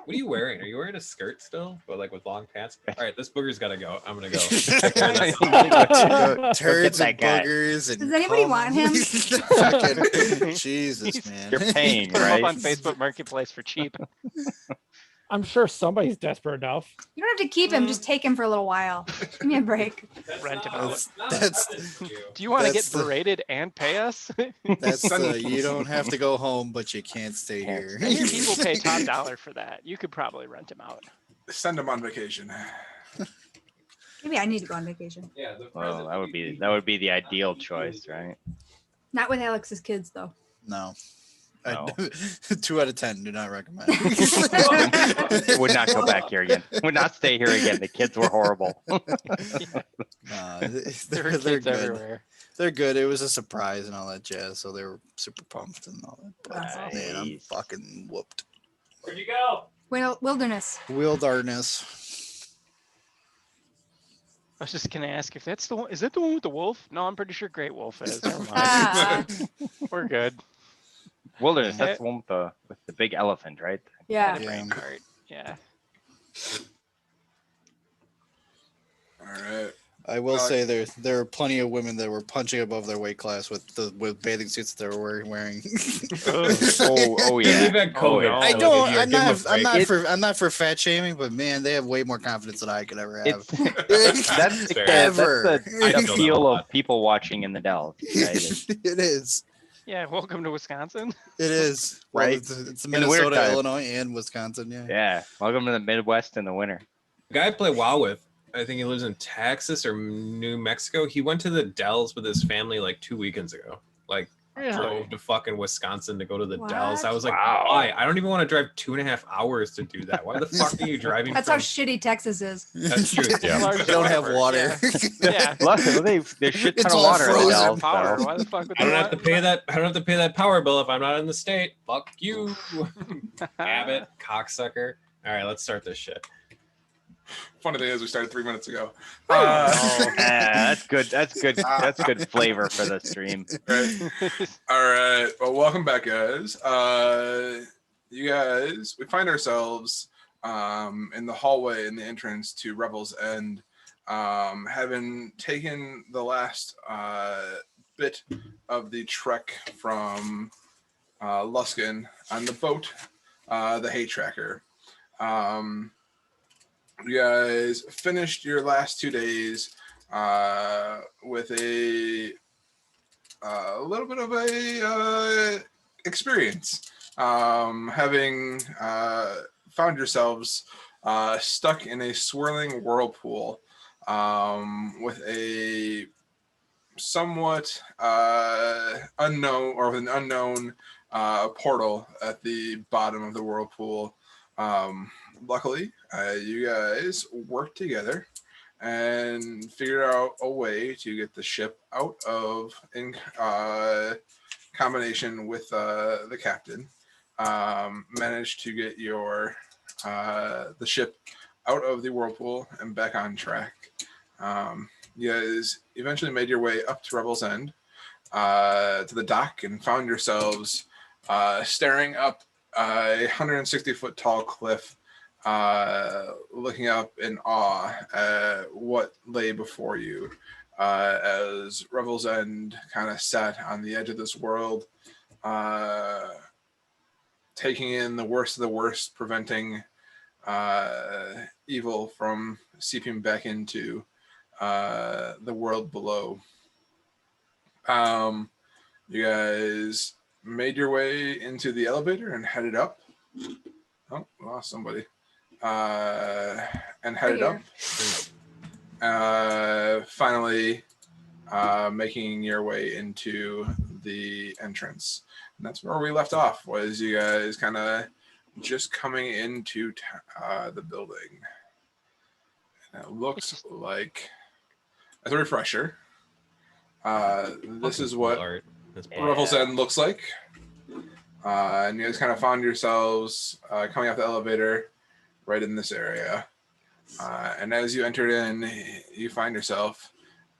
What are you wearing? Are you wearing a skirt still, but like with long pants? All right, this booger's gotta go. I'm gonna go. Turds and boogers and does anybody want him? Fucking Jesus, man. You're paying, Put him right? up on Facebook Marketplace for cheap. I'm sure somebody's desperate enough. You don't have to keep him. Just take him for a little while. Give me a break. Rent him out. That's Do you want to get that's the- berated and pay us? that's you don't have to go home, but you can't stay here. I hear people pay top dollar for that. You could probably rent him out. Send him on vacation. Maybe I need to go on vacation. Yeah, Well, that would be the ideal choice, right? Not with Alex's kids, though. No. No. 2 out of 10 do not recommend. Would not go back here again. Would not stay here again. The kids were horrible. There They're were kids good. everywhere. They're good. It was a surprise and all that jazz, so they were super pumped and all that. But man, I'm Nice. fucking whooped. Where'd you go? Wilderness. Wilderness. I was just gonna ask if that's the one. Is that the one with the wolf? No, I'm pretty sure Great Wolf is. Never mind. Ah, We're good. Wilderness. That's the one with the big elephant, right? yeah. The brain cart. Yeah. All right. I will say there are plenty of women that were punching above their weight class with bathing suits that they were wearing. Oh yeah. We've had COVID. no. I so don't. give him a break. I'm not for fat shaming, but man, they have way more confidence than I could ever have. That's Fair. Ever. That's I the still appeal know a of lot. people watching in the Dells. Right? It is. Yeah. Welcome to Wisconsin. It is. Well, Right. it's In the winter Minnesota, time. Illinois, and Wisconsin. Yeah. Yeah. Welcome to the Midwest in the winter. The guy I play WoW with, I think he lives in Texas or New Mexico. He went to the Dells with his family like 2 weekends ago. Like drove to fucking Wisconsin to go to the What? Dells. I was like, Wow. why? I don't even want to drive 2.5 hours to do that. Why the fuck are you driving? That's how from... shitty Texas is. That's true. Yeah. Large They don't have effort, water. Yeah. Luckily, there's shit ton It's of all water in the frozen. Dells. Power. So. Why the fuck would I they don't have to want- pay that. I don't have to pay that power bill if I'm not in the state. Fuck you, Abbott, cocksucker. All right, let's start this shit. Funny thing is, we started 3 minutes ago. That's good. That's good. That's good flavor for the stream. Right. All right. Well, welcome back, guys. You guys, we find ourselves in the hallway in the entrance to Revel's End, having taken the last bit of the trek from Luskin on the boat, the Hay Tracker. You guys finished your last 2 days with a little bit of a experience, having found yourselves stuck in a swirling whirlpool with a somewhat unknown or with an unknown portal at the bottom of the whirlpool. Luckily, you guys worked together and figured out a way to get the ship out of, in combination with the captain, managed to get your the ship out of the whirlpool and back on track. You guys eventually made your way up to Revel's End, to the dock, and found yourselves staring up a 160-foot tall cliff, looking up in awe at what lay before you, as Revel's End kind of sat on the edge of this world, taking in the worst of the worst, preventing evil from seeping back into the world below. You guys made your way into the elevator and headed up. Oh, lost somebody. And headed up. Finally, making your way into the entrance. And that's where we left off, was you guys kind of just coming into the building. And it looks like, as a refresher, this is what Revel's End looks like. And you guys kind of found yourselves coming off the elevator right in this area. And as you entered in, you find yourself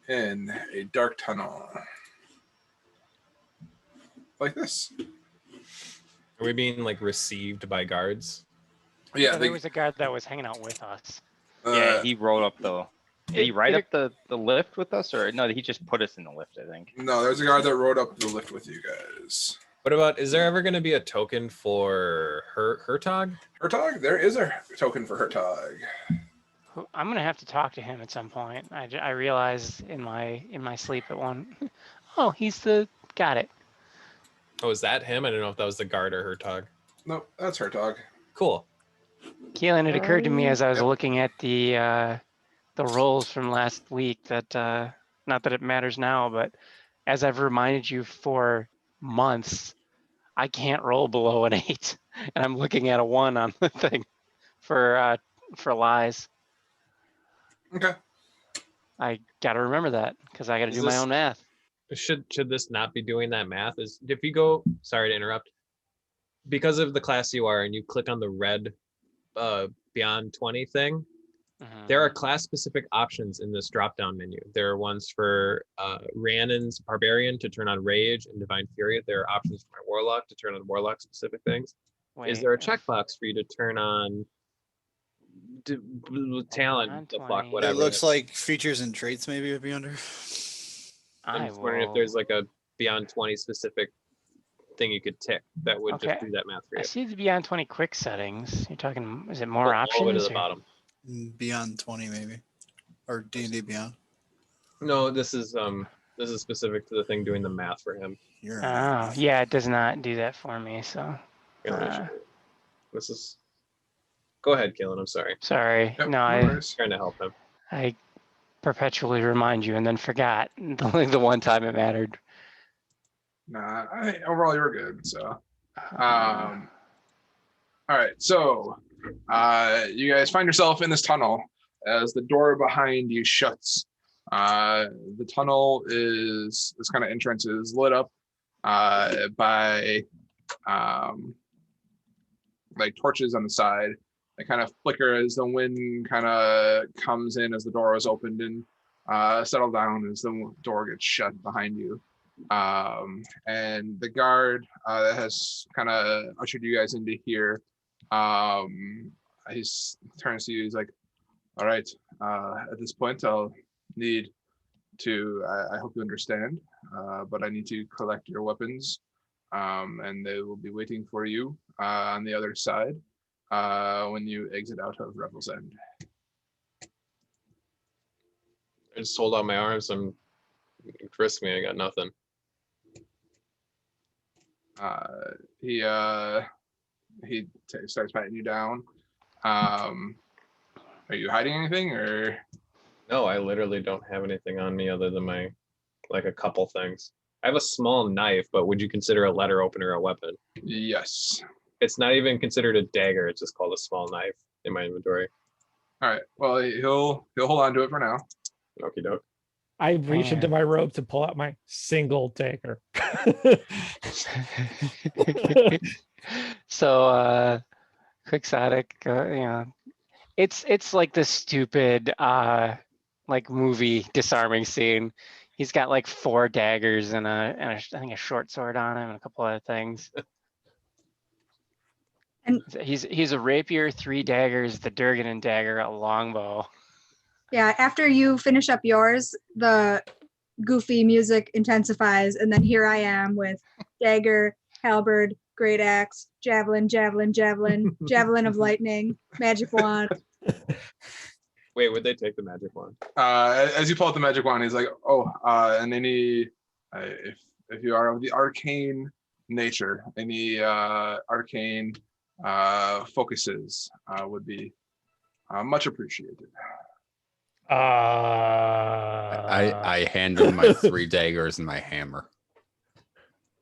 in a dark tunnel. Like this. Are we being like received by guards? Yeah, there was a guard that was hanging out with us. Yeah, he rolled up the. Did he ride it- up the lift with us, or no? He just put us in the lift, I think. no, there's a guard that rode up the lift with you guys. What about? Is there ever going to be a token for Hertog? Hertog, there is a token for Hertog. I'm gonna have to talk to him at some point. I realized in my sleep at one. Oh, he's the got it. Oh, is that him? I don't know if that was the guard or Hertog. Nope, that's Hertog. Cool. Keelan, it occurred to me as I was Yep. looking at the rolls from last week that not that it matters now, but as I've reminded you for months, I can't roll below an 8, and I'm looking at a 1 on the thing for lies. Okay. I got to remember that because I got to Is do my this- own math. Should this not be doing that math? Is if you go, sorry to interrupt, because of the class you are, and you click on the red beyond 20 thing, Mhm. there are class specific options in this drop down menu. There are ones for Rhiannon's Barbarian to turn on Rage and Divine Fury. There are options for my Warlock to turn on Warlock specific things. Is Wait, there a checkbox for you to turn on talent? on The fuck, 20. whatever. It looks like features and traits maybe would be under. I'm I just wondering if will- there's like a beyond 20 specific thing you could tick that would just Okay. do that math for I you. see the Beyond 20 quick settings. You're talking, is it more All the way to options? the or- bottom. Beyond 20 maybe. Or D&D Beyond. No, this is specific to the thing doing the math for him. You're Oh, yeah, it does not do that for me. So, Here, let me show you. This is. Go ahead, Kaylin. I'm sorry. sorry. Yep, No, no I worries. Trying to help him. I perpetually remind you and then forgot the one time it mattered. Nah, overall you were good. So, all right. So, you guys find yourself in this tunnel as the door behind you shuts. The tunnel is this kind of entrance is lit up by like torches on the side. They kind of flicker as the wind kind of comes in as the door is opened and settle down as the door gets shut behind you. And the guard that has kind of ushered you guys into here, he's turns to you. He's like, "All right, at this point, I'll need to. I hope you understand, but I need to collect your weapons, and they will be waiting for you on the other side when you exit out of Revel's End." I just hold out my arms. Risk me. I got nothing. He starts patting you down. Are you hiding anything, or? No, I literally don't have anything on me other than my, like a couple things. I have a small knife, but would you consider a letter opener a weapon? Yes. It's not even considered a dagger. It's just called a small knife in my inventory. All right. Well, he'll hold on to it for now. Okie doke. I reach into Man. my robe to pull out my single dagger. So, quixotic, it's like this stupid like movie disarming scene. He's got like 4 daggers and I think a short sword on him and a couple other things. And- he's a rapier, 3 daggers, the Durganon dagger, a longbow. Yeah, after you finish up yours, the goofy music intensifies, and then here I am with dagger, halberd, great axe, javelin, javelin, javelin, javelin of lightning, magic wand. Wait, would they take the magic wand? As you pull out the magic wand, he's like, "Oh, and any if you are of the arcane nature, any arcane focuses would be much appreciated." I hand him my 3 daggers and my hammer.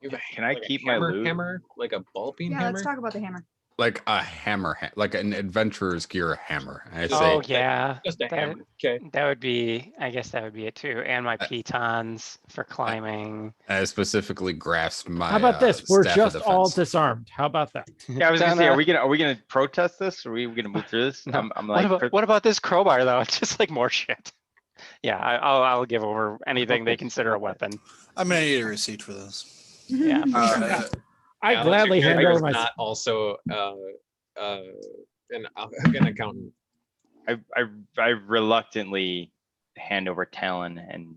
You have Can I a keep my loot? hammer, like a ball peen Yeah, hammer? let's talk about the hammer. Like a hammer, like an adventurer's gear hammer. And I say, Oh yeah, Just a that- hammer. Okay. that would be. I guess that would be it too. And my pitons for climbing. I specifically grasp my. How about this? We're staff of just all defense. disarmed. How about that? Yeah, I was gonna say, Donna- are we gonna protest this? Are we gonna move through this? No. I'm like, What about this crowbar though? It's just like more shit. Yeah, I'll give over anything they consider a weapon. I'm gonna need a receipt for this. Yeah, for sure. Uh, I Alex, gladly your hand character over is my. not also an accountant. I reluctantly hand over Talon and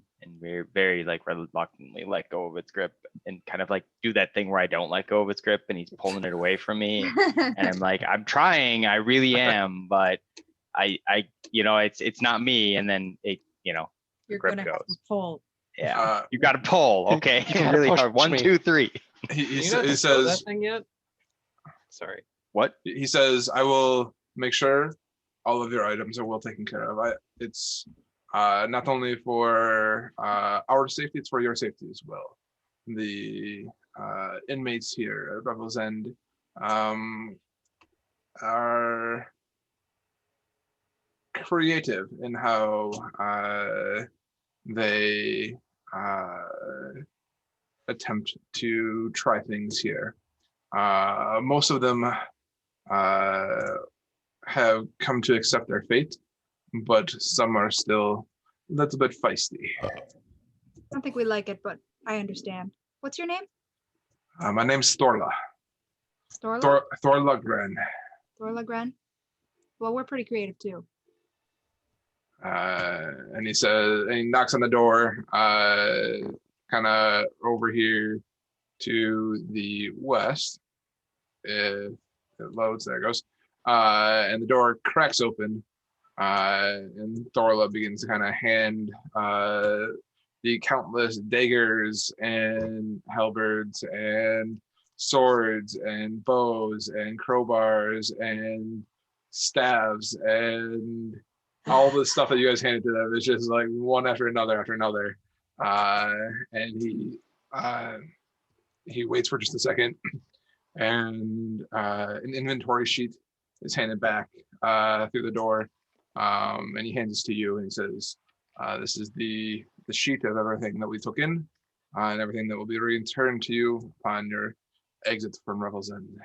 very like reluctantly let go of its grip and kind of like do that thing where I don't let go of its grip and he's pulling it away from me. And I'm like, I'm trying, I really am, but I it's not me. And then it, the You're grip gonna have to goes. pull. Yeah, you got to pull, okay? You gotta Really push hard. 1, me. 2, 3. He, Do you he, not he show that says, thing yet? Sorry. What? he says, I will make sure all of your items are well taken care of. It's not only for our safety, it's for your safety as well. The inmates here at Revel's End are creative in how they attempt to try things here. Most of them have come to accept their fate, but some are still a little bit feisty. I don't think we like it, but I understand. What's your name? My name's Thorla. Storla? Thorla Gren. Storla Gren? Well, we're pretty creative too. And he says, and he knocks on the door, kind of over here to the west. If it loads, there it goes. And the door cracks open, and Thorla begins to kind of hand the countless daggers and halberds and swords and bows and crowbars and staves and all the stuff that you guys handed to them is just like one after another after another. And he waits for just a second, and an inventory sheet is handed back through the door, and he hands it to you, and he says, "This is the sheet of everything that we took in, and everything that will be returned to you upon your exit from Revel's End."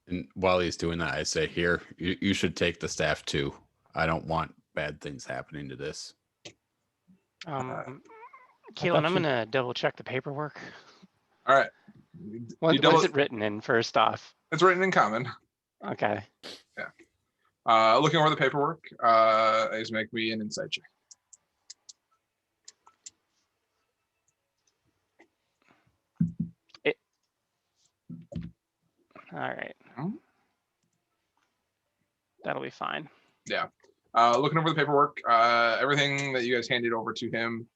And while he's doing that, I say, here, you should take the staff too. I don't want bad things happening to this. Keelan, I'm gonna double check the paperwork. All right. What double- is it written in first off? It's written in common. Okay. Looking over the paperwork, is make me an insight check. All right. Hmm? That'll be fine. Yeah. Looking over the paperwork, everything that you guys handed over to him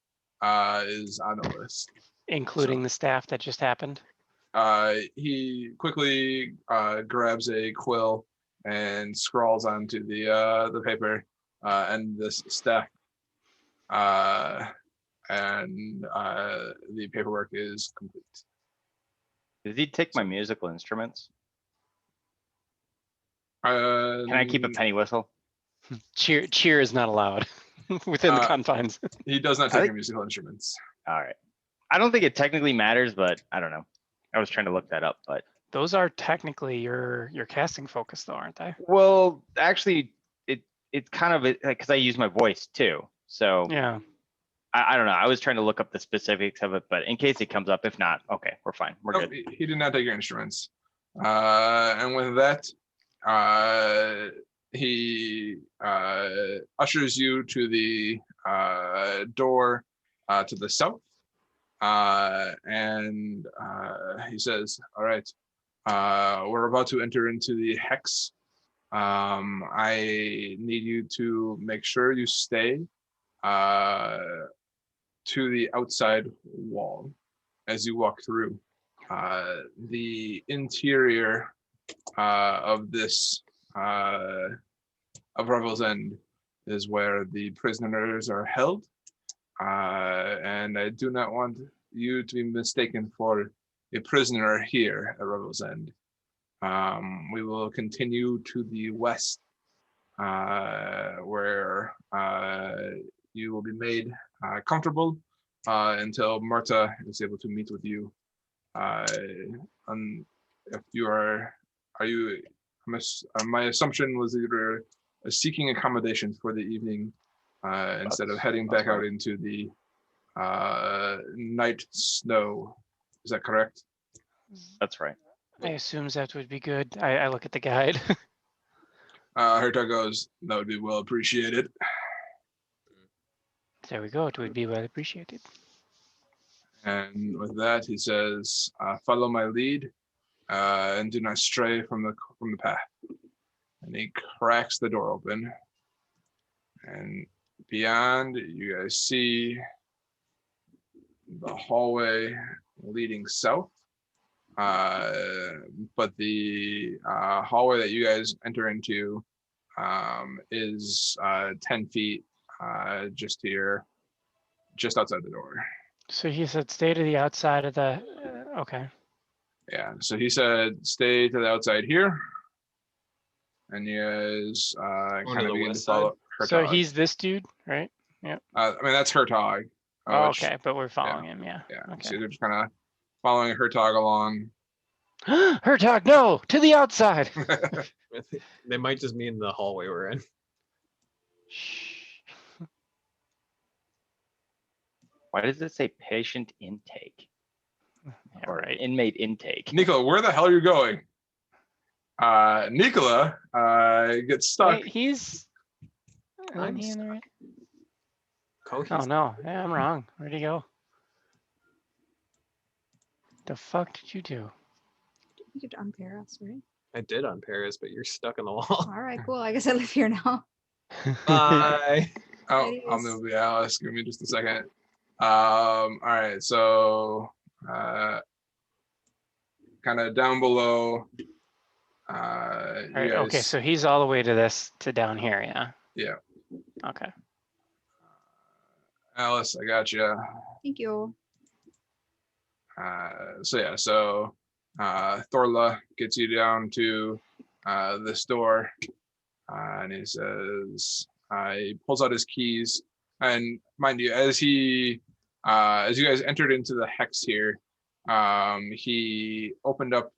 is on the list. Including the staff that just happened. He quickly grabs a quill and scrawls onto the paper and this staff, and the paperwork is complete. Did he take my musical instruments? Can Can I keep a penny whistle? Cheer is not allowed within the confines. He does not I take think- your musical instruments. All right. I don't think it technically matters, but I don't know. I was trying to look that up, but Those are technically your casting focus though, aren't they? well, actually, it's kind of because I use my voice too. So Yeah. Oh, I don't know. I was trying to look up the specifics of it, but in case it comes up, if not, okay, we're fine. We're Nope, good. he did not take your instruments. And with that, he ushers you to the door to the south. And he says, "All right, we're about to enter into the hex. I need you to make sure you stay to the outside wall as you walk through. The interior of this of Revel's End is where the prisoners are held, and I do not want you to be mistaken for a prisoner here at Revel's End. We will continue to the west, where you will be made comfortable until Marta is able to meet with you. If you are you? My assumption was that you were seeking accommodations for the evening instead of heading back out into the night snow. Is that correct? That's right. I assume that would be good. I look at the guide. Hertog goes, that would be well appreciated. There we go. It would be well appreciated. And with that, he says, follow my lead and do not stray from the path. And he cracks the door open. And beyond, you guys see the hallway leading south. But the hallway that you guys enter into is 10 feet just here, just outside the door. So he said stay to the outside of the, okay. Yeah, so he said stay to the outside here. And you guys to kind the of begin to west follow Hertog. So he's this dude, right? I mean, that's Hertog. Oh, which- okay, but we're following him, yeah. Yeah, Okay. so they're just kind of following Hertog along. Hertog, no, to the outside. They might just mean the hallway we're in. Shh. Why does it say patient intake Yeah, or right. inmate intake? Nicola, where the hell are you going? Nicola gets stuck. Wait, he's. Isn't I'm he in the right? Oh Cohesive. no, yeah, I'm wrong. Where'd he go? The fuck did you do? You could unpair us, right? I did on Paris, but you're stuck in the wall. All right, cool. I guess I live here now. Bye. Oh, It I'll is. move the Alice. Give me just a second. All right, so kind of down below. All You right, okay, guys- so he's all the way to this, to down here, yeah? Yeah. Okay. Alice, I got you. Thank you. So Thorla gets you down to this door, and he says, he pulls out his keys, and mind you, as you guys entered into the hex here, he opened up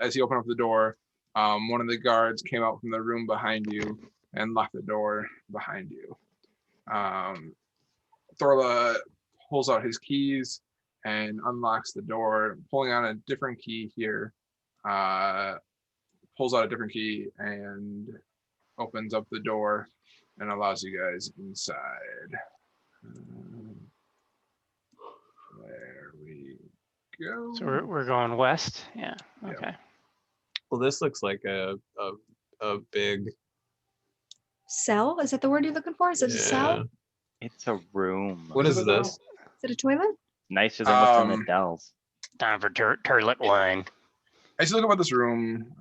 as he opened up the door. One of the guards came out from the room behind you and locked the door behind you. Thorla pulls out his keys and unlocks the door, pulling on a different key here. Pulls out a different key and opens up the door and allows you guys inside. There we go. So we're going west, yeah, Yeah. okay. Well, this looks like a big Cell? Is that the word you're looking for? Is it a yeah. cell? It's a room. What is this? Is it a toilet? Nicer than what's in the Um, Dells. Time for turlet wine. As you look about this room,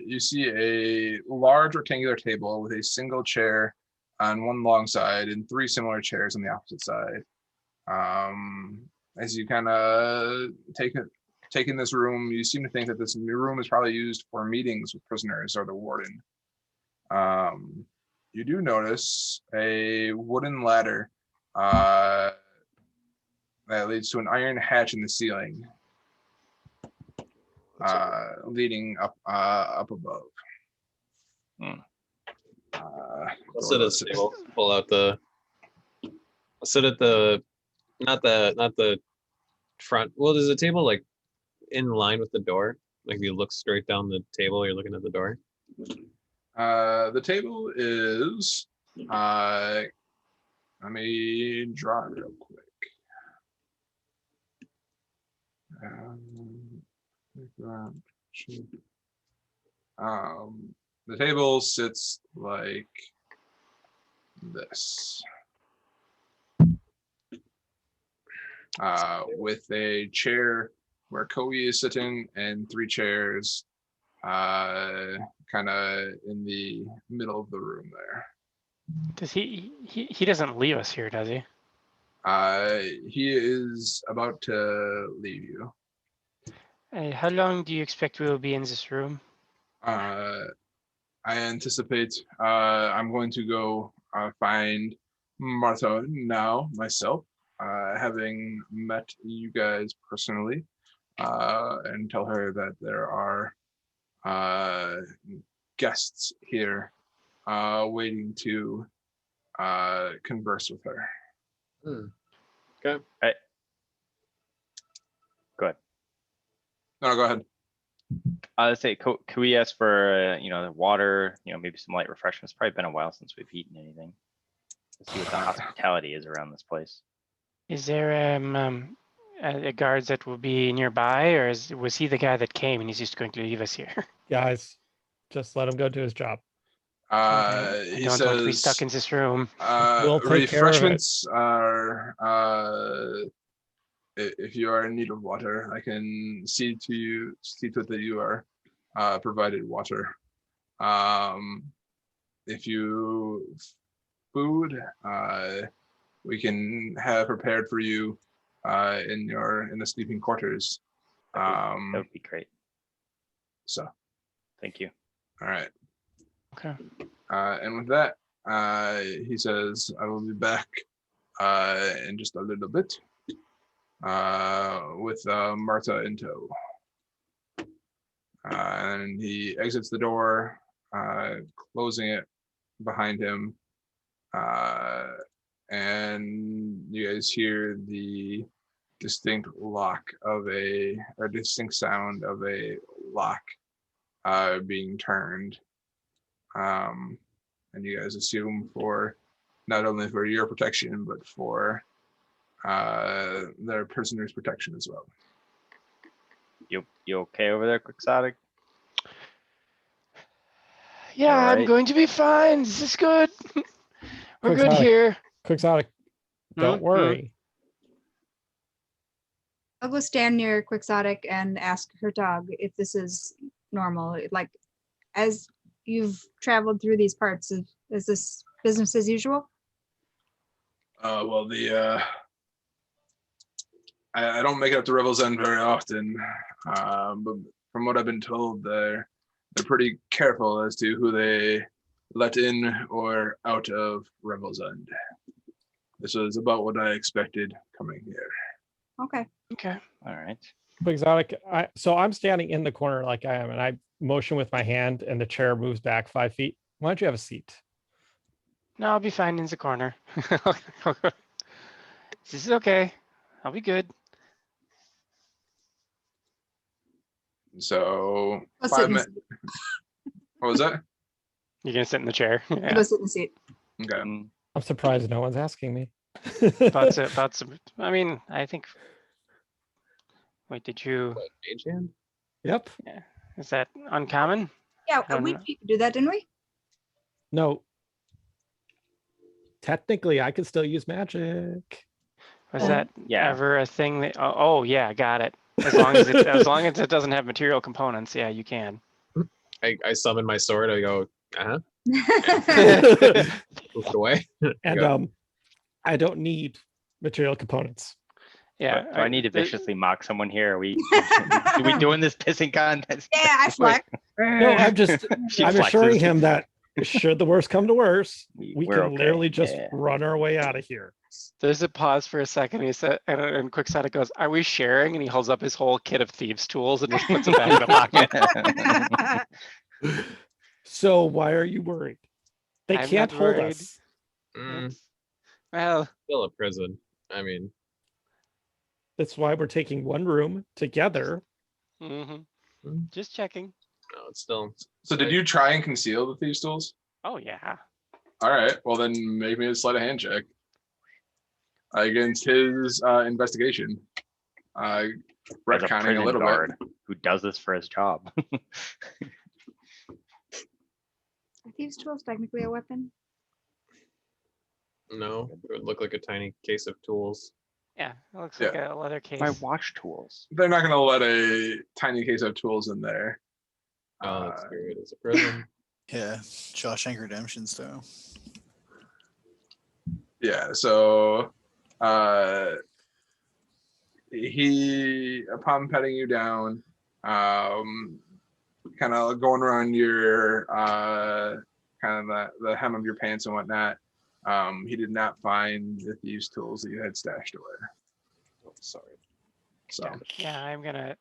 you see a large rectangular table with a single chair on one long side and three similar chairs on the opposite side. As you kind of take in this room, you seem to think that this new room is probably used for meetings with prisoners or the warden. You do notice a wooden ladder that leads to an iron hatch in the ceiling, leading up above. I'll sit at the table. Pull out the. I'll sit at the, not the front. Well, there's a table like in line with the door. Like if you look straight down the table, you're looking at the door. The table is. Let me draw it real quick. The table sits like this, with a chair where Koei is sitting and three chairs, kind of in the middle of the room there. Does he doesn't leave us here, does he? He is about to leave you. How long do you expect we will be in this room? I anticipate I'm going to go find Martha now myself, having met you guys personally, and tell her that there are guests here waiting to converse with her. Okay. Good. No, go ahead. Let's say, could we ask for, water, maybe some light refreshments? Probably been a while since we've eaten anything. Let's see what the hospitality is around this place. Is there a guards that will be nearby, or was he the guy that came and he's just going to leave us here? Guys, just let him go do his job. I He don't want to be stuck says, in this room. We'll take care of it. refreshments are, if you are in need of water, I can see to it that you are provided water. If you food, we can have prepared for you in the sleeping quarters. That would be great. So, Thank you. all right. Okay. And with that, he says, I will be back in just a little bit with Marta in tow. And he exits the door, closing it behind him. And you guys hear the distinct distinct sound of a lock being turned. And you guys assume for not only for your protection, but for their prisoners' protection as well. You okay over there, Quixotic? Yeah, I'm Alright. going to be fine. This is good. We're good Quixotic. here. Quixotic, don't Hmm? worry. I'll go stand near Quixotic and ask her dog if this is normal. Like, as you've traveled through these parts, is this business as usual? Well, I don't make it up to Revel's End very often, but from what I've been told, they're pretty careful as to who they let in or out of Revel's End. This was about what I expected coming here. Okay. Okay. All right. Quixotic, so I'm standing in the corner like I am, and I motion with my hand, and the chair moves back 5 feet. Why don't you have a seat? No, I'll be fine in the corner. This is okay. I'll be good. So Go sit 5 in the minutes. seat. What was that? You're gonna sit in the chair. Go Yeah. sit in the seat. Okay. Mm, I'm surprised no one's asking me. About some. I mean, I think. Wait, did you? What, mage hand? Yep. Is that uncommon? Yeah, I don't we know. do that, didn't we? No. Technically, I could still use magic. Was Um, that yeah. ever a thing that? Oh, yeah, got it. As long as it doesn't have material components, yeah, you can. I summon my sword. I go, move it away. And Go. I don't need material components. Yeah. do I need to the- viciously mock someone here? Are we doing this pissing contest? Yeah, I flex. No, I'm just She I'm flexes. assuring him that should the worst come to worst, we We're can okay. literally just Yeah. run our way out of here. There's a pause for a second. He said, and Quixotic goes, "Are we sharing?" And he holds up his whole kit of thieves' tools and just puts it back in the pocket. So why are you worried? They I'm can't not hold worried. us. It's- Well, Still a prison. I mean, That's why we're taking one room together. mhm. Mm. Just checking. no, it's still. So did you try and conceal the thieves' tools? Oh yeah. All right. Well, then make me a sleight of hand check against his investigation. As a Retconning a prison little guard bit. who does this for his job. Are thieves' tools technically a weapon? No, it would look like a tiny case of tools. Yeah. It looks Yeah. like a leather case. My watch tools. They're not going to let a tiny case of tools in there. Oh, that's scary. It's a prison. Yeah, Shawshank Redemption style. Yeah, so he, upon petting you down, kind of going around your kind of the hem of your pants and whatnot, he did not find the thieves' tools that you had stashed away. Oh, sorry. So Yeah, I'm gonna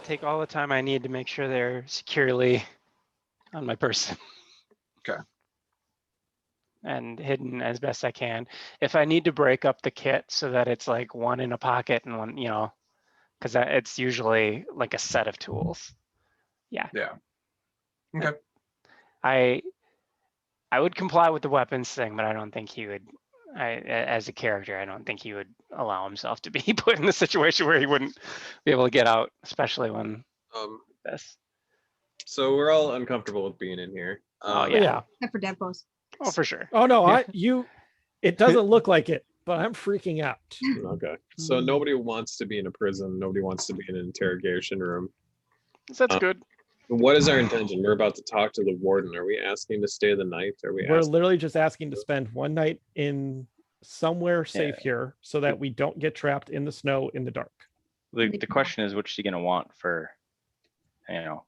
take all the time I need to make sure they're securely on my person. Okay. And hidden as best I can. If I need to break up the kit so that it's like one in a pocket and one, because it's usually like a set of tools. Yeah. Yeah. Okay. I would comply with the weapons thing, but I don't think he would. As a character, I don't think he would allow himself to be put in the situation where he wouldn't be able to get out, especially when this. So we're all uncomfortable with being in here. Oh, Yeah. yeah. Except for Devos. Oh, for sure. Oh no, it doesn't look like it, but I'm freaking out. Okay. So nobody wants to be in a prison. Nobody wants to be in an interrogation room. That's good. What is our intention? We're about to talk to the warden. Are we asking to stay the night? Are we We're asking? literally just asking to spend one night in somewhere safe here so that we don't get trapped in the snow in the dark. The question is, what's she gonna want for,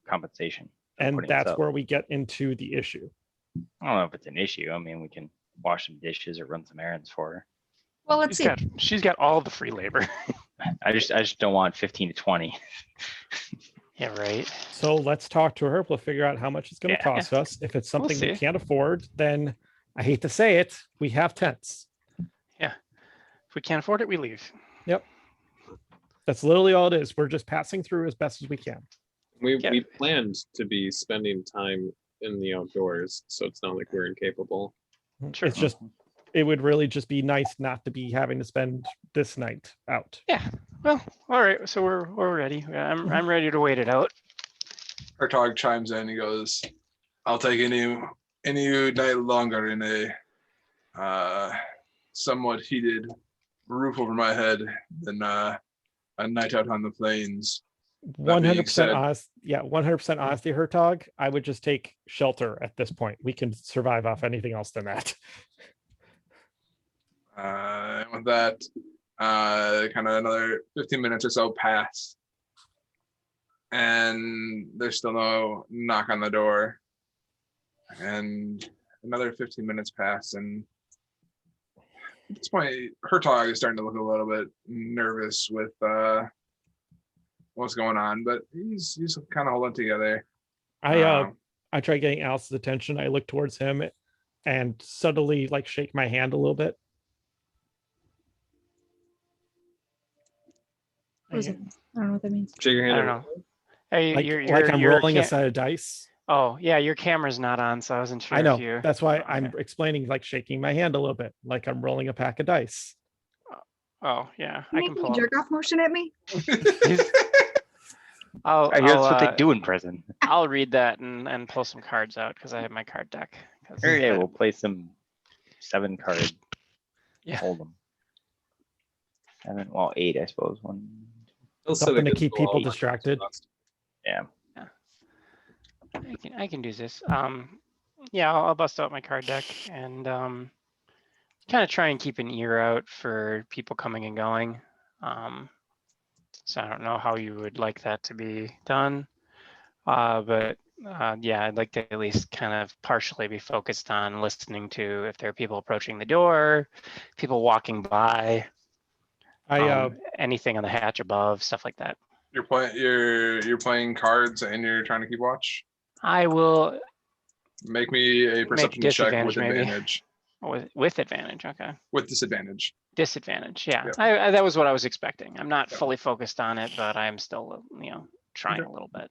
compensation? for And putting this that's up? where we get into the issue. I don't know if it's an issue. I mean, we can wash some dishes or run some errands for her. Well, let's see. She's got all the free labor. I just don't want 15 to 20. Yeah, right. So let's talk to her. We'll figure out how much it's going to Yeah. cost us. If it's something we see. can't afford, then I hate to say it, we have tents. If we can't afford it, we leave. That's literally all it is. We're just passing through as best as we can. We Yeah. we planned to be spending time in the outdoors, so it's not like we're incapable. Sure. It's just, it would really just be nice not to be having to spend this night out. Well, all right. So we're ready. I'm ready to wait it out. Hertog chimes in. He goes, "I'll take any night longer in a somewhat heated roof over my head than a night out on the plains." That being 100% said- honest. Yeah, 100% honesty, Hertog. I would just take shelter at this point. We can survive off anything else than that. With that, kind of another 15 minutes or so pass, and there's still no knock on the door. And another 15 minutes pass, and at this point, Hertog is starting to look a little bit nervous with what's going on, but he's kind of holding together. I try getting Alice's attention. I look towards him and subtly like shake my hand a little bit. What is it? I don't know what that means. Shake your hand. I don't know. Hey, Like, you're like I'm you're rolling a can't- set of dice. Oh, yeah, your camera's not on, so I wasn't sure I know. if you. That's why I'm Okay. explaining, like shaking my hand a little bit, like I'm rolling a pack of dice. Oh, yeah, You I can making pull. a jerk off motion at me? I'll, I hear that's what I'll, they do in prison. I'll read that and pull some cards out because I have my card deck. 'cause Yeah, I- we'll play some 7 card. Yeah. Hold them. 7, well, 8, I suppose. One. He'll sit Something to against keep the wall people and not distracted. exhaust. Yeah. I can do this. Yeah, I'll bust out my card deck and kind of try and keep an ear out for people coming and going. So I don't know how you would like that to be done, but yeah, I'd like to at least kind of partially be focused on listening to if there are people approaching the door, people walking by, anything on the hatch above, stuff like that. You're playing cards and you're trying to keep watch. I will Make me a perception check with disadvantage, maybe. advantage. with advantage. Okay. With disadvantage. Disadvantage. Yeah, Yep. I that was what I was expecting. I'm not Yep. fully focused on it, but I'm still, trying Okay. a little bit.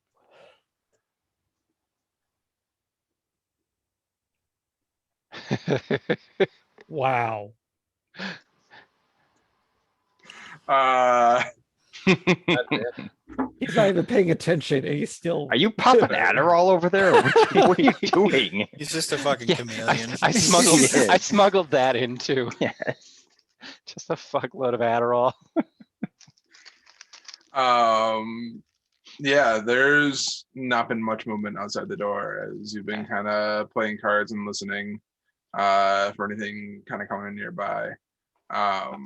Wow. He's not even paying attention and he's still. Are you popping Adderall over there? Or what are you doing? He's just a fucking Yeah, chameleon. I smuggled Yeah. I smuggled that in too. Yes. Just a fuckload of Adderall. Yeah, there's not been much movement outside the door as you've been kind of playing cards and listening for anything kind of coming nearby. I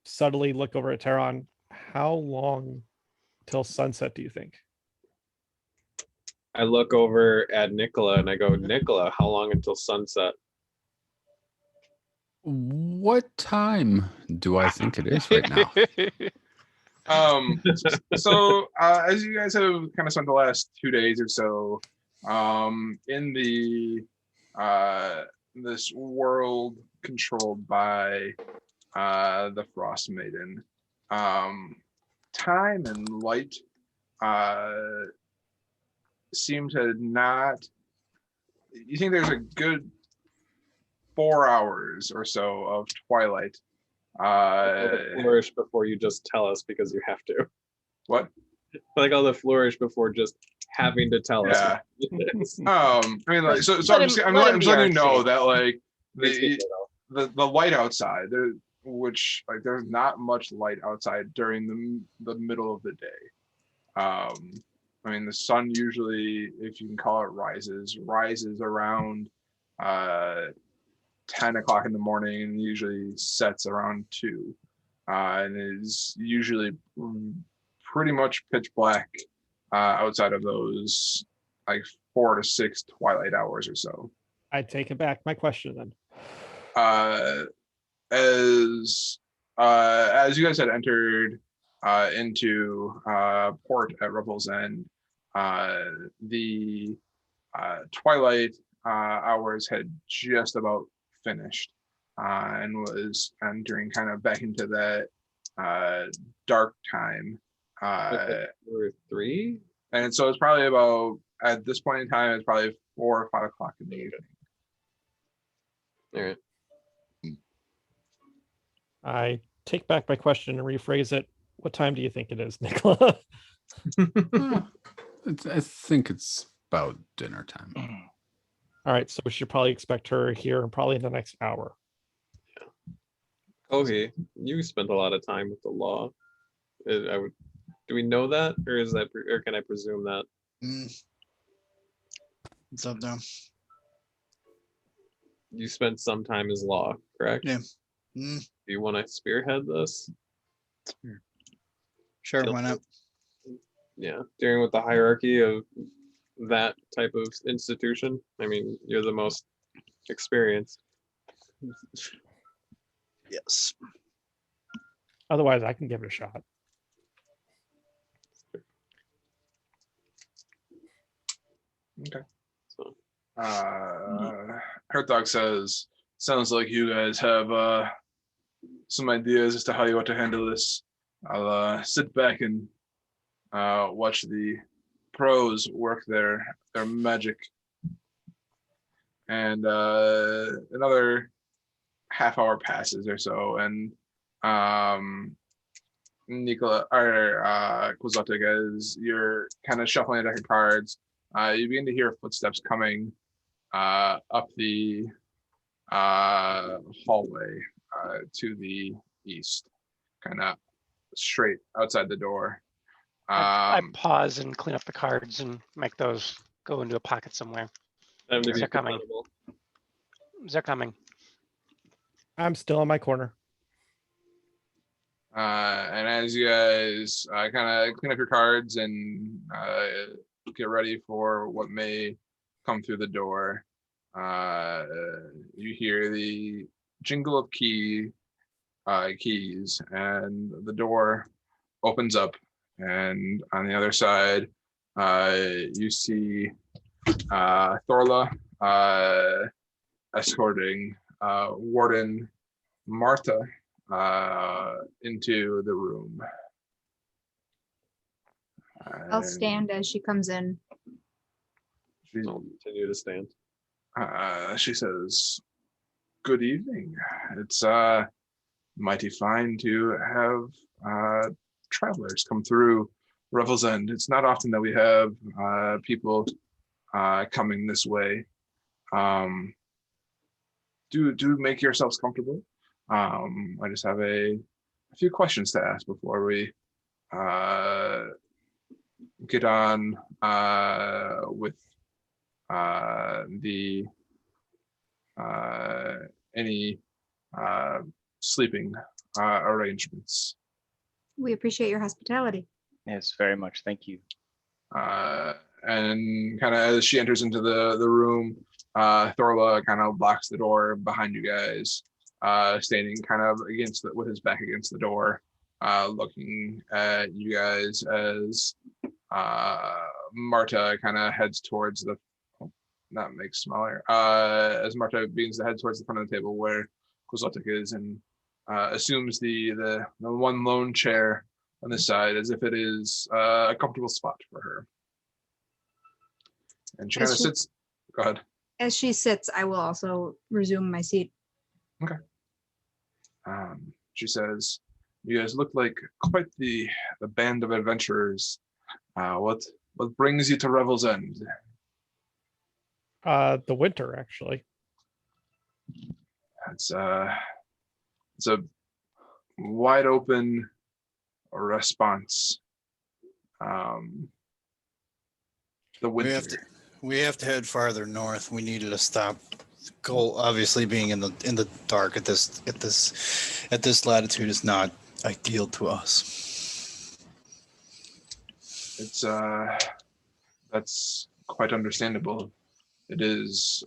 subtly look over at Terran. How long till sunset do you think? I look over at Nicola and I go, Nicola, how long until sunset? What time do I think it is right now? So as you guys have kind of spent the last 2 days or so in the this world controlled by the Frost Maiden, time and light seem to not. You think there's a good 4 hours or so of twilight. Flourish before you just tell us because you have to. What? Like all the flourish before just having to tell us. Yeah. what it is. I mean, like, so Let I'm him- just, I'm, let let- him I'm be just letting you know artsy. that like Makes me feel the light outside there, which like there's not much light outside during the middle of the day. I mean, the sun usually, if you can call it, rises around 10 o'clock in the morning and usually sets around 2, and is usually pretty much pitch black outside of those like 4 to 6 twilight hours or so. I take it back. My question then. As you guys had entered into port at Ruffles End, the twilight hours had just about finished and was entering kind of back into that dark time. Or 3? And so it's probably about, at this point in time, it's probably 4 or 5 o'clock in the evening. All right. I take back my question and rephrase it. What time do you think it is, Nicola? I think it's about dinner time. All right, so we should probably expect her here probably in the next hour. Okay, you spent a lot of time with the law. I would. Do we know that, or is that, or can I presume that? It's up there. You spent some time as law, correct? Yeah. Do you want to spearhead this? Sure, Feel why not? Yeah, dealing with the hierarchy of that type of institution. I mean, you're the most experienced. Yes. Otherwise, I can give it a shot. Okay. So, Hertog says, sounds like you guys have some ideas as to how you want to handle this. I'll sit back and watch the pros work their magic. And another half hour passes or so, and Nicola or Quixotic, as you're kind of shuffling a deck of cards, you begin to hear footsteps coming up the hallway to the east, kind of straight outside the door. I pause and clean up the cards and make those go into a pocket somewhere. time to They're be coming. presentable. They're coming. I'm still in my corner. And as you guys kind of clean up your cards and get ready for what may come through the door, you hear the jingle of keys, and the door opens up. And on the other side, you see Thorla escorting Warden Martha into the room. I'll stand as she comes in. I'll continue to stand. She says, "Good evening. It's mighty fine to have travelers come through Revel's End. It's not often that we have people coming this way. Do make yourselves comfortable. I just have a few questions to ask before we get on with the any sleeping arrangements." We appreciate your hospitality. Yes, very much. Thank you. And kind of as she enters into the room, Thorla kind of locks the door behind you guys, standing kind of with his back against the door, looking at you guys as Marta kind of heads towards the, not makes smaller, as Marta begins to head towards the front of the table where Quixotic is, and assumes the one lone chair on this side as if it is a comfortable spot for her. And she kind of As she- sits. Go ahead. As she sits, I will also resume my seat. She says, "You guys look like quite the band of adventurers. What brings you to Revel's End?" The winter, actually. It's a wide open response. The winter. We have to head farther north. We needed to stop. Goal obviously being in the dark at this latitude is not ideal to us. It's that's quite understandable. It is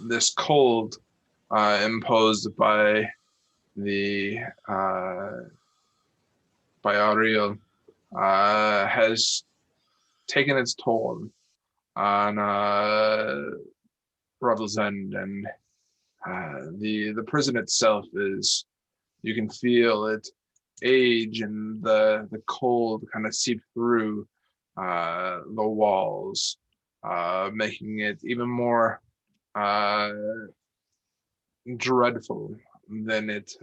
this cold imposed by the by Ariel has taken its toll on Revel's End, and the prison itself is, you can feel it age and the cold kind of seep through the walls, making it even more dreadful than it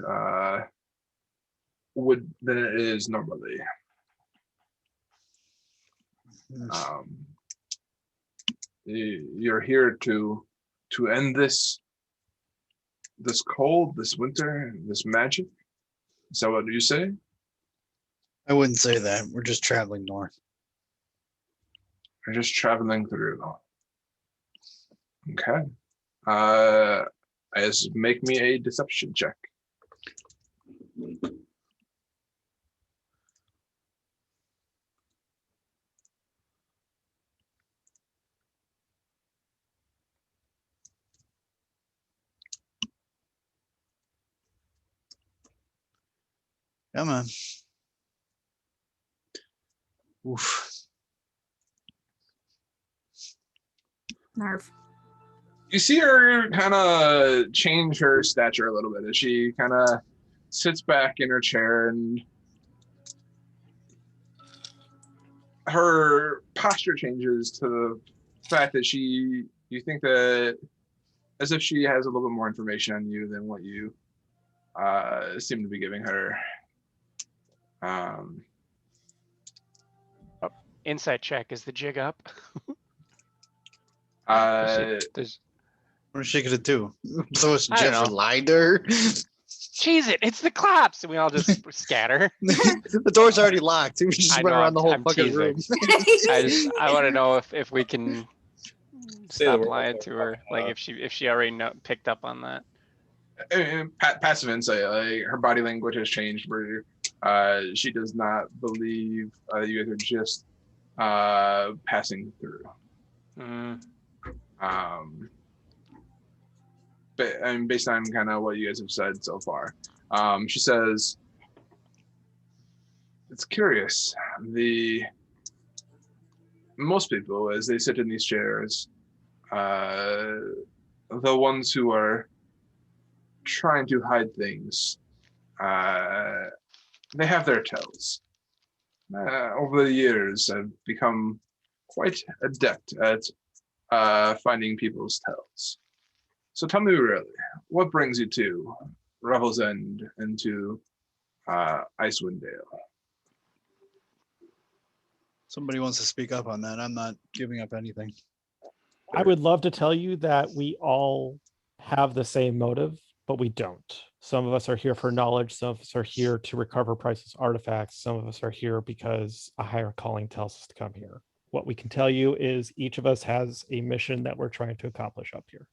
is normally. You're here to end this cold, this winter, this magic. Is that what you say? I wouldn't say that. We're just traveling north. You're just traveling through. Okay. As make me a deception check. Come on. Oof. Narf. You see her kind of change her stature a little bit as she kind of sits back in her chair, and her posture changes to the fact that you think that as if she has a little bit more information on you than what you seem to be giving her. Insight check. Is the jig up? There's What is she gonna do? So it's I don't Jeff know. lied to her? cheese it. It's the cops. And we all just scatter. The door's already locked. We just I went know, around the whole I'm fucking teasing. room. I want to know if we can Say the stop word lying before to her. fucking Like up. if she already picked up on that. Passive insight, like her body language has changed where she does not believe you guys are just passing through. Mm. But I mean, based on kind of what you guys have said so far, she says, "It's curious. Most people, as they sit in these chairs, the ones who are trying to hide things, they have their tells. Over the years, I've become quite adept at finding people's tells. So tell me really, what brings you to Revel's End and to Icewind Dale?" Somebody wants to speak up on that. I'm not giving up anything. I would love to tell you that we all have the same motive, but we don't. Some of us are here for knowledge. Some of us are here to recover priceless artifacts. Some of us are here because a higher calling tells us to come here. What we can tell you is each of us has a mission that we're trying to accomplish up here.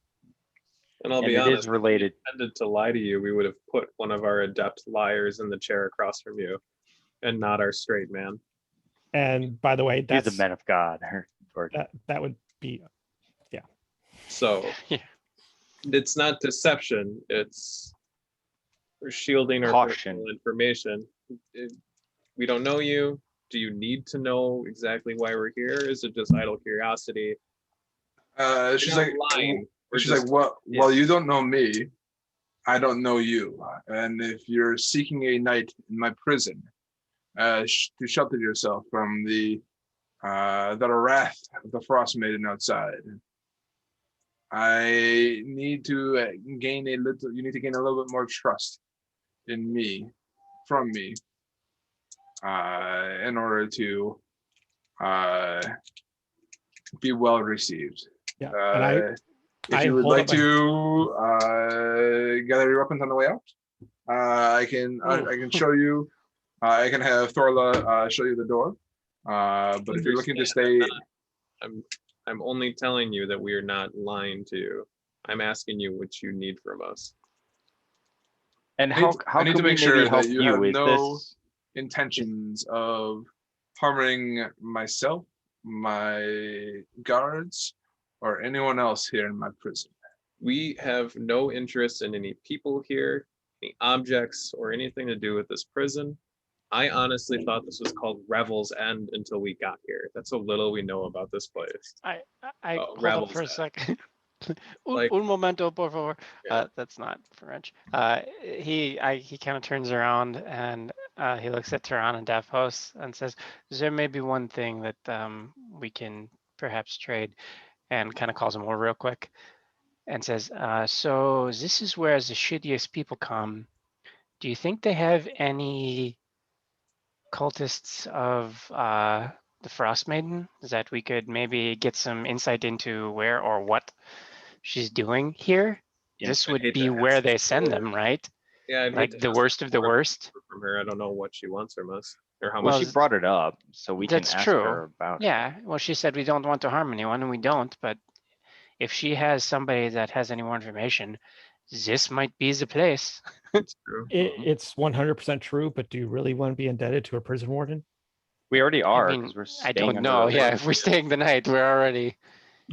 And I'll And be it honest, is related. if we intended to lie to you, we would have put one of our adept liars in the chair across from you and not our straight man. And by the way, He's the that's man of God. Or that would be So Yeah. it's not deception, it's shielding our Caution. personal information. We don't know you. Do you need to know exactly why we're here? Is it just idle curiosity? She's We're like, not lying. She's like, well, yeah. well, you don't know me. I don't know you. And if you're seeking a night in my prison to shelter yourself from the wrath of the Frost Maiden outside, I need to gain a little. You need to gain a little bit more trust in me, from me, in order to be well received. Yeah, and If I you would hold like up my- to gather your weapons on the way out, I can show you. I can have Thorla show you the door. But if you're looking to stay, I'm only telling you that we are not lying to you. I'm asking you what you need from us. And I how need can to we make sure maybe help that you have you? Is no this intentions of harming myself, my guards, or anyone else here in my prison. We have no interest in any people here, any objects, or anything to do with this prison. I honestly thought this was called Revel's End until we got here. That's how little we know about this place. I hold up Rebels for a then. second. Like- Un momento, por favor. Yeah. That's not French. He kind of turns around and he looks at Tehran and Davos and says, "There may be one thing that we can perhaps trade," and kind of calls him over real quick and says, "So this is where the shittiest people come. Do you think they have any cultists of the Frost Maiden that we could maybe get some insight into where or what she's doing here? Yeah, This I'd would hate be to where ask they send for- them, right? Yeah, I'd hate Like to the ask worst of the for worst." from her. I don't know what she wants from us or how well, much. she brought it up, so we can That's ask true. her about it. Yeah, well, she said we don't want to harm anyone, and we don't. But if she has somebody that has any more information, this might be the place. It's true. It's 100% true, but do you really want to be indebted to a prison warden? We already are mean, because we're I staying don't under know. the Yeah, roof. if we're staying the night, we're already.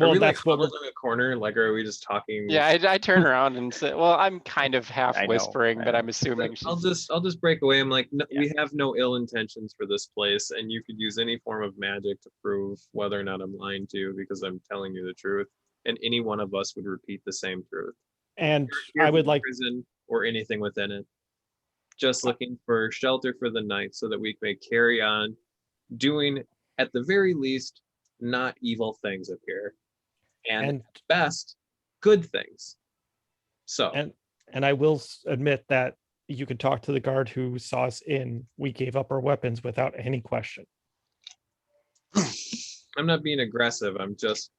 Are Well, we like that's what we're. huddled in a corner? Like, are we just talking? Yeah, I turn around and say, "Well, I'm kind of half I know, whispering, I but know. I'm assuming Like, she's." I'll just break away. I'm like, no, Yeah. we have no ill intentions for this place, and you could use any form of magic to prove whether or not I'm lying to you because I'm telling you the truth. And any one of us would repeat the same truth. And Here I for would the like, prison or anything within it. Just looking for shelter for the night so that we may carry on doing, at the very least, not evil things up here, and and at best, good things. So and I will admit that you could talk to the guard who saw us in. We gave up our weapons without any question. I'm not being aggressive. I'm just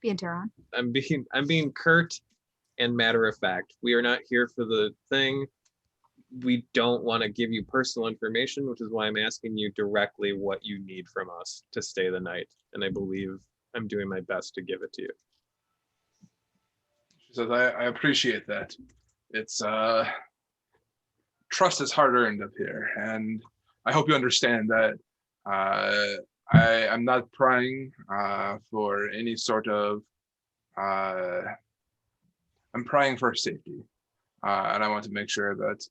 Being Tehran. I'm being curt and matter of fact. We are not here for the thing. We don't want to give you personal information, which is why I'm asking you directly what you need from us to stay the night. And I believe I'm doing my best to give it to you. She says, I appreciate that. It's trust is hard earned up here, and I hope you understand that I'm not prying for any sort of I'm prying for safety, and I want to make sure that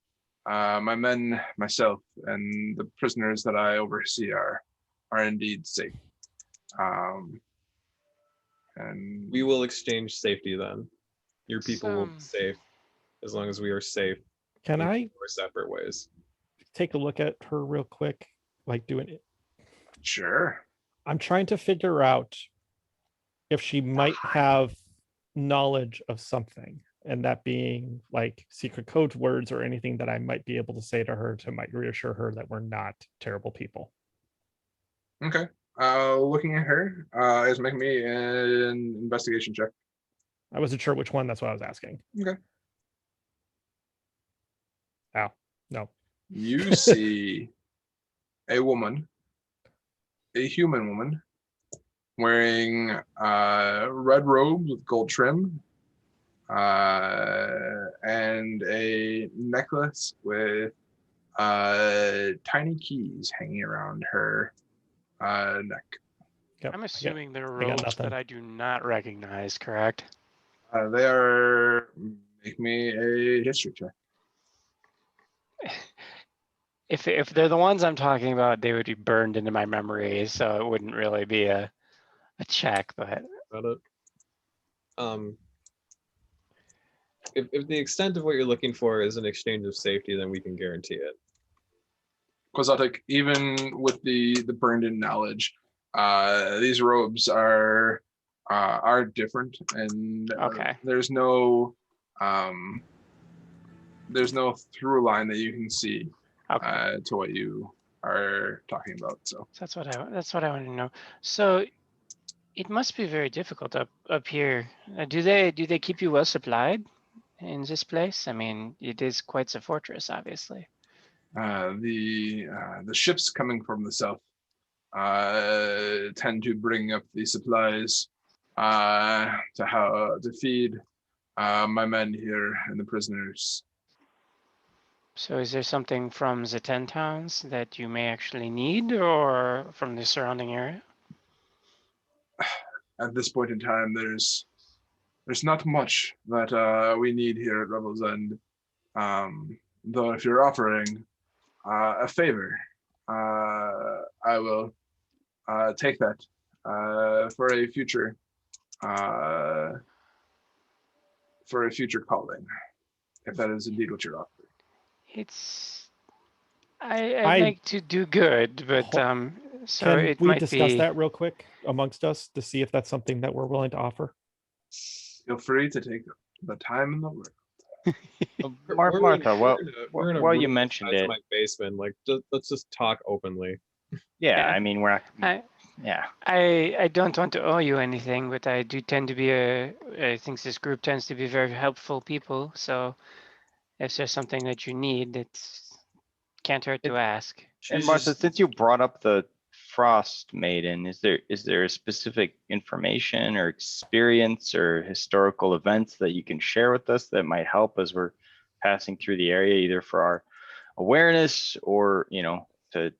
my men, myself, and the prisoners that I oversee are indeed safe. And We will exchange safety then. Your people will be Some- safe as long as we are safe. Can We I go our separate ways. take a look at her real quick? Like doing it. sure. I'm trying to figure out if she might have knowledge of something, and that being like secret code words or anything that I might be able to say to her to might reassure her that we're not terrible people. Okay. Looking at her, is making me an investigation check. I wasn't sure which one. That's what I was asking. Okay. Ow. No. You see a woman, a human woman, wearing red robes with gold trim, and a necklace with tiny keys hanging around her neck. Yep, I'm I assuming they're I got robes nothing. that I do not recognize, correct? They are. Make me a history check. If they're the ones I'm talking about, they would be burned into my memory, so it wouldn't really be a check. But About it. if the extent of what you're looking for is an exchange of safety, then we can guarantee it. Quixotic, even with the burned in knowledge, these robes are different, and Okay. there's no through line that you can see Okay. to what you are talking about. So So that's what I want to know. So it must be very difficult up here. Do they keep you well supplied in this place? I mean, it is quite a fortress, obviously. the ships coming from the south tend to bring up the supplies to feed my men here and the prisoners. So is there something from the 10 towns that you may actually need, or from the surrounding area? At this point in time, there's not much that we need here at Revel's End. Though if you're offering a favor, I will take that for a future calling, if that is indeed what you're offering. It's I'd I- like to do good, but Ho- so Can it we might discuss be. that real quick amongst us to see if that's something that we're willing to offer? Feel free to take the time in the world. Martha, well, we're in a well, room you the mentioned size of it. my basement. Like, let's just talk openly. Yeah, Yeah. I mean, we're not. I Yeah, I don't want to owe you anything, but I do tend to be I think this group tends to be very helpful people. So if there's something that you need, it's can't hurt to ask. and She's Martha, just- since you brought up the Frost Maiden, is there a specific information or experience or historical events that you can share with us that might help as we're passing through the area, either for our awareness or to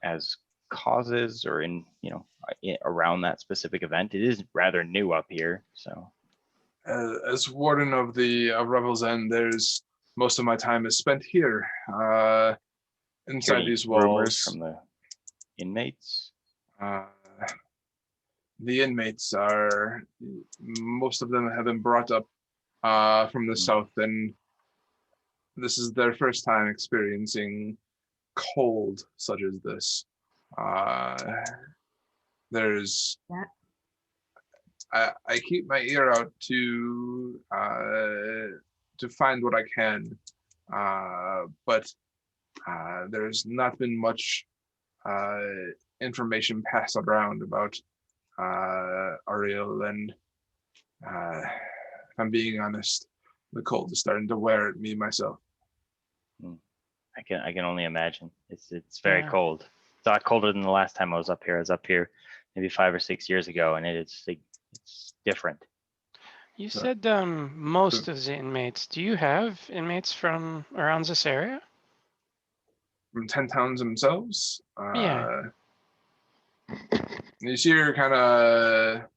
as causes or around that specific event? It is rather new up here, so. as warden of Revel's End, there's most of my time is spent here, inside Hear any these rumors walls. from the inmates? The inmates most of them have been brought up from the south, and this is their first time experiencing cold such as this. There's That- I keep my ear out to find what I can, but there's not been much information passed around about Ariel, and if I'm being honest, the cold is starting to wear at me myself. I can only imagine. It's very Yeah. cold. It's a lot colder than the last time I was up here. I was up here maybe 5 or 6 years ago, and it's different. You So- said most of the inmates. Do you have inmates from around this area? From 10 towns themselves, Yeah. you see her kind of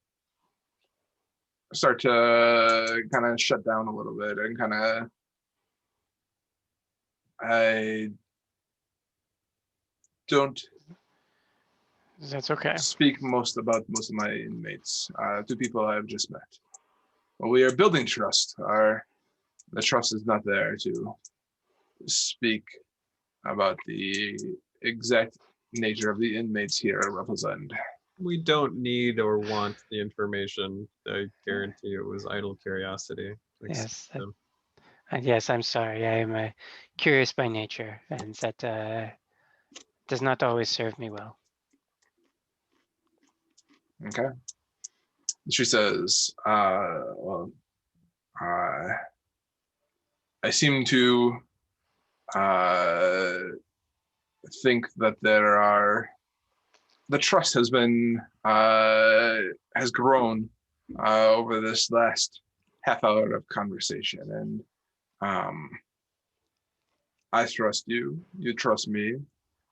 start to kind of shut down a little bit and kind of I don't That's okay. speak about most of my inmates to people I've just met. Well, we are building trust. The trust is not there to speak about the exact nature of the inmates here at Revel's End. We don't need or want the information. I guarantee it was idle curiosity. Yes. them. And yes, I'm sorry. I am curious by nature, and that does not always serve me well. Okay. She says, well, I seem to think that the trust has grown over this last half hour of conversation, and I trust you, you trust me,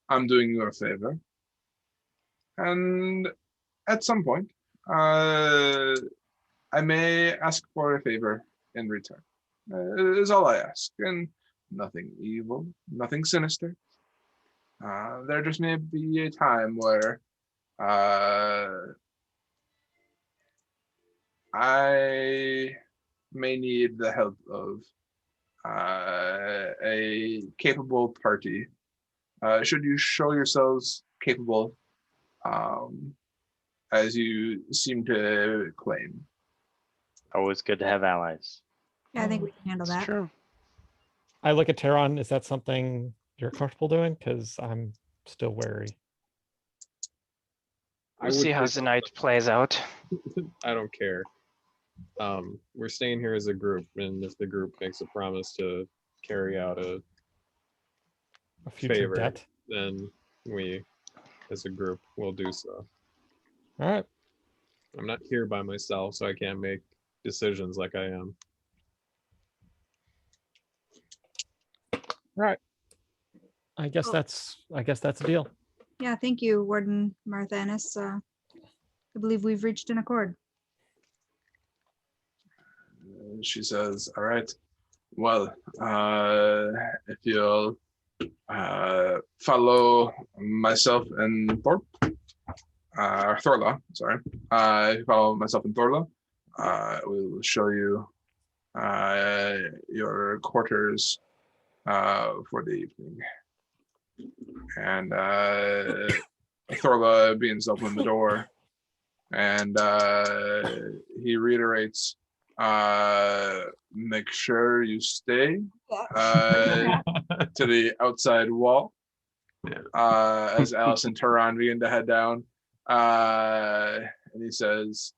I'm doing you a favor, and at some point I may ask for a favor in return. Is all I ask, and nothing evil, nothing sinister. There just may be a time where I may need the help of a capable party. Should you show yourselves capable, as you seem to claim. Always good to have allies. Yeah, I think we can handle It's that. true. I look at Teron. Is that something you're comfortable doing? Because I'm still wary. I We'll would see how prefer- the night plays out. I don't care. We're staying here as a group, and if the group makes a promise to carry out a A future favor, debt. then we, as a group, will do so. All right. I'm not here by myself, so I can't make decisions like I am. All right. I guess Oh. that's a deal. Yeah, thank you, Warden Marthanis. I believe we've reached an accord. She says, all right, well, if you'll follow myself and Thorla, sorry. If you follow myself and Thorla, we'll show you your quarters for the evening. And Thorla begins to open the door, and he reiterates, make sure you stay to the outside wall. As Alice and Turan begin to head down, and he says,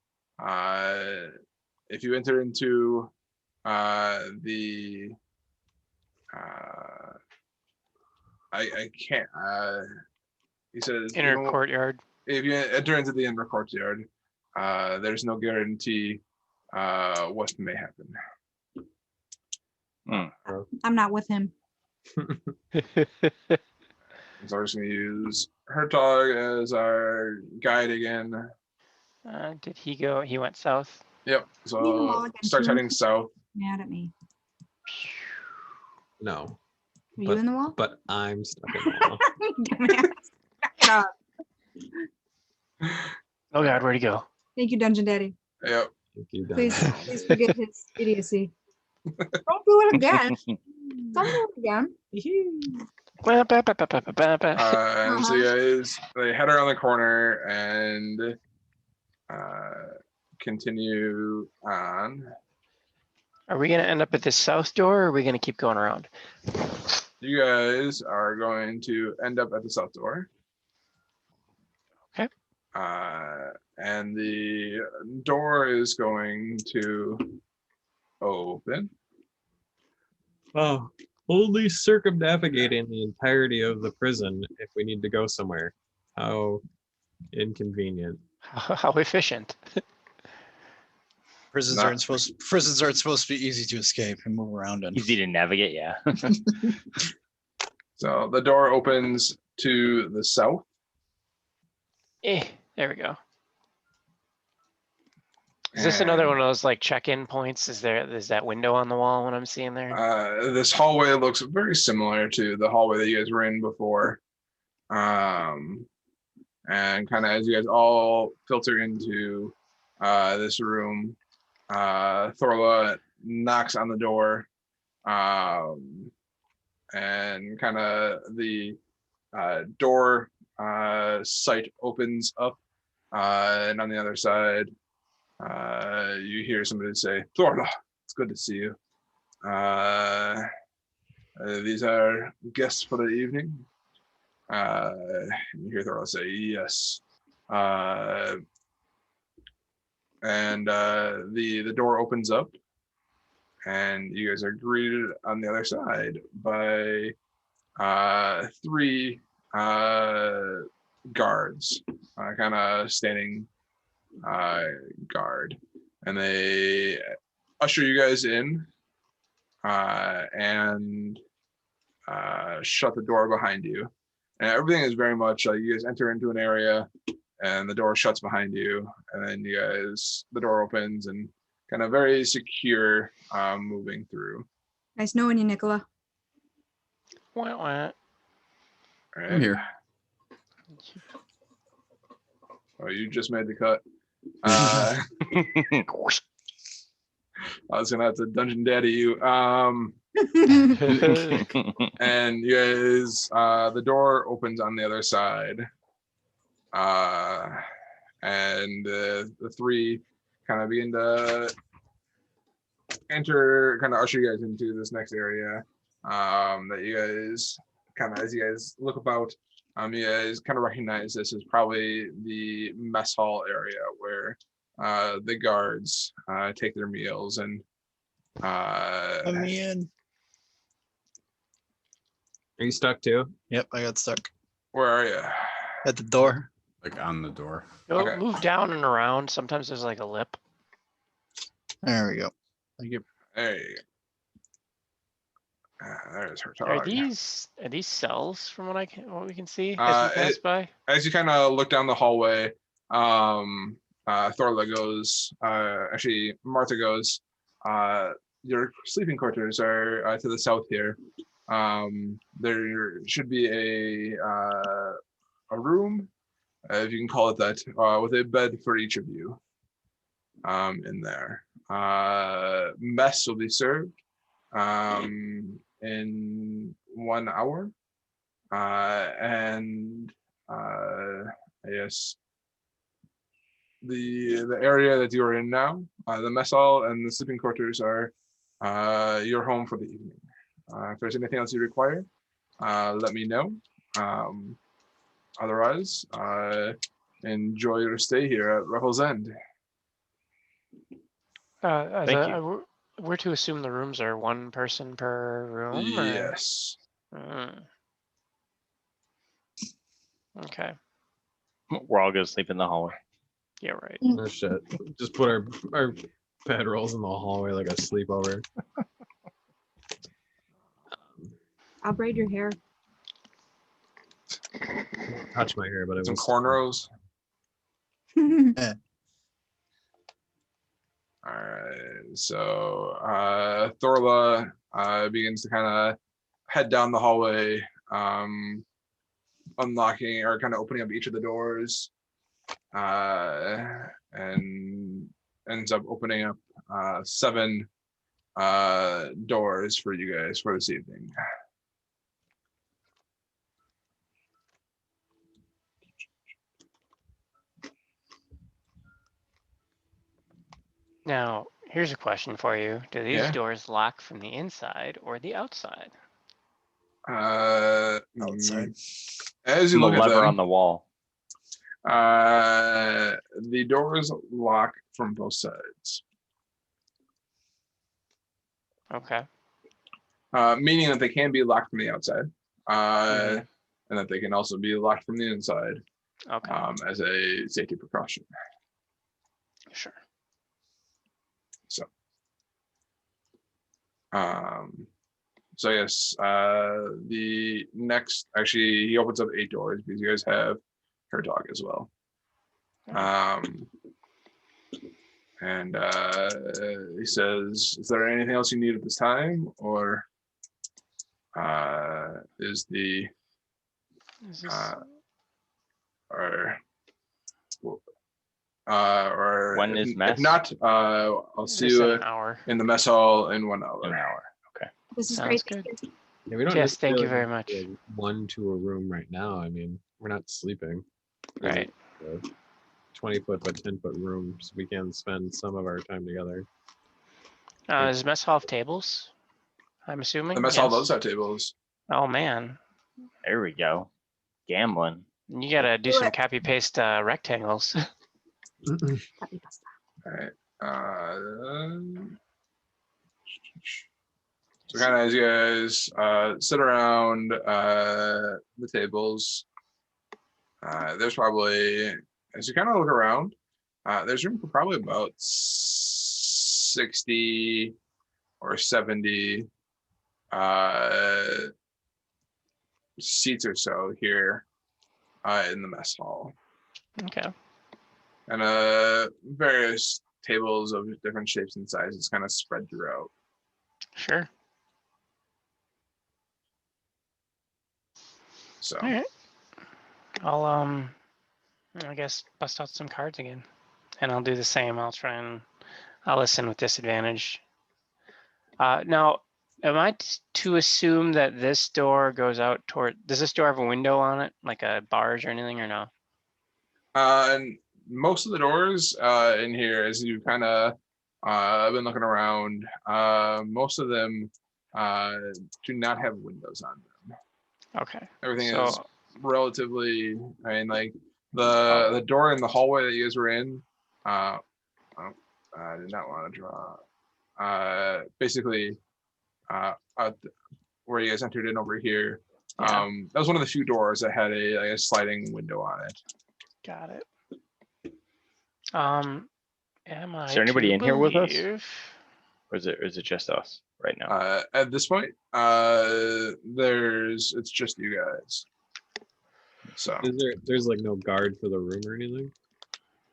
if you enter into the I can't he says Inner courtyard. if you enter into the inner courtyard, there's no guarantee what may happen. I'm not with him. So we're just gonna use Hertog as our guide again. Did he go? He went south. Yep. You know, So again, starts too. heading south. Mad at me. No, Are you But- in the wall? but I'm stuck in the wall. Dumbass. Oh God, where'd he go? Thank you, Dungeon Daddy. Yep. Thank you, Please, Donna. please forget his idiocy. Don't do it again. Don't do it again. Well, ba, ba, ba, ba, ba, ba, ba. And so you guys, they head around the corner and continue on. Are we gonna end up at this south door, or are we gonna keep going around? You guys are going to end up at the south door. Okay. And the door is going to open. Oh, only circumnavigating the entirety of the prison if we need to go somewhere. How inconvenient. How efficient. Prisons Not- aren't supposed to be easy to escape and move around in. Easy to navigate, yeah. So the door opens to the south. There we go. Is this another and, one of those like check-in points? Is that window on the wall when I'm seeing there? This hallway looks very similar to the hallway that you guys were in before. And kind of as you guys all filter into this room, Thorla knocks on the door, and kind of the door sight opens up, and on the other side, you hear somebody say, "Thorla, it's good to see you. These are guests for the evening." You hear Thorla say, "Yes." And the door opens up, and you guys are greeted on the other side by three guards, kind of standing guard, and they usher you guys in and shut the door behind you. And everything is very much like you guys enter into an area and the door shuts behind you, and then the door opens and kind of very secure, moving through. Nice knowing you, Nicola. Wah, wah. Right? I'm here. Oh, you just made the cut. I was gonna have to dungeon daddy you. And you guys, the door opens on the other side, and the three kind of begin to enter, kind of usher you guys into this next area. That you guys kind of, as you guys look about, you guys kind of recognize this as probably the mess hall area where the guards take their meals and. Let me in. Are you stuck too? Yep, I got stuck Where are you? at the door. Like on the door. Go Okay. move down and around. Sometimes there's like a lip. There we go. Thank you. Hey. There's her Are dog. these cells from what we can see Uh, as we pass by? As you kind of look down the hallway, Thorla goes, actually Martha goes, your sleeping quarters are to the south here. There should be a room, if you can call it that, with a bed for each of you in there. Mess will be served in 1 hour. And I guess the area that you are in now, the mess hall and the sleeping quarters are your home for the evening. If there's anything else you require, let me know. Otherwise, enjoy your stay here at Ruffles End. Thank you. We're to assume the rooms are one person per room? Or? Yes. Okay. We're all gonna sleep in the hallway. Yeah, right. Oh shit. Just put our bedrolls in the hallway like a sleepover. I'll braid your hair. Touch my hair, but it Some was cornrows. All right, so Thorla begins to kind of head down the hallway, unlocking or kind of opening up each of the doors, and ends up opening up 7 doors for you guys for this evening. Now, here's a question for you. Do these Yeah. doors lock from the inside or the outside? Outside. As you The look at lever them, on the wall. the doors lock from both sides, Okay. meaning that they can be locked from the outside, Mhm. and that they can also be locked from the inside Okay. as a safety precaution. Sure. So yes, the next, actually, he opens up 8 doors because you guys have her dog as well. And he says, "Is there anything else you need at this time, or is the Is this, or When is if mess? not, I'll is see this you in an hour? in the mess hall in 1 hour." An hour. This is Sounds great. good. Yeah, we don't Yes, thank you necessarily very much. need one to a room right now. I mean, we're not sleeping. Right. 20-foot by 10-foot rooms. We can spend some of our time together. Does mess hall have tables? I'm assuming. The mess hall Yes. does have tables. Oh man, There we go. Gambling. you gotta do Do some it. copy paste rectangles. All right. So kind of as you guys sit around the tables, there's probably, as you kind of look around, there's room for probably about 60 or 70 seats or so here in the mess hall. Okay. And various tables of different shapes and sizes kind of spread throughout. Sure. So All right. I'll I guess bust out some cards again, and I'll do the same. I'll listen with disadvantage Now, am I to assume that this door goes out toward, does this door have a window on it, like a barge or anything, or no? And most of the doors in here, as you kind of been looking around, most of them do not have windows on them. Okay. Everything So, is relatively, I mean, like the door in the hallway that you guys were in, I did not want to draw. Basically, where you guys entered in over here, Yeah. that was one of the few doors that had a sliding window on it. got it. Am I Is there anybody to in here with us? believe- Or is it just us right now? At this point, it's just you guys. So There's like no guard for the room or anything?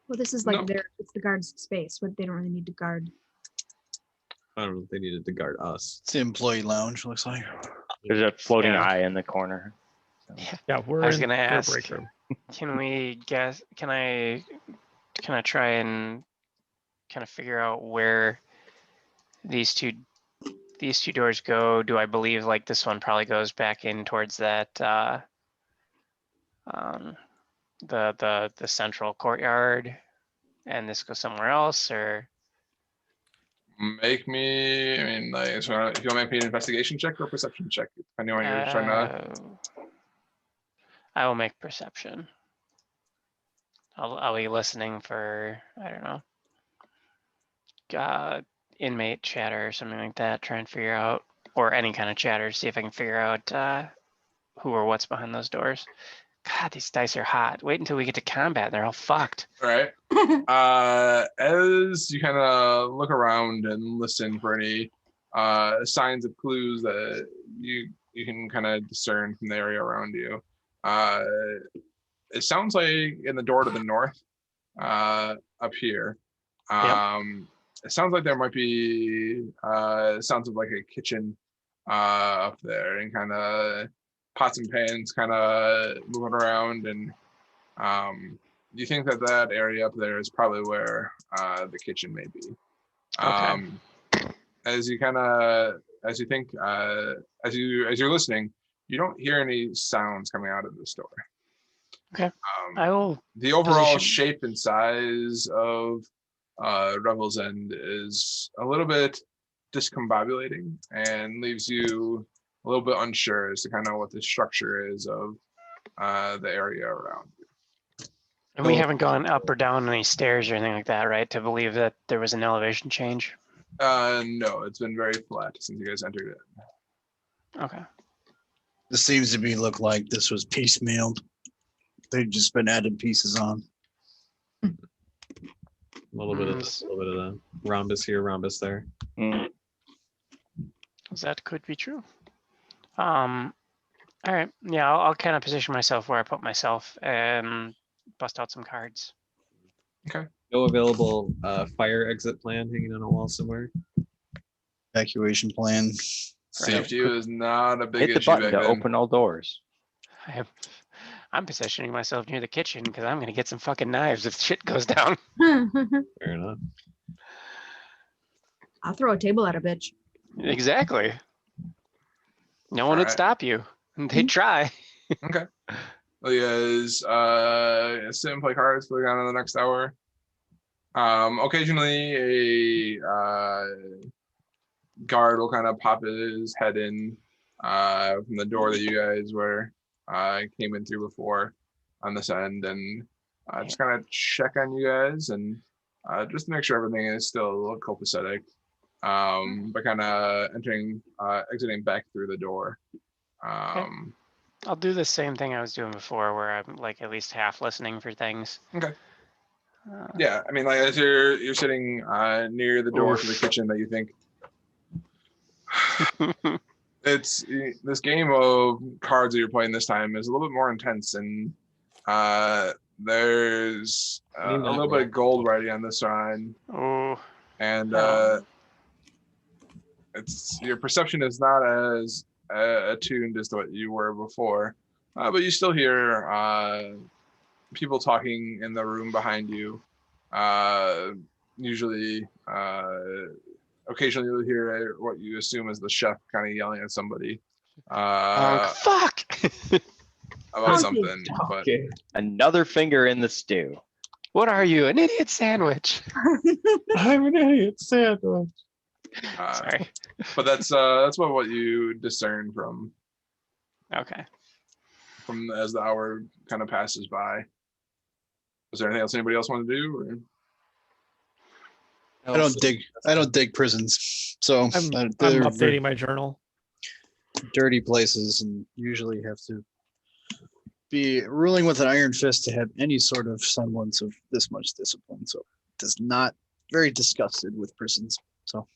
Well, this is like No. it's the guard's space. What they don't really need to guard. I don't know if they needed to guard us. It's the employee lounge, looks like. There's a floating Yeah. eye in the corner. Yeah, we're I was in gonna their ask, break room. can we guess, can I try and kind of figure out where these two doors go? Do I believe like this one probably goes back in towards that the central courtyard, and this goes somewhere else, or make me, I mean, like, so if you want to make me an investigation check or a perception check, depending on what you're trying to. I will make perception. I'll be listening for, I don't know, inmate chatter or something like that, try and figure out, or any kind of chatter, see if I can figure out who or what's behind those doors. God, these dice are hot. Wait until we get to combat, they're all fucked. All right. As you kind of look around and listen for any signs of clues that you can kind of discern from the area around you, it sounds like in the door to the north, up here, it sounds like there might be sounds of like a kitchen up there, and kind of pots and pans kind of moving around, and you think that area up there is probably where the kitchen may be. As you kind of, as you think, as you're listening, you don't hear any sounds coming out of this door. Okay. I will The overall position- shape and size of Revel's End is a little bit discombobulating and leaves you a little bit unsure as to kind of what the structure is of the area around you. And we haven't gone up or down any stairs or anything like that, right? To believe that there was an elevation change? No, it's been very flat since you guys entered it. Okay. This seems to look like this was piecemealed. They've just been added pieces on. A little bit of this, a little bit of the rhombus here, rhombus there. Mm. That could be true. All right. Yeah, I'll kind of position myself where I put myself and bust out some cards. No available fire exit plan hanging on a wall somewhere. Evacuation plan. Safety was not a big Hit the issue button back to then. open all doors. I'm positioning myself near the kitchen because I'm gonna get some fucking knives if shit goes down. Fair enough. I'll throw a table at a bitch. Exactly. No one would Alright. stop you. They'd try. Okay. Well, you guys sit and play cards for the next hour. Occasionally a guard will kind of pop his head in from the door that you guys were came in through before on this end, and just kind of check on you guys and just to make sure everything is still copacetic. But kind of exiting back through the door. I'll do the same thing I was doing before where I'm like at least half listening for things. Okay. Yeah, I mean, like as you're sitting near the door to the Oof. kitchen that you think it's this game of cards that you're playing this time is a little bit more intense, and there's a little bit of gold writing on this one, Oh, and Oh. it's your perception is not as attuned as to what you were before, but you still hear people talking in the room behind you, usually occasionally you'll hear what you assume is the chef kind of yelling at somebody Fuck! about Donkey. something. But Okay. Another finger in the stew. What are you, an idiot sandwich? I'm an idiot sandwich. Sorry. but that's what you discern from Okay. as the hour kind of passes by. Is there anything else anybody else want to do? Or? I don't dig prisons. So I'm they're updating my journal. dirty places and usually have to be ruling with an iron fist to have any sort of semblance of this much discipline. So does not very disgusted with prisons. So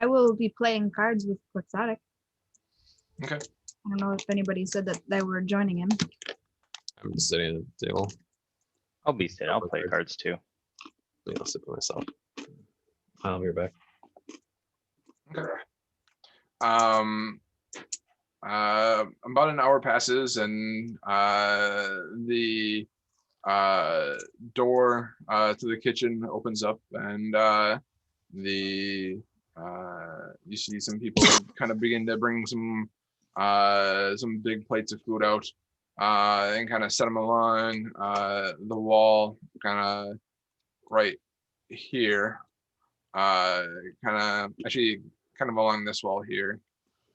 I will be playing cards with Quixotic. Okay. I don't know if anybody said that they were joining him. I'm just sitting at the table. I'll be sitting. I'll play cards too. Yeah, I'll sit by myself. I'll be right back. Okay. About an hour passes and the door to the kitchen opens up and you see some people kind of begin to bring some big plates of food out and kind of set them along the wall, kind of right here, kind of along this wall here,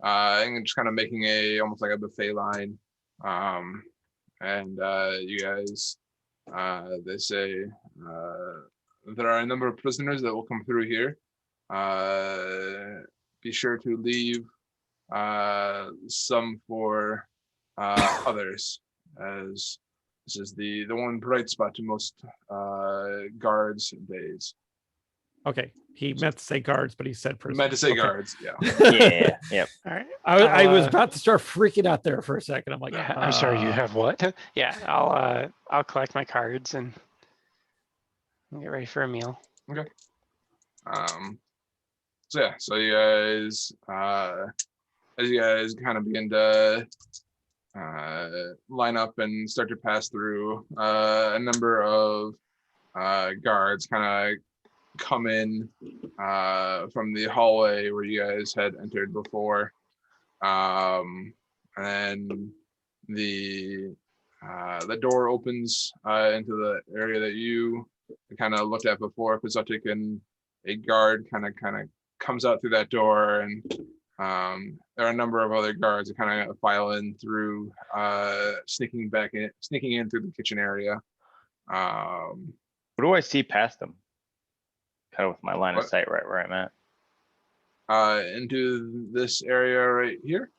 and just kind of making almost like a buffet line. And you guys, they say there are a number of prisoners that will come through here. Be sure to leave some for others, as this is the one bright spot to most guards' days. Okay, he meant to say guards, but he said prison. Meant to say Okay. guards, yeah. Yeah. Yep. All right. I was I'll, about to start freaking out there for a second. I'm like, Yeah, I'm sorry. You have what? Yeah, I'll collect my cards and get ready for a meal. So yeah, so you guys, as you guys kind of begin to line up and start to pass through, a number of guards kind of come in from the hallway where you guys had entered before, and the door opens into the area that you kind of looked at before. Quixotic and a guard kind of comes out through that door, and there are a number of other guards that kind of file in through, sneaking in through the kitchen area. What do I see past them? Kind of with my line of What? sight right where I'm at. Into this area right here.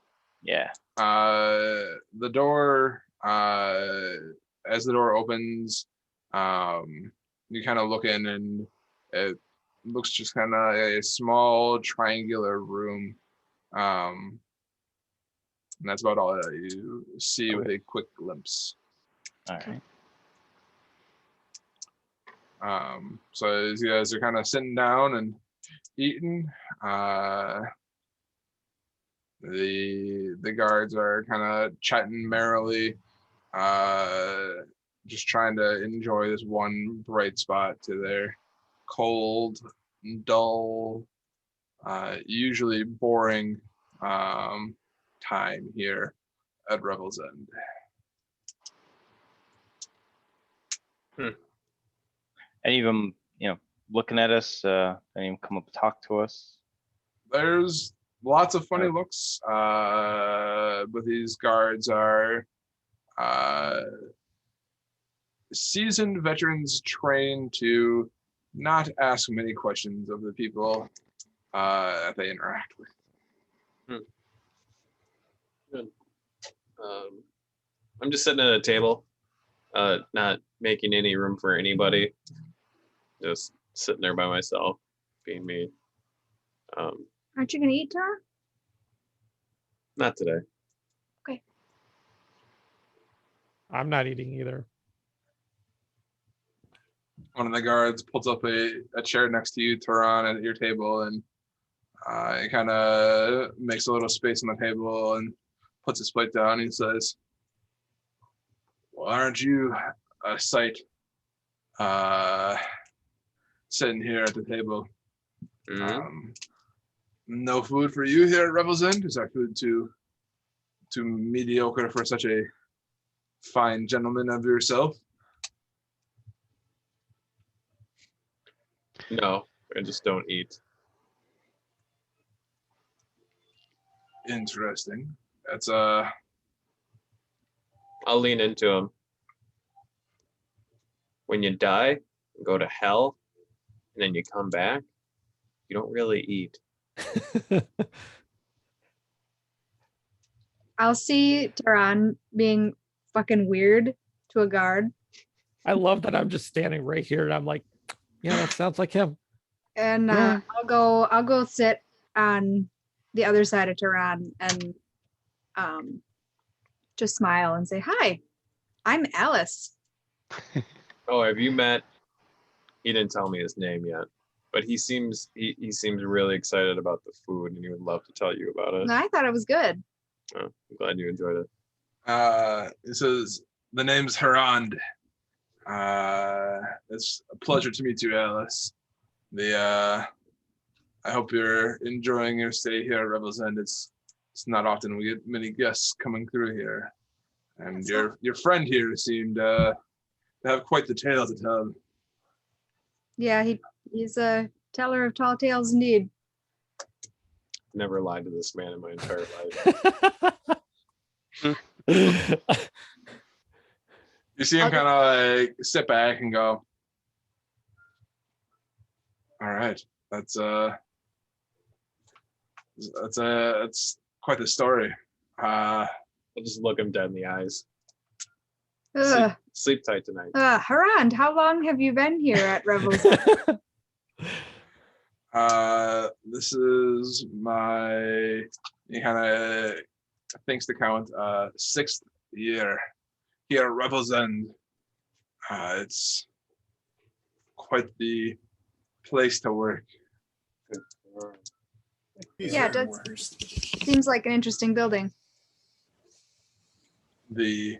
Yeah. The door, as the door opens, you kind of look in, and it looks just kind of a small triangular room. And that's about all that you see with a quick glimpse. All right. So as you guys are kind of sitting down and eating, the guards are kind of chatting merrily, just trying to enjoy this one bright spot to their cold, dull, usually boring time here at Revel's End. Any of them, looking at us, any of them come up and talk to us? There's lots of funny looks, but these guards are seasoned veterans trained to not ask many questions of the people that they interact with. Good. I'm just sitting at a table, not making any room for anybody. Just sitting there by myself, being me. Aren't you gonna eat, Tara? Not today. I'm not eating either. One of the guards pulls up a chair next to you, Tehran, at your table, and he kind of makes a little space on the table and puts his plate down. He says, "Well, aren't you a sight sitting here at the table? Mhm. No food for you here at Revel's End? Is our food too mediocre for such a fine gentleman of yourself? No, I just don't eat. Interesting. That's I'll lean into him. When you die, go to hell, and then you come back, you don't really eat. I'll see Taran being fucking weird to a guard. I love that I'm just standing right here and I'm like, yeah, that sounds like him. And Yeah. I'll go sit on the other side of Taran and just smile and say, "Hi, I'm Alice." Oh, have you met? He didn't tell me his name yet, but he seems really excited about the food, and he would love to tell you about it. And I thought it was good. Oh, I'm glad you enjoyed it. it says the name's Harand. It's a pleasure to meet you, Alice. I hope you're enjoying your stay here at Revel's End. It's not often we get many guests coming through here, and your friend here seemed to have quite the tale to tell. Yeah, he's a teller of tall tales indeed. Never lied to this man in my entire life. You see him kind of like sit back and go, "All right, that's quite the story." I'll just look him dead in the eyes. Sleep tight tonight. Harand, how long have you been here at Rebels? This is my, he kind of thinks to count, 6th year here at Revel's End. It's quite the place to work. Yeah, it does. Seems like an interesting building. The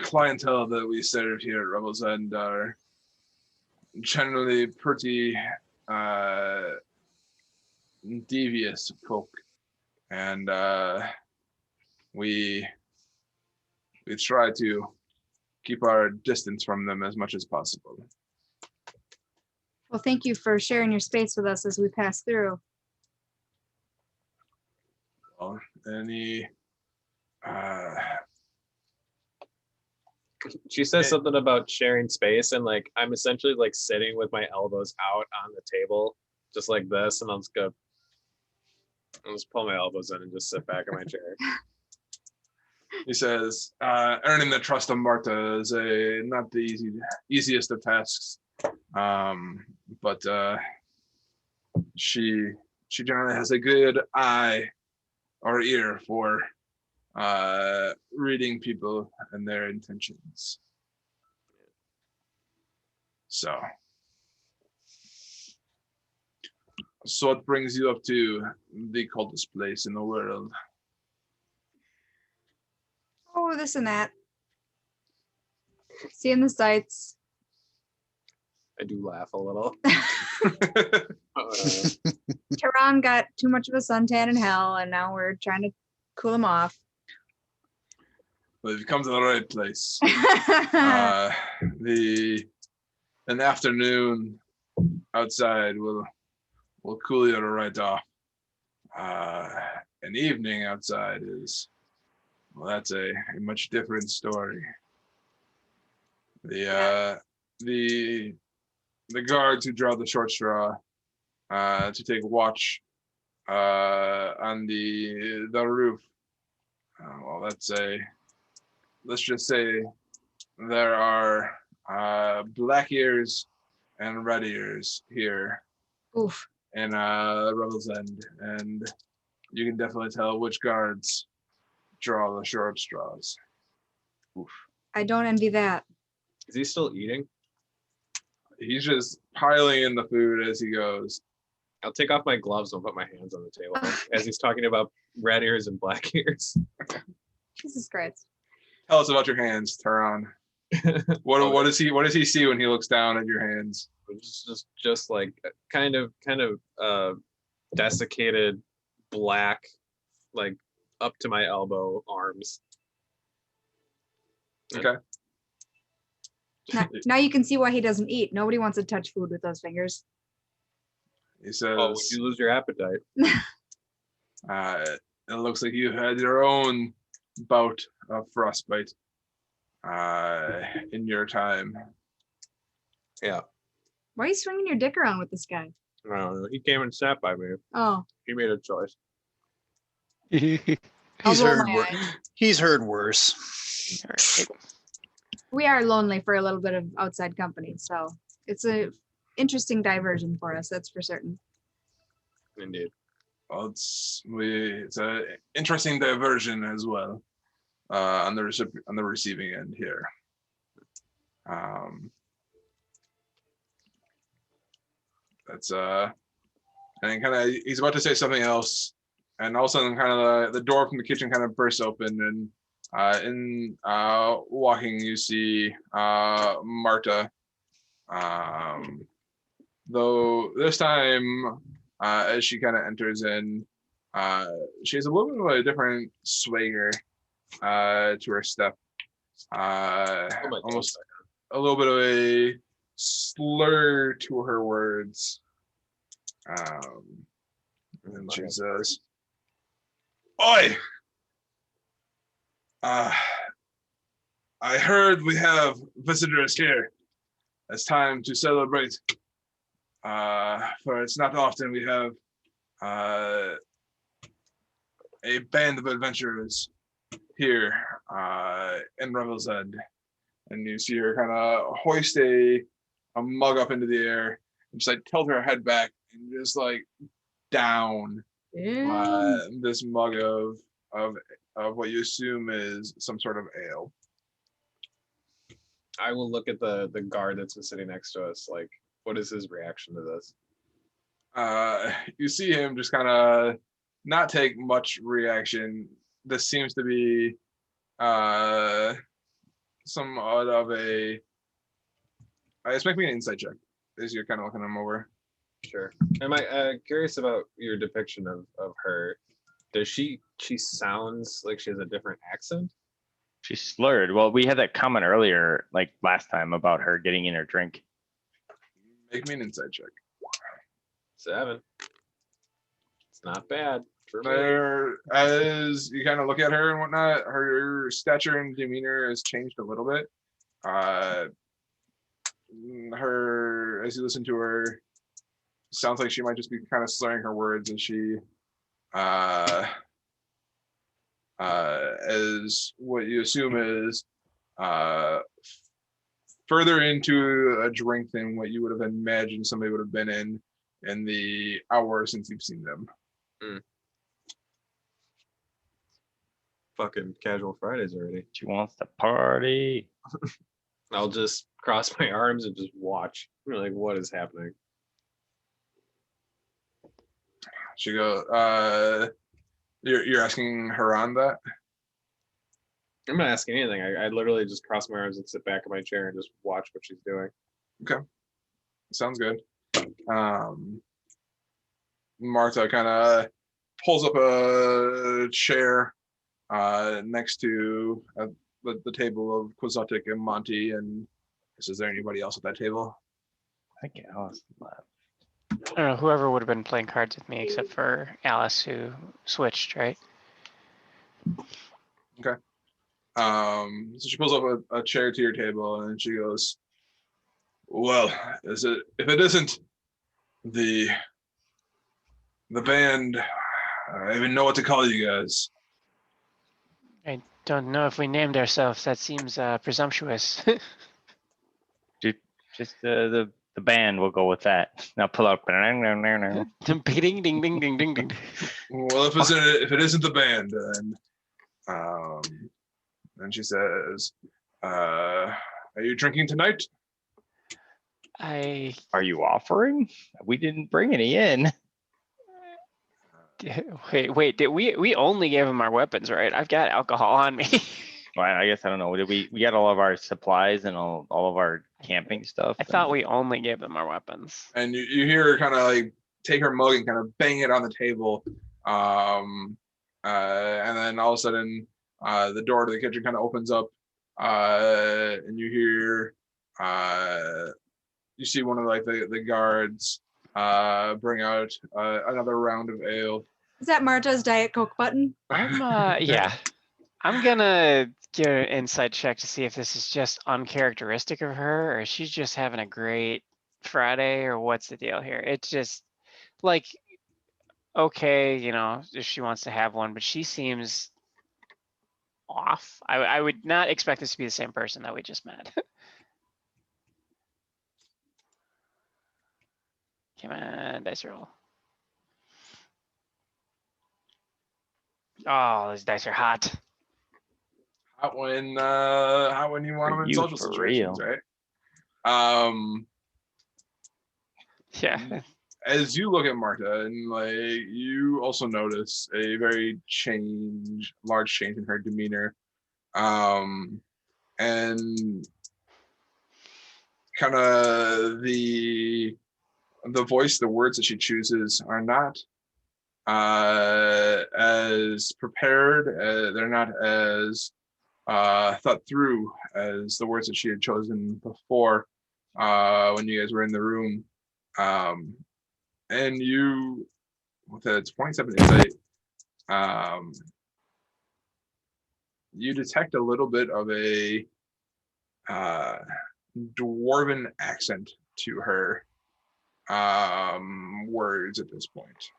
clientele that we serve here at Revel's End are generally pretty devious folk, and we try to keep our distance from them as much as possible. Well, thank you for sharing your space with us as we pass through. Well, she says something about sharing space, and like I'm essentially like sitting with my elbows out on the table, just like this, and I'll just pull my elbows in and just sit back in my chair. He says, earning the trust of Marta is not the easiest of tasks, but she generally has a good eye or ear for reading people and their intentions. So what brings you up to the coldest place in the world? Oh, this and that. Seeing the sights. I do laugh a little. Tehran got too much of a suntan in hell, and now we're trying to cool him off. Well, you've come to the right place. An afternoon outside will cool you right off. An evening outside is, well, that's a much different story. The guards who draw the short straw to take watch on the roof. Well, let's just say there are black ears and red ears here. Oof. In Revel's End, and you can definitely tell which guards draw the short straws. Oof. I don't envy that. Is he still eating? He's just piling in the food as he goes. I'll take off my gloves and put my hands on the table as he's talking about red ears and black ears. Jesus Christ. Tell us about your hands, Tehran. What does he see when he looks down at your hands? Just like kind of desiccated black, like up to my elbow arms. Okay. Now you can see why he doesn't eat. Nobody wants to touch food with those fingers. He says, Oh, would you lose your appetite? It looks like you had your own bout of frostbite in your time. Yeah. Why are you swinging your dick around with this guy? I don't know. He came and sat by me. Oh, He made a choice. I'll roll my wor- eyes. he's heard worse. Alright. We are lonely for a little bit of outside company, so it's a interesting diversion for us. That's for certain. Indeed. Well, it's an interesting diversion as well on the receiving end here. That's and kind of he's about to say something else, and all of a sudden, kind of the door from the kitchen kind of bursts open, and walking you see Marta. Though this time, as she kind of enters in, she has a little bit of a different swagger to her step. Almost a little bit of a slur to her words. And she says, "Oi! I heard we have visitors here. It's time to celebrate. For it's not often we have a band of adventurers here in Revel's End." And you see her kind of hoist a mug up into the air and just like tilt her head back and just like down this mug of what you assume is some sort of ale. I will look at the guard that's been sitting next to us. Like, what is his reaction to this? You see him just kind of not take much reaction. This seems to be somewhat of a. It's making me an insight check as you're kind of looking him over. Sure. Am I curious about your depiction of her? Does she sounds like she has a different accent? She's slurred. Well, we had that comment earlier, like last time, about her getting in her drink. Make me an insight check. 7. It's not bad for me. There, as you kind of look at her and whatnot, her stature and demeanor has changed a little bit. Her, as you listen to her, sounds like she might just be kind of slurring her words as she, as what you assume is further into a drink than what you would have imagined somebody would have been in the hour since you've seen them. Fucking casual Fridays already. She wants to party. I'll just cross my arms and just watch. I'm like, what is happening? She goes, you're asking her on that? I'm not asking anything. I literally just cross my arms and sit back in my chair and just watch what she's doing. Okay. Sounds good. Marta kind of pulls up a chair next to the table of Quixotic and Monty, and is there anybody else at that table? I think Alice left. I don't know, whoever would have been playing cards with me except for Alice who switched, right? Okay. So she pulls up a chair to your table and she goes, "Well, if it isn't the band, I don't even know what to call you guys." I don't know if we named ourselves. That seems presumptuous. Just the band, we'll go with that. Now pull out. Ding, ding, ding, ding, ding, ding, ding. Well, if it isn't the band, then she says, "Are you drinking tonight?" Are you offering? We didn't bring any in. Wait, did we only gave him our weapons, right? I've got alcohol on me. Well, I guess I don't know. Did we got all of our supplies and all of our camping stuff? I thought we only gave them our weapons. And you hear her kind of like take her mug and kind of bang it on the table. And then all of a sudden, the door to the kitchen kind of opens up, and you hear, you see one of like the guards bring out another round of ale. Is that Marta's Diet Coke button? Yeah. I'm gonna give an insight check to see if this is just uncharacteristic of her, or if she's just having a great Friday, or what's the deal here. It's just like, okay, you know, if she wants to have one, but she seems off. I would not expect this to be the same person that we just met. Come on, dice roll. Oh, those dice are hot. Hot when you want them in you, social for situations, real. right? Yeah. As you look at Marta, and like you also notice a very large change in her demeanor, and kind of the voice, the words that she chooses are not as prepared. They're not as thought through as the words that she had chosen before when you guys were in the room. And you, with a 27 insight, you detect a little bit of a dwarven accent to her words at this point.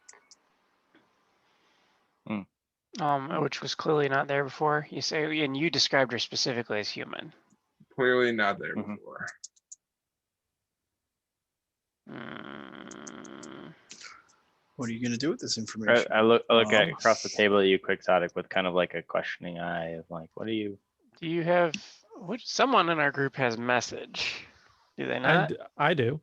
Which was clearly not there before. You say, and you described her specifically as human. Clearly not there before. What are you gonna do with this information? I look at across the table at you, Quixotic, with kind of like a questioning eye of like, what do you? Do you have someone in our group has message? Do they not? I do.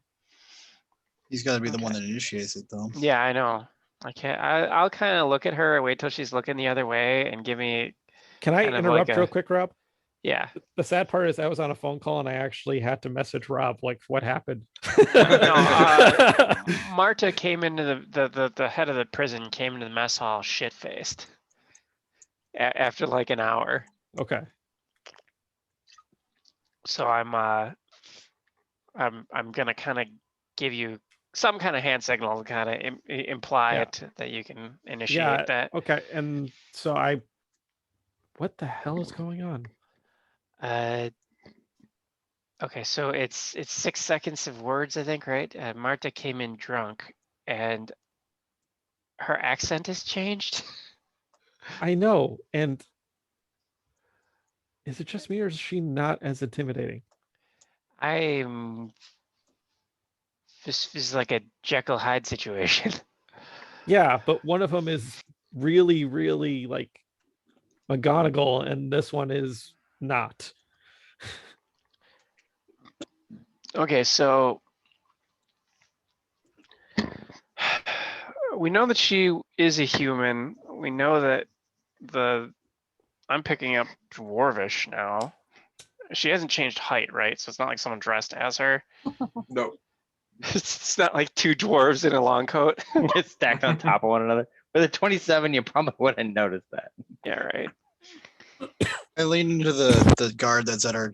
He's got to be the one that initiates it, though. Yeah, I know. I can't. I'll kind of look at her and wait till she's looking the other way and give me. Can I kind of interrupt like real quick, Rob? Yeah. The sad part is I was on a phone call and I actually had to message Rob, like, what happened? Marta came into the head of the prison came into the mess hall shit faced after like an hour. Okay. So I'm gonna kind of give you some kind of hand signal to kind of imply it that you can initiate that. Okay. And so what the hell is going on? Okay, so it's 6 seconds of words, I think, right? Marta came in drunk and her accent has changed. I know. And is it just me or is she not as intimidating? This is like a Jekyll Hyde situation. Yeah, but one of them is really, really like McGonagall, and this one is not. Okay, so we know that she is a human. We know that I'm picking up dwarvish now. She hasn't changed height, right? So it's not like someone dressed as her. No. It's not like two dwarves in a long coat. Just stacked on top of one another. With a 27, you probably wouldn't notice that. Yeah, right. I lean into the guard that's at our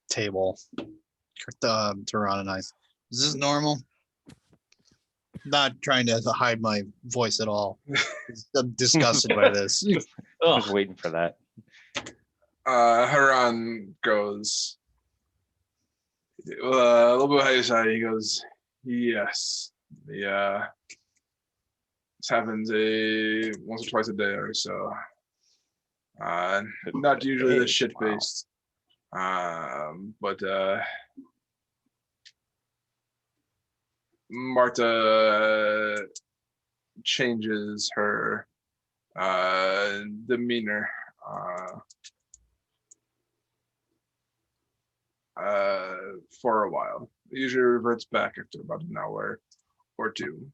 table. Tehran and I. Is this normal? Not trying to hide my voice at all. I'm disgusted by this. I was waiting for that. Haran goes a little bit higher side. He goes, yes. This happens once or twice a day or so. Not usually this shit faced. But Marta changes her demeanor for a while. It usually reverts back after about an hour or two.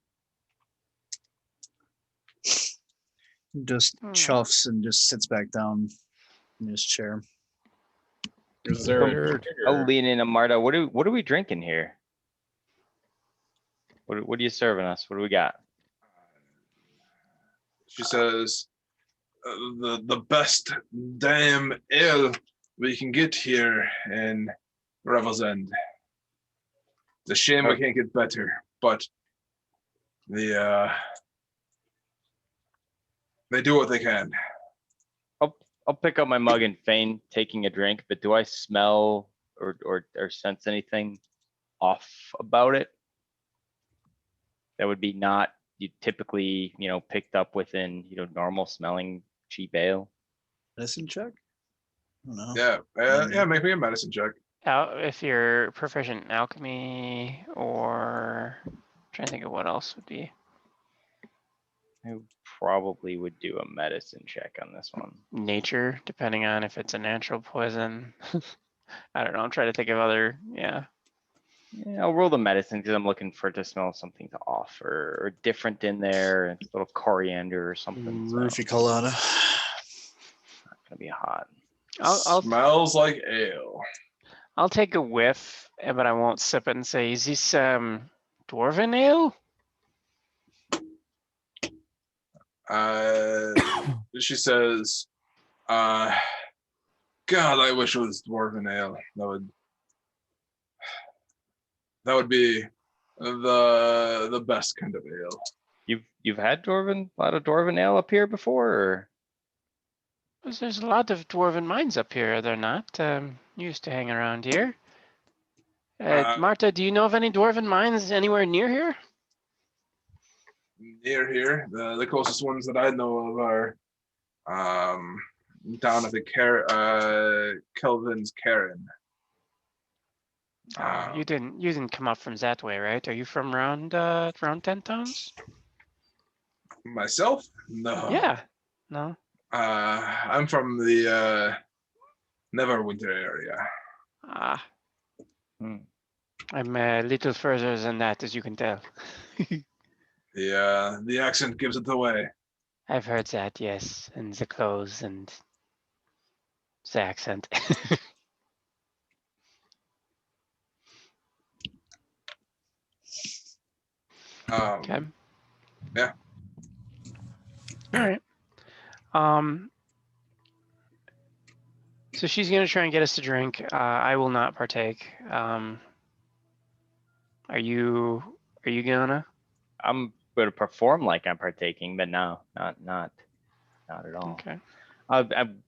Just chuffs and just sits back down. in his chair. Is there a Weird. drink I'll or- lean in on Marta. What are we drinking here? What are you serving us? What do we got? She says, the best damn ale we can get here in Revel's End. It's a shame we can't get better, but they do what they can. I'll pick up my mug and feign taking a drink, but do I smell or sense anything off about it? That would be not you typically, picked up within, normal smelling cheap ale. Medicine check? I don't know. Yeah, make me a medicine check. If you're proficient in alchemy or trying to think of what else would be I probably would do a medicine check on this one. nature, depending on if it's a natural poison. I don't know. I'm trying to think of other, yeah. Yeah, I'll roll the medicine because I'm looking for it to smell something to off or different in there. It's a little coriander or something. So it's Roofie colada. not gonna be hot. I'll Smells like ale. I'll take a whiff, but I won't sip it and say, is this dwarven ale? She says, God, I wish it was dwarven ale. That would be the best kind of ale. You've had a lot of dwarven ale up here before, or? There's a lot of dwarven mines up here, are there not? Used to hang around here. Marta, do you know of any dwarven mines anywhere near here? Near here, the closest ones that I know of are down at the Kelvin's Cairn. You didn't come up from that way, right? Are you from around 10 towns? Myself? No. Yeah. No. I'm from the Neverwinter area. Ah. Hmm. I'm a little further than that, as you can tell. The accent gives it away. I've heard that, yes, and the clothes and the accent. Okay. Yeah. All right. So she's gonna try and get us to drink. I will not partake. Are you gonna? I'm gonna perform like I'm partaking, but no, not at all. Okay.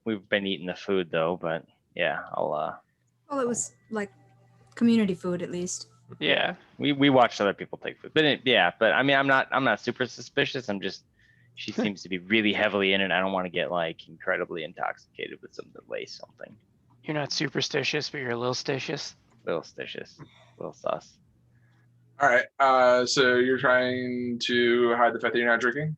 We've been eating the food though, but yeah, I'll Well, it was like community food at least. Yeah. we watched other people take food, but but I mean, I'm not super suspicious. I'm just, she seems to be really heavily in it. I don't want to get like incredibly intoxicated with some delay something. You're not superstitious, but you're a little stitious. Little stitious, little sus. All right. So you're trying to hide the fact that you're not drinking?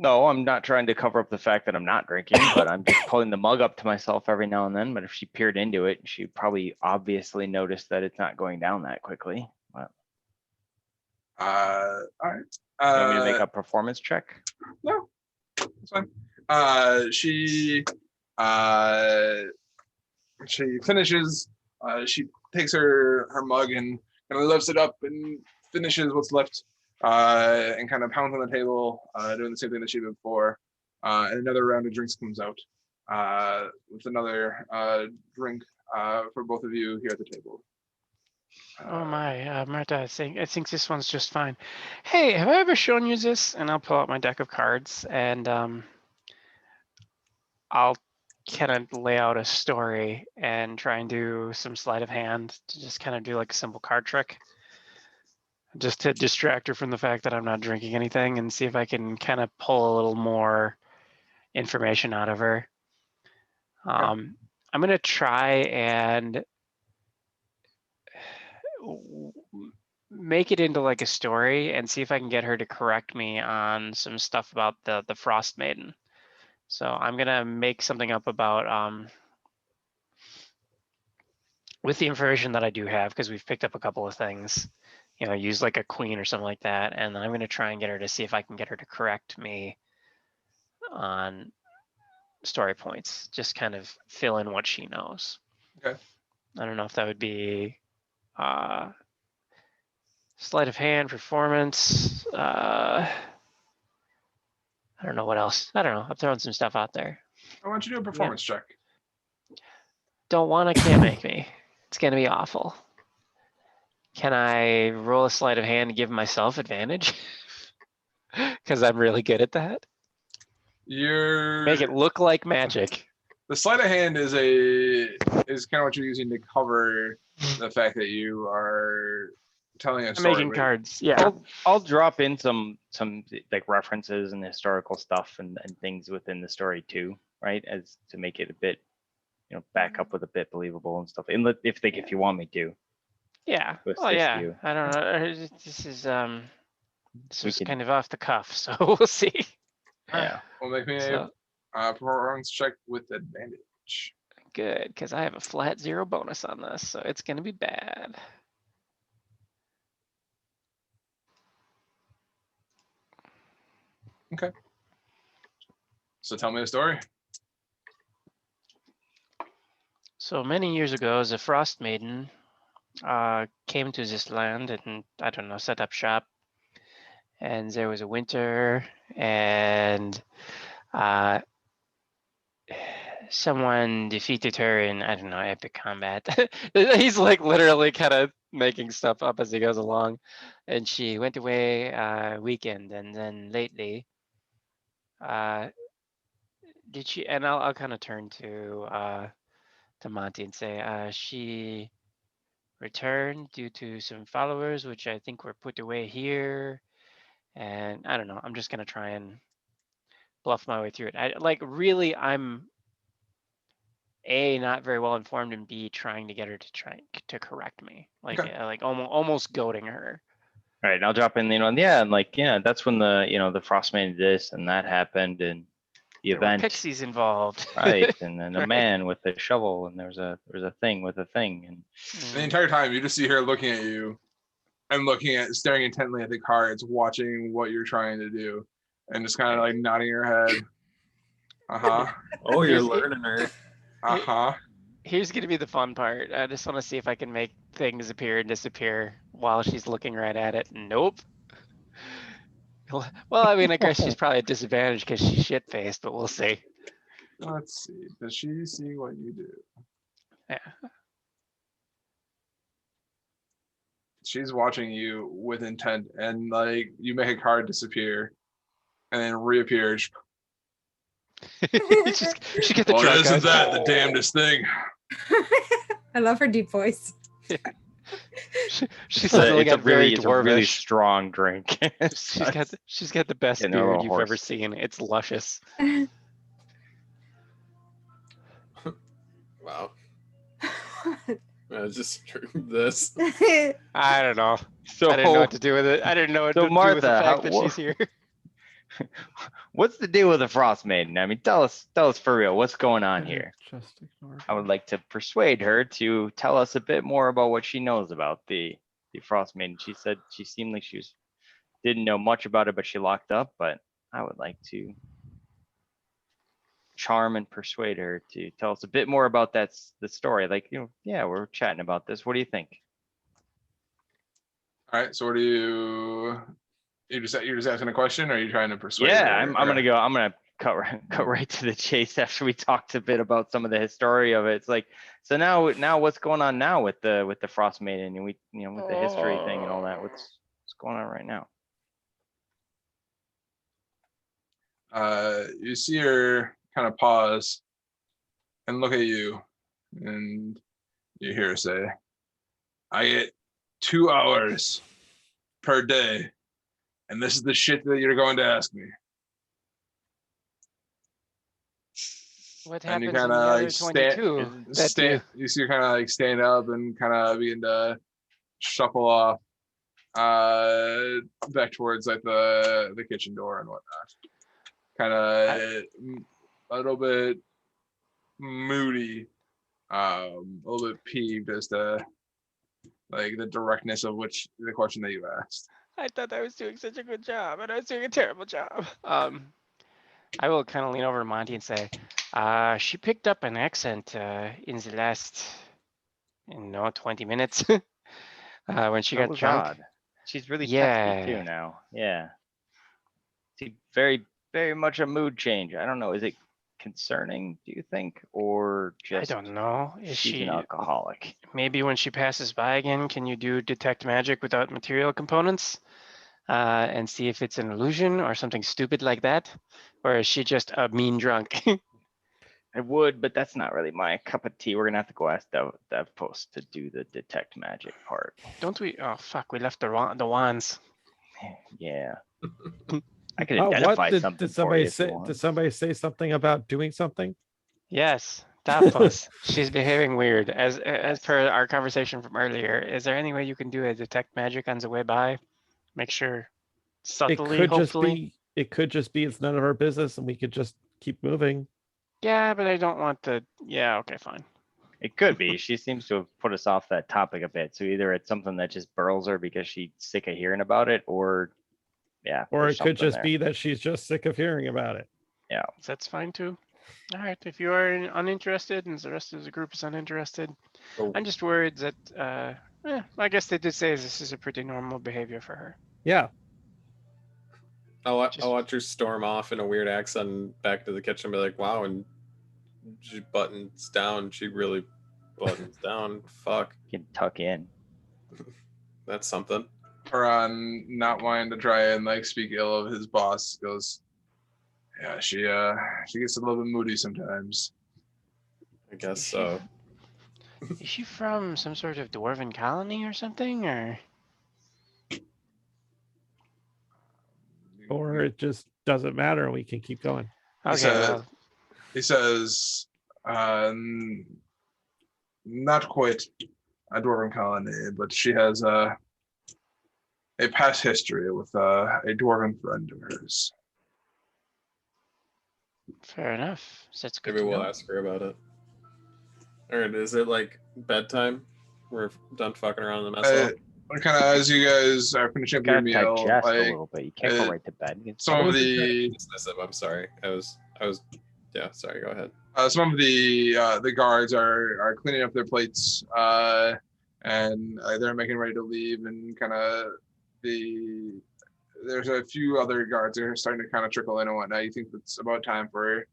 No, I'm not trying to cover up the fact that I'm not drinking, but I'm just pulling the mug up to myself every now and then. But if she peered into it, she probably obviously noticed that it's not going down that quickly. But All right. you want me to make a performance check? No, it's fine. She finishes. She takes her mug and kind of lifts it up and finishes what's left. And kind of pounds on the table, doing the same thing that she did before. And another round of drinks comes out with another drink for both of you here at the table. Oh my, Marta, I think this one's just fine. Hey, have I ever shown you this? And I'll pull out my deck of cards and I'll kind of lay out a story and try and do some sleight of hand to just kind of do like a simple card trick. Just to distract her from the fact that I'm not drinking anything and see if I can kind of pull a little more information out of her. I'm going to try and make it into like a story and see if I can get her to correct me on some stuff about the Frost Maiden. So I'm going to make something up about, with the information that I do have, because we've picked up a couple of things, use like a queen or something like that. And then I'm going to try and get her to see if I can get her to correct me on story points, just kind of fill in what she knows. Okay. I don't know if that would be sleight of hand, performance. I don't know what else. I don't know. I'm throwing some stuff out there. I want you to do a performance check. Don't want to, can't make me. It's gonna be awful. Can I roll a sleight of hand and give myself advantage? Because I'm really good at that. You're Make it look like magic. the sleight of hand is kind of what you're using to cover the fact that you are telling a I'm story. making but- cards. Yeah. I'll drop in some like references and historical stuff and things within the story too, right? As to make it a bit, back up with a bit believable and stuff. And if you want me to. Yeah. To Oh assist yeah. you. I don't know. This is We was could- kind of off the cuff, so we'll see. Yeah. Well, make me So a performance check with advantage. good, because I have a flat 0 bonus on this, so it's gonna be bad. So tell me a story. So many years ago, as a frost maiden, came to this land and I don't know, set up shop. And there was a winter, and someone defeated her in, I don't know, epic combat. He's like literally kind of making stuff up as he goes along. And she went away weekend, and then lately, did she? And I'll kind of turn to Monty and say, she returned due to some followers, which I think were put away here. And I don't know. I'm just gonna try and bluff my way through it. I'm A, not very well informed, and B, trying to get her to correct me, Okay. like almost goading her. All right, and I'll drop in, that's when the frost made this and that happened, and the There were event, pixies involved. right? And then a Right. man with a shovel, and there was a thing with a thing, and The entire time you just see her looking at you and staring intently at the cards, watching what you're trying to do, and just kind of like nodding her head. Uh-huh. Oh, you're Here's- learning her. Uh-huh. Here's gonna be the fun part. I just want to see if I can make things appear and disappear while she's looking right at it. Nope. Well, I mean, I guess she's probably at disadvantage because she's shit-faced, but we'll see. Let's see. Does she see what you do? Yeah. She's watching you with intent, and like you make a card disappear and then reappear. She get the Well, drunk isn't eyes. that the damnedest thing? I love her deep voice. She's suddenly got very it's a really dwarvish. strong drink. She's got the best Getting a little beard you've ever hoarse. seen. It's luscious. Wow. Just this. I don't know. So I didn't know what to do with it. I didn't know what So to do with the Martha, fact that she's here. what's the deal with the frost maiden? I mean, tell us for real. What's going on here? Just ignore I would like to persuade her to tell us a bit more about what she knows about the frost maiden. She said she seemed like didn't know much about it, but she locked up. But I would like to charm and persuade her to tell us a bit more about the story. Like, yeah, we're chatting about this. What do you think? All right. So what do you're just asking a question, or are you trying to persuade? Yeah, her? I'm gonna cut right to the chase after we talked a bit about some of the history of it. It's like, so now what's going on now with the frost maiden, and with the history thing and all that. What's going on right now? You see her kind of pause and look at you, and you hear her say, "I get 2 hours per day, and this is the shit that you're going to ask me." What And you happens in the kinda, other like, 22? You see her kind of like stand up and kind of begin to shuffle off back towards like the kitchen door and whatnot. Kind of a little bit moody, a little bit peeved as to like the directness of the question that you asked. I thought I was doing such a good job, and I was doing a terrible job. I will kind of lean over to Monty and say, she picked up an accent in the last, 20 minutes when she That got was drunk. odd. She's really testy Yeah. too now. Yeah. See, very, very much a mood change. I don't know. Is it concerning, do you think? Or I just don't know. Is she's she an alcoholic? maybe when she passes by again, can you do detect magic without material components? And see if it's an illusion or something stupid like that? Or is she just a mean drunk? I would, but that's not really my cup of tea. We're gonna have to go ask Dev Post to do the detect magic part. Don't we? Oh, fuck, we left the wands. Yeah. I could Oh, identify what did, something did for somebody you if you say? want. Did somebody say something about doing something? Yes, Davos. She's behaving weird. As per our conversation from earlier, is there any way you can do a detect magic on the way by? Make sure It subtly, could just hopefully. be. It could just be. It's none of our business, and we could just keep moving. Yeah, but I don't want the. Yeah, okay, fine. It could be. She seems to have put us off that topic a bit. So either it's something that just burls her because she's sick of hearing about it, or yeah. Or there's it could something just there. be that she's just sick of hearing about it. Yeah. That's fine too. All right, if you are uninterested and the rest of the group is uninterested, Oh, I'm just worried that. I guess they did say this is a pretty normal behavior for her. Yeah. I'll watch her storm off in a weird accent back to the kitchen and be like, wow, and she buttons down. She really buttons down. Fuck. You can tuck in. That's something. Haran, not wanting to try and like speak ill of his boss, goes, yeah, she gets a little bit moody sometimes. I guess so. Is she from some sort of dwarven colony or something, or? Or it just doesn't matter, and we can keep going. He Okay, said- well, He says, not quite a dwarven colony, but she has a past history with a dwarven friend of hers. fair enough. So that's good Maybe to we'll know. ask her about it. All right, is it like bedtime? We're done fucking around in the mess hall. Kind of as you guys are finishing up your Gotta meal, digest a like little bit. You can't go uh, right to bed. You can some I of wasn't trying to the be dismissive. I'm sorry. I was. Yeah. Sorry. Go ahead. some of the guards are cleaning up their plates, and they're making ready to leave, and kind of there's a few other guards that are starting to kind of trickle in and whatnot. You think it's about time for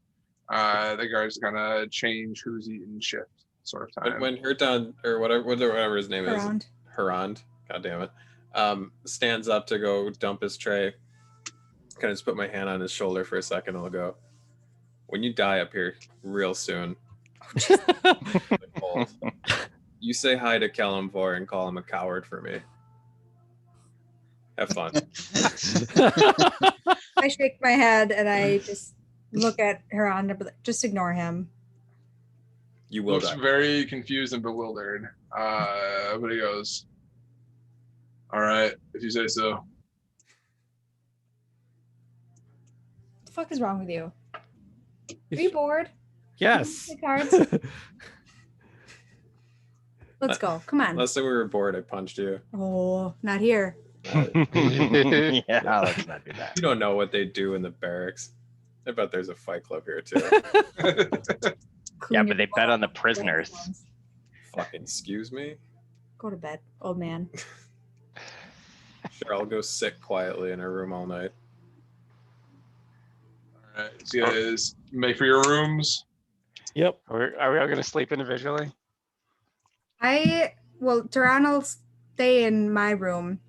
the guards to kind of change who's eating shift sort of time. But when Herton or whatever his name Around. is, Herond, god damn it, stands up to go dump his tray, kind of just put my hand on his shoulder for a second, and I'll go, when you die up here real soon, you say hi to Kalimvor and call him a coward for me. Have fun. I shake my head and I just look at her on, just ignore him. You will Looks die. very confused and bewildered. But he goes, all right, if you say so. What the fuck is wrong with you? Are you bored? Yes. The cards? Let's go. Come on. Last time we were bored, I punched you. Oh, not here. Yeah, let's not do that. You don't know what they do in the barracks. I bet there's a fight club here too. Yeah, Clean but they your bet on the butt. prisoners. Fucking excuse me. Go to bed, old man. Sure, I'll go sit quietly in a room all night. All right, so you guys make for your rooms. Yep. Are we all gonna sleep individually? Tehran will stay in my room.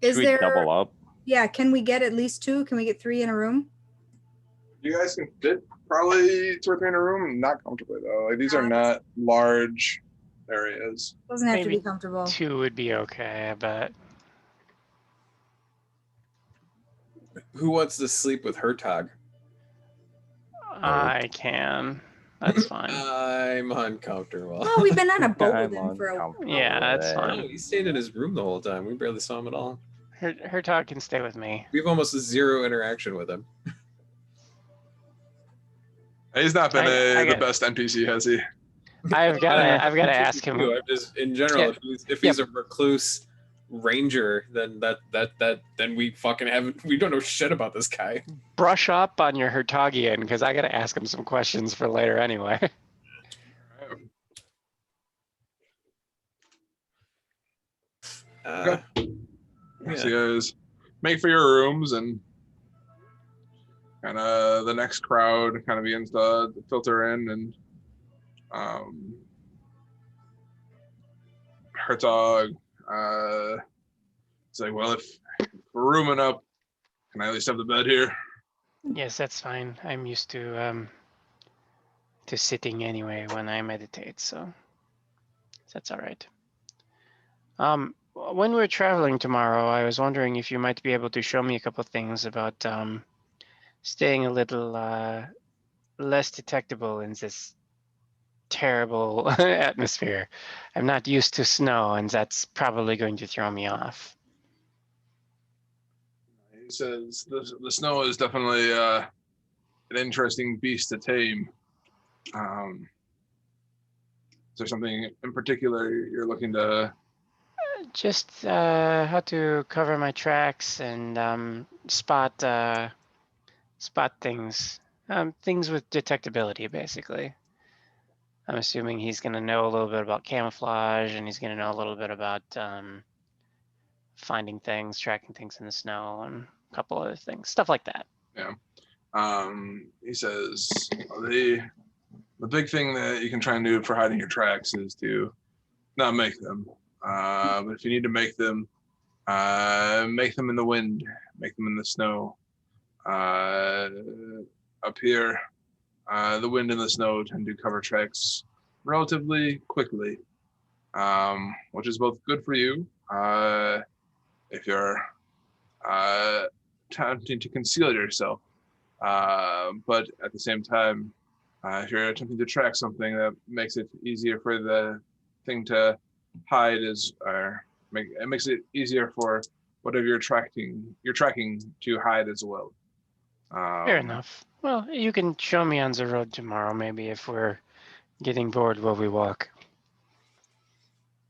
Is Should we there double up? Yeah, can we get at least 2? Can we get 3 in a room? You guys can fit probably 2 or 3 in a room. Not comfortably though. Like these are not large areas. Doesn't have to Maybe be comfortable. 2 would be okay, I bet. Who wants to sleep with Hertog? I can. That's fine. I'm uncomfortable. Well, we've been on a boat I'm with him for a uncomfortable Yeah, that's with it. fine. No, he stayed in his room the whole time. We barely saw him at all. Her dog can stay with me. We have almost zero interaction with him. He's not been I the get- best NPC, has he? I've got to ask him. I'm just in general, if he's a recluse, ranger, then then we fucking haven't. We don't know shit about this guy. Brush up on your Hertogian because I got to ask him some questions for later anyway. Uh, yeah. So you guys make for your rooms, and kind of the next crowd kind of begins to filter in, and Hertog, it's like, well, if we're rooming up, can I at least have the bed here? Yes, that's fine. I'm used to sitting anyway when I meditate, so that's all right. When we're traveling tomorrow, I was wondering if you might be able to show me a couple of things about staying a little less detectable in this terrible atmosphere. I'm not used to snow, and that's probably going to throw me off. He says the snow is definitely an interesting beast to tame. Is there something in particular you're looking to? Just how to cover my tracks and spot things. Things with detectability, basically. I'm assuming he's going to know a little bit about camouflage, and he's going to know a little bit about finding things, tracking things in the snow, and a couple other things, stuff like that. Yeah. He says the big thing that you can try and do for hiding your tracks is to not make them. But if you need to make them in the wind, make them in the snow. Up here, the wind and the snow tend to cover tracks relatively quickly, which is both good for you if you're attempting to conceal yourself, but at the same time, if you're attempting to track something, that makes it easier for the thing to hide it makes it easier for whatever you're tracking to hide as well. Fair enough. Well, you can show me on the road tomorrow, maybe, if we're getting bored while we walk.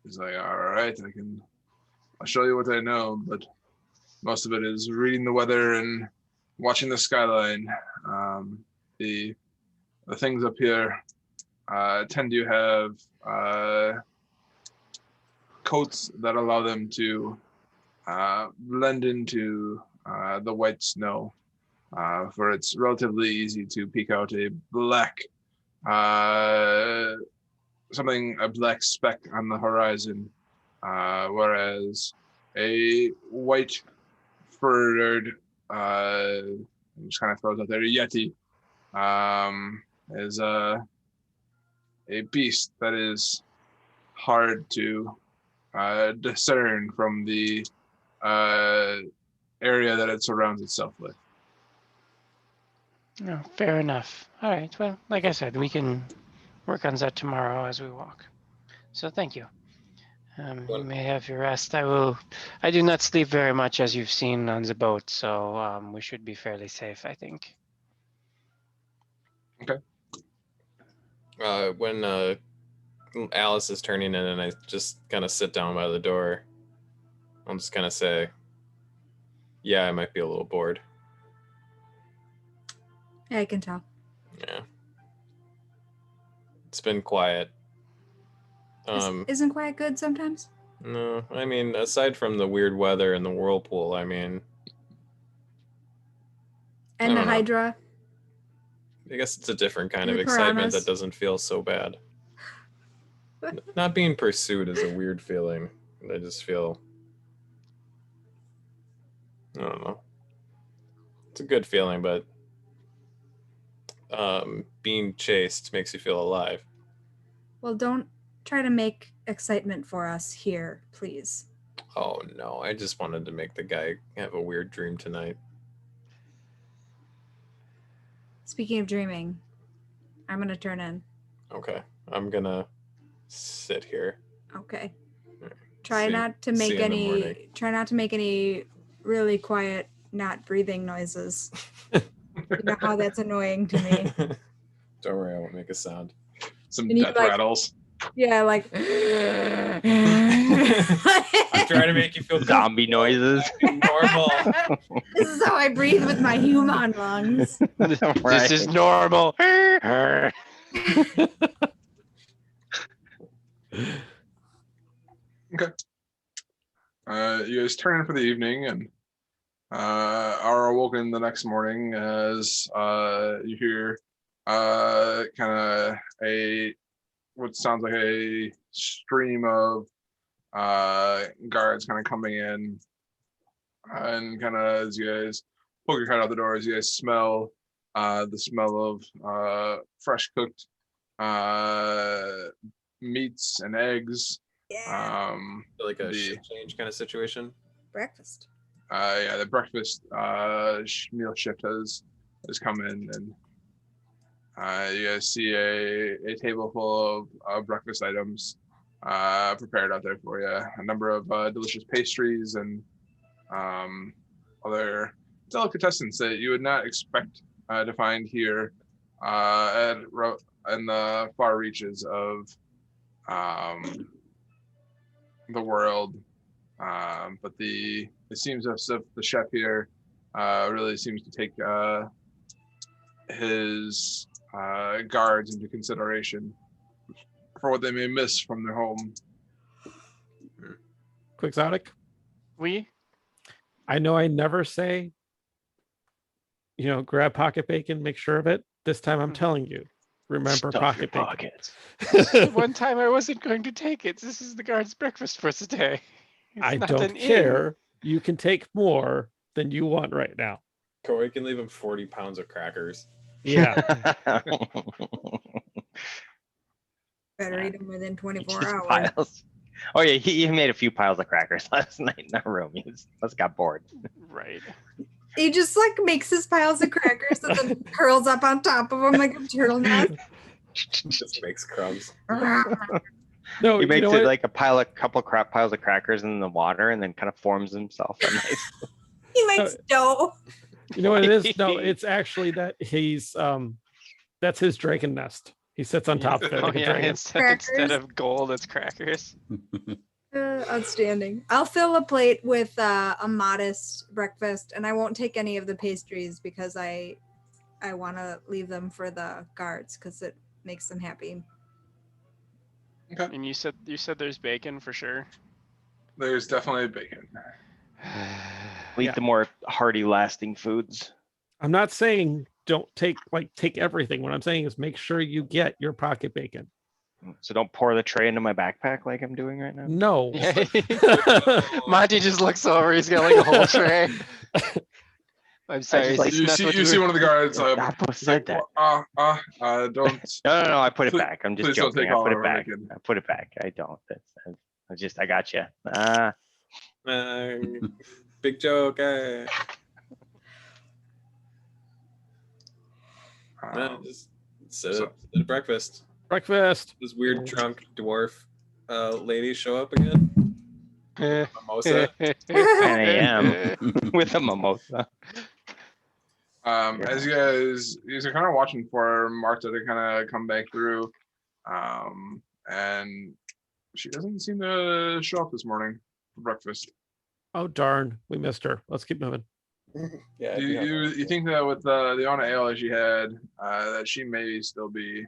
He's like, all right, I'll show you what I know, but most of it is reading the weather and watching the skyline. The things up here tend to have coats that allow them to blend into the white snow. For it's relatively easy to peek out a black speck on the horizon, whereas a white furred just kind of throws out there yeti is a beast that is hard to discern from the area that it surrounds itself with. No, fair enough. All right. Well, like I said, we can work on that tomorrow as we walk. So thank you. You may have your rest. I do not sleep very much, as you've seen on the boat, so we should be fairly safe, I think. Okay. When Alice is turning in and I just kind of sit down by the door, I'm just going to say, yeah, I might be a little bored. Yeah, I can tell. Yeah. It's been quiet. Isn't quiet good sometimes? No, I mean, aside from the weird weather and the whirlpool, I mean... And the Hydra. I guess it's a different kind of the excitement piranhas. that doesn't feel so bad. Not being pursued is a weird feeling. I just feel... I don't know. It's a good feeling, but being chased makes you feel alive. Well, don't try to make excitement for us here, please. Oh no, I just wanted to make the guy have a weird dream tonight. Speaking of dreaming, I'm gonna turn in. Okay, I'm gonna sit here. Okay. Right. Try not to make any really quiet, not breathing noises. You know how that's annoying to me. Don't worry, I won't make a sound. Some You need death to, rattles. Yeah, like I'm trying to make you feel Zombie noises. normal. this is how I breathe with my human lungs. This is normal. You guys turn in for the evening and are awoken the next morning as you hear kind of what sounds like a stream of guards kind of coming in, and kind of as you guys poke your head out the door, as you guys smell the smell of fresh cooked meats and eggs. Yeah, Like a The- shift change kind of situation. breakfast. Yeah, the breakfast meal shift has come in, and you guys see a table full of breakfast items prepared out there for you. A number of delicious pastries and other delicatessens that you would not expect to find here in the far reaches of the world. But it seems as if the chef here really seems to take his guards into consideration for what they may miss from their home. Quixotic. We? I know I never say, grab pocket bacon, make sure of it. This time I'm telling you, remember Stuff your pocket pockets. bacon. One time I wasn't going to take it. This is the guard's breakfast for today. It's I not don't an inn. care. You can take more than you want right now. Corey can leave him 40 pounds of crackers. Yeah. Better Yeah. eat them within 24 Just hours. piles. Oh yeah, he made a few piles of crackers last night in our room. He just got bored. Right. He just like makes his piles of crackers and then curls up on top of them like a turtle nest. Just makes crumbs. No, He you makes know it what? like a piles of crackers in the water, and then kind of forms himself a nice. He makes dough. You know what it is? No, it's actually that he's that's his dragon nest. He sits on top of it Oh like a yeah, dragon. instead Crackers. of gold, it's crackers. Outstanding. I'll fill a plate with a modest breakfast, and I won't take any of the pastries because I want to leave them for the guards because it makes them happy. And you said there's bacon for sure. There's definitely bacon. Eat Yeah. the more hearty, lasting foods. I'm not saying don't take everything. What I'm saying is make sure you get your pocket bacon. So don't pour the tray into my backpack like I'm doing right now. No. Yeah. Monty just looks over. He's got like a whole tray. I'm sorry. like- is this You not see, what you see one of the guards. Apple said that. Don't. No, I put it Please- back. I'm just please don't joking. take I all put our it back. bacon. I put it back. I don't. I got you. Big joke. Just sit so- at breakfast. Breakfast. This weird drunk dwarf lady show up again. Mimosa. 10 a.m. with a mimosa. As you guys are kind of watching for Marta to kind of come back through, and she doesn't seem to show up this morning for breakfast. Oh darn, we missed her. Let's keep moving. Yeah. You think that with the amount of ale that she had, that she may still be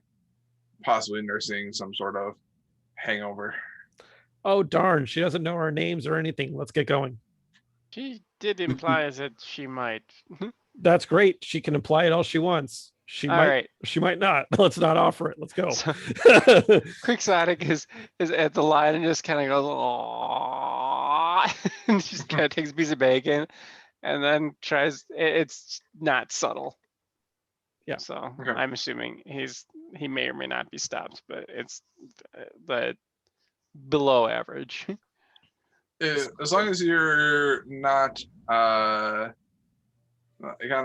possibly nursing some sort of hangover. Oh darn, she doesn't know our names or anything. Let's get going. She did imply that she might. That's great. She can imply it all she wants. She All might. right. She might not. Let's not offer it. Let's go. So, Quixotic is at the line and just kind of goes, "Aww," and just kind of takes a piece of bacon, and then tries. It's not subtle. Yeah. So Okay. I'm assuming he may or may not be stopped, but it's the below average. As long as you're not kind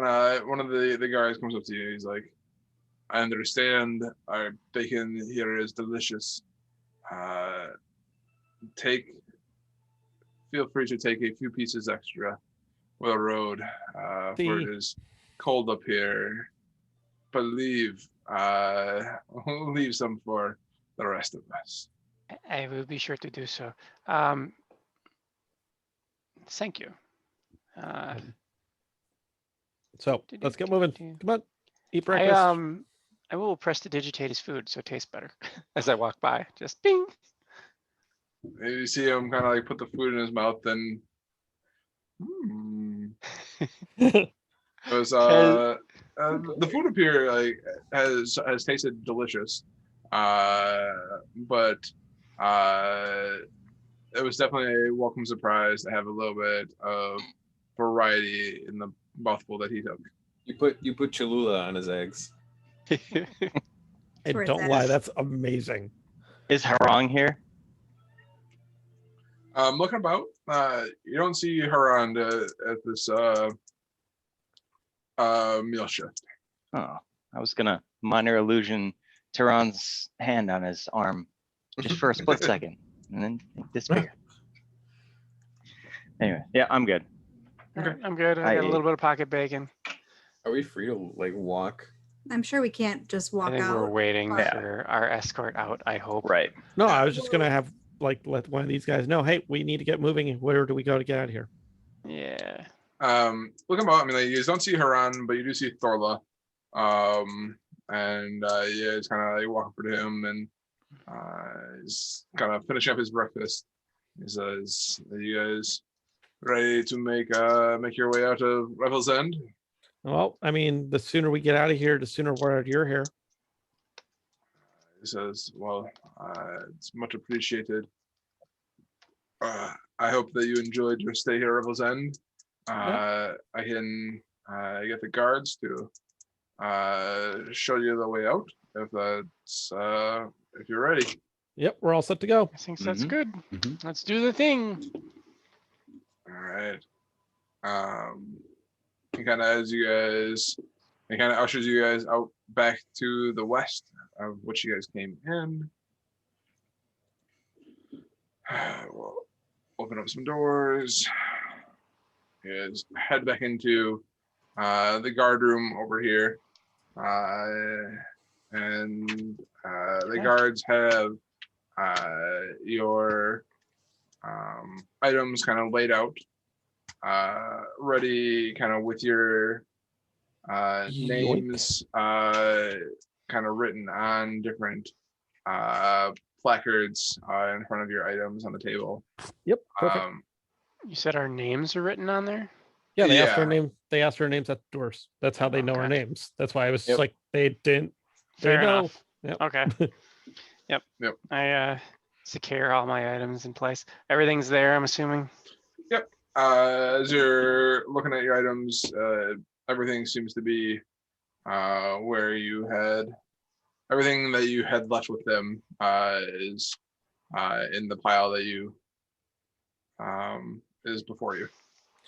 of one of the guys comes up to you, he's like, I understand our bacon here is delicious. Feel free to take a few pieces extra with a road, for it is cold up here, but leave some for the rest of us. I will be sure to do so. Thank you. So let's get moving. Come on, eat breakfast. I will press to digitate his food so it tastes better as I walk by. Just bing. And you see him kind of like put the food in his mouth and it was the food up here like has tasted delicious, but it was definitely a welcome surprise to have a little bit of variety in the mouthful that he took. You put Cholula on his eggs. And Where it's don't at. lie, that's amazing. Is Harong here? Looking about, you don't see her on at this meal shift. Oh, I was gonna minor illusion Tehran's hand on his arm just for a split second and then disappear. Anyway, yeah, I'm good. Okay. I'm good. I got a little bit of pocket bacon. Are we free to like walk? I'm sure we can't just walk I think out. we're waiting but- for our escort out, I hope. Right. No, I was just gonna have like let one of these guys know, hey, we need to get moving. Where do we go to get out of here? Yeah. Looking about, I mean, like, you guys don't see Haran, but you do see Thorla. And yeah, it's kind of like walking over to him and he's kind of finishing up his breakfast. He says, "Are you guys ready to make your way out of Revel's End?" Well, I mean, the sooner we get out of here, the sooner we're out of your hair. He says, "Well, it's much appreciated. I hope that you enjoyed your stay here at Revel's End. I can get the guards to show you the way out if that's if you're ready." Yep, we're all set to go. I think that's Mhm. good. Mhm. Let's do the thing. All right. He kind of as you guys, he kind of ushers you guys out back to the west of which you guys came in. We'll open up some doors. You guys head back into the guard room over here, and the guards have your items kind of laid out, ready, kind of with your names kind of written on different placards in front of your items on the table. Yep, perfect. You said our names are written on there? Yeah, they asked yeah. our name. They asked our names at the doors. That's how they know our Okay. names. That's why I was Yep. like, they didn't. They Fair know. enough. Yep. Okay. Yep. Yep. I secure all my items in place. Everything's there, I'm assuming. As you're looking at your items, everything seems to be where you had everything that you had left with them is in the pile that you is before you.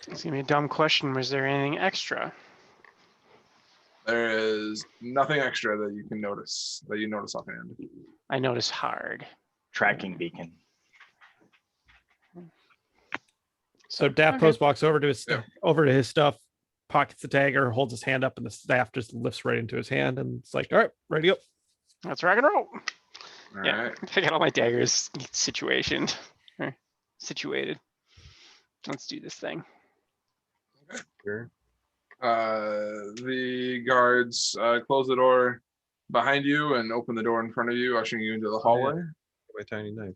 It's gonna be a dumb question. Was there anything extra? There is nothing extra that you can notice that you notice offhand. I notice hard. Tracking beacon. So Daft Okay. Post walks over to his Yep. over to his stuff, pockets the dagger, holds his hand up, and the staff just lifts right into his hand, and it's like, all right, ready to go. Let's rock and roll. All Yeah. right. I got all my daggers situated. Situated. Let's do this thing. Sure. The guards close the door behind you and open the door in front of you, ushering you into the hallway. My tiny knife.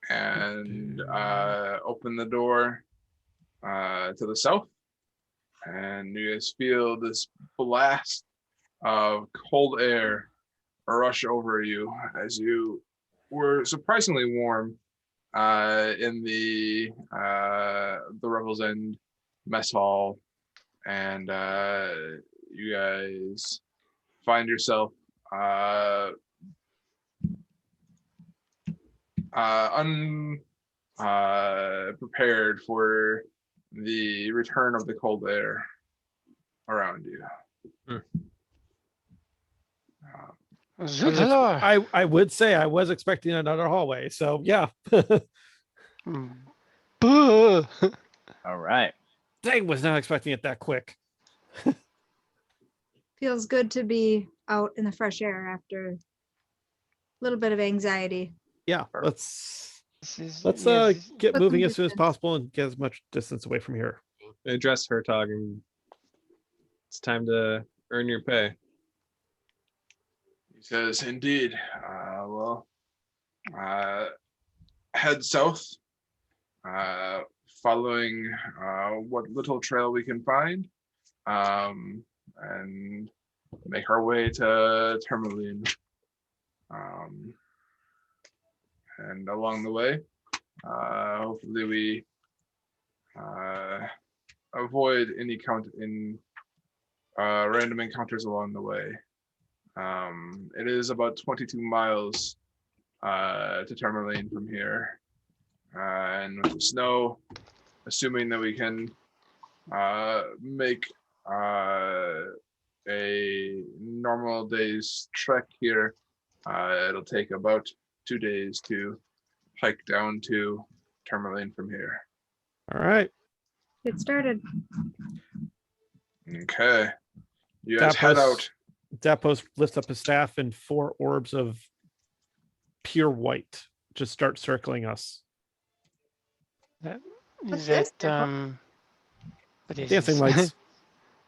And open the door to the south, and you guys feel this blast of cold air rush over you as you were surprisingly warm in the Revel's End mess hall, and you guys find yourself unprepared for the return of the cold air around you. I would say I was expecting another hallway. So yeah. Buh. All right. Dang, was not expecting it that quick. Feels good to be out in the fresh air after a little bit of anxiety. Yeah, Perfect. let's yes, get Put moving some as soon as distance. possible and get as much distance away from here. Address Hertog, and it's time to earn your pay. He says, indeed. Well, head south, following what little trail we can find, and make our way to Termaline. And along the way, hopefully we avoid any random encounters along the way. It is about 22 miles to Termaline from here. And with the snow, assuming that we can make a normal day's trek here, it'll take about 2 days to hike down to Termaline from here. All right. Get started. Okay. You guys head out. Dapos lifts up his staff, and 4 orbs of pure white just start circling us. What's is this? it what is Dancing this? lights.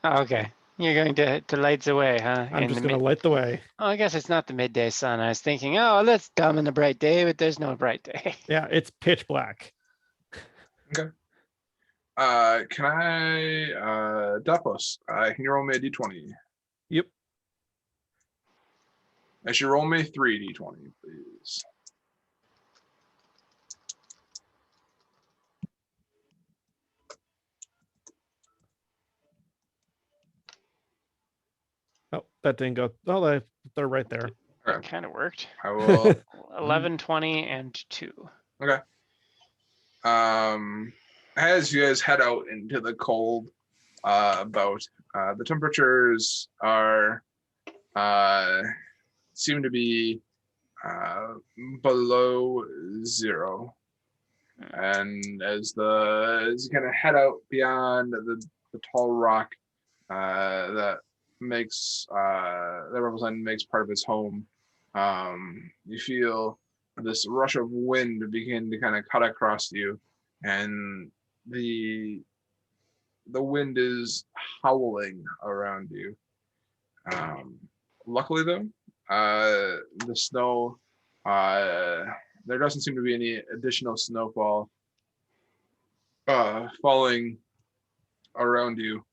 Oh, okay, you're going to light the way, huh? I'm In just the going to light the way. Oh, I guess it's not the midday sun. I was thinking, oh, that's dumb in a bright day, but there's no bright day. Yeah, it's pitch black. Can I, Dapos, can you roll me a d20? Yep. Actually, roll me 3 d20, please. Oh, that didn't go. Oh, they're right there. It kind of worked. I will. 11, 20, and 2. Okay. As you guys head out into the cold bout, the temperatures are seem to be below 0. And as you kind of head out beyond the tall rock that Representative makes part of his home, you feel this rush of wind begin to kind of cut across you, and the wind is howling around you. Luckily though, the snow, there doesn't seem to be any additional snowfall falling around you,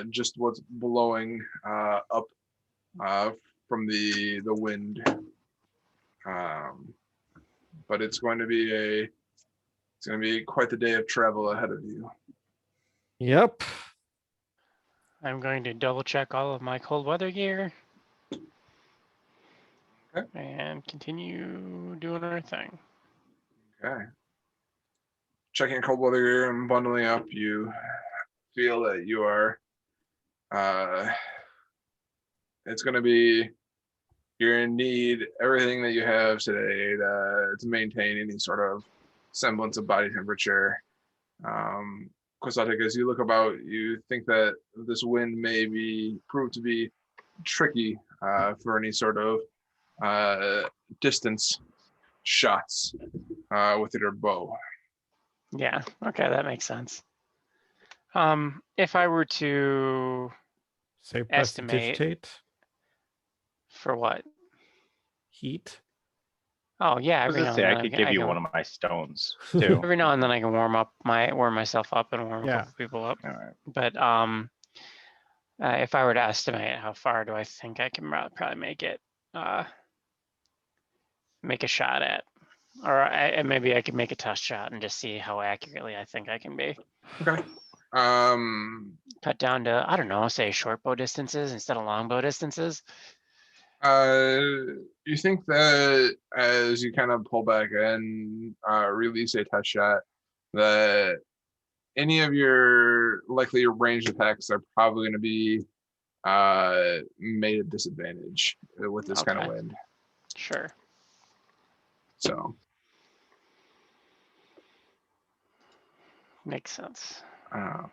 just what's blowing up from the wind. But it's going to be quite the day of travel ahead of you. Yep. I'm going to double check all of my cold weather gear. Okay. And continue doing our thing. Okay. Checking cold weather gear and bundling up, you feel that you are it's going to be, you're in need everything that you have today to maintain any sort of semblance of body temperature. Kosatic, as you look about, you think that this wind may prove to be tricky for any sort of distance shots with your bow. Yeah, okay, that makes sense. If I were to Say estimate prestidigitate for what? Heat. Oh yeah, I was every gonna now say and I then could can- give you can- one of my stones too. Every now and then I can warm myself up and warm a Yeah. couple people up. All right. But if I were to estimate how far do I think I can probably make it, make a shot at, or and maybe I could make a test shot and just see how accurately I think I can be. Okay. Cut down to, I don't know, say short bow distances instead of long bow distances. You think that as you kind of pull back and release a test shot, that any of your likely ranged attacks are probably going to be made at disadvantage with this kind of Okay. wind. Sure. So Makes sense. Oh,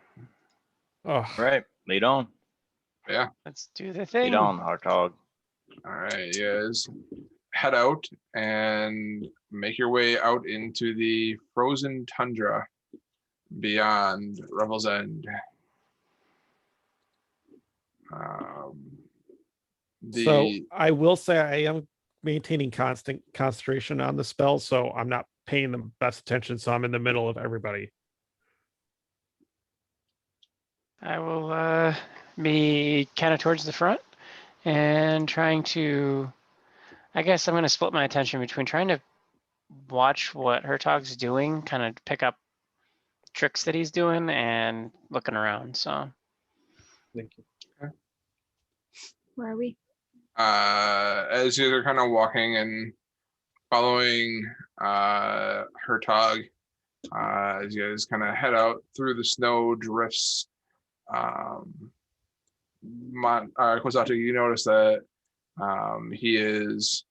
All right, lead on. Let's do the Lead thing. on, Hartog. All right, you guys head out and make your way out into the frozen tundra beyond Revel's End. So I will say I am maintaining constant concentration on the spell, so I'm not paying the best attention. So I'm in the middle of everybody. I will be kind of towards the front and trying to, I guess I'm going to split my attention between trying to watch what Hertog's doing, kind of pick up tricks that he's doing and looking around. So Thank you. Where are we? As you are kind of walking and following Hertog, as you guys kind of head out through the snow drifts, Kosato, you notice that he's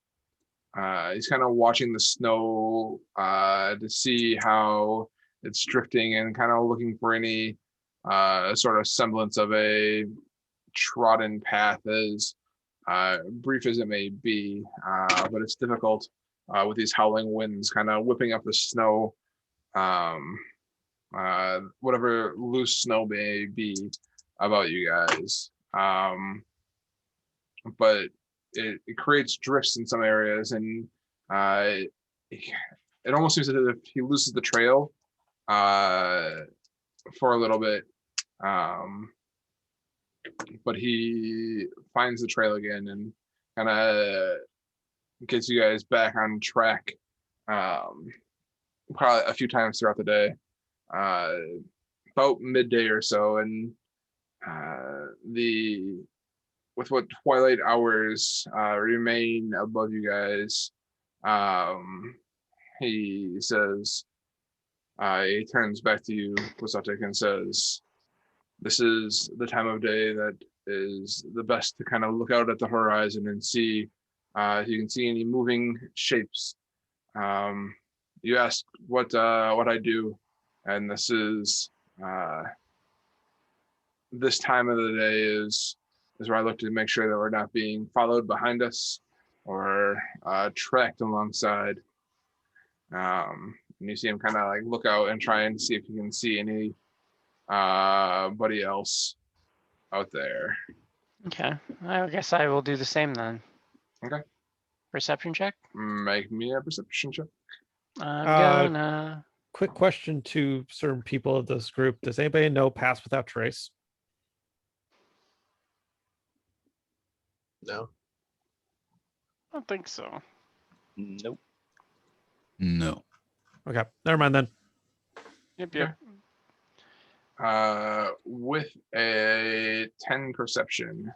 kind of watching the snow to see how it's drifting and kind of looking for any sort of semblance of a trodden path, as brief as it may be, but it's difficult with these howling winds kind of whipping up the snow, whatever loose snow may be about you guys. But it creates drifts in some areas, and it almost seems as if he loses the trail for a little bit. But he finds the trail again and kind of gets you guys back on track probably a few times throughout the day, about midday or so. And with what twilight hours remain above you guys, he says, he turns back to you, Kosatek, and says, this is the time of day that is the best to kind of look out at the horizon and see if you can see any moving shapes. You asked what I do, and this is this time of the day is where I look to make sure that we're not being followed behind us or tracked alongside. And you see him kind of like look out and try and see if you can see any buddy else out there. okay, I guess I will do the same then. Okay. Perception check. Make me a perception check. I'm gonna. Quick question to certain people of this group: does anybody know Pass Without Trace? No. I don't think so. Nope. No. Okay, never mind then. Yep. With a 10 perception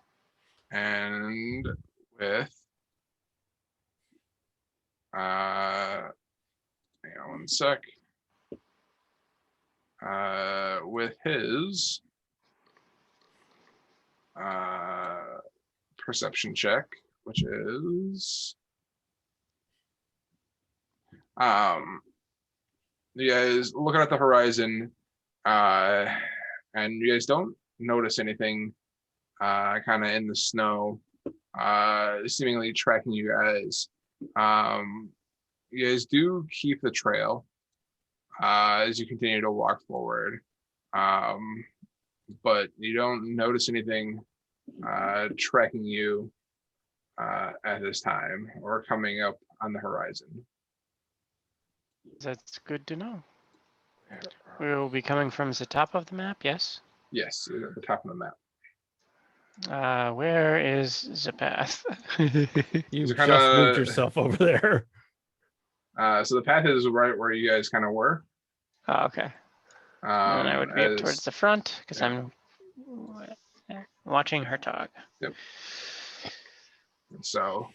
and with hang on one sec. With his perception check, which is you guys looking at the horizon, and you guys don't notice anything kind of in the snow seemingly tracking you guys. You guys do keep the trail as you continue to walk forward, but you don't notice anything tracking you at this time or coming up on the horizon. That's good to know. We will be coming from the top of the map, yes? Yes, at the top of the map. Where is the path? You So just kinda- moved yourself over there. So the path is right where you guys kind of were. Oh, okay. And I would be up towards the front because yeah. I'm watching Hertog. So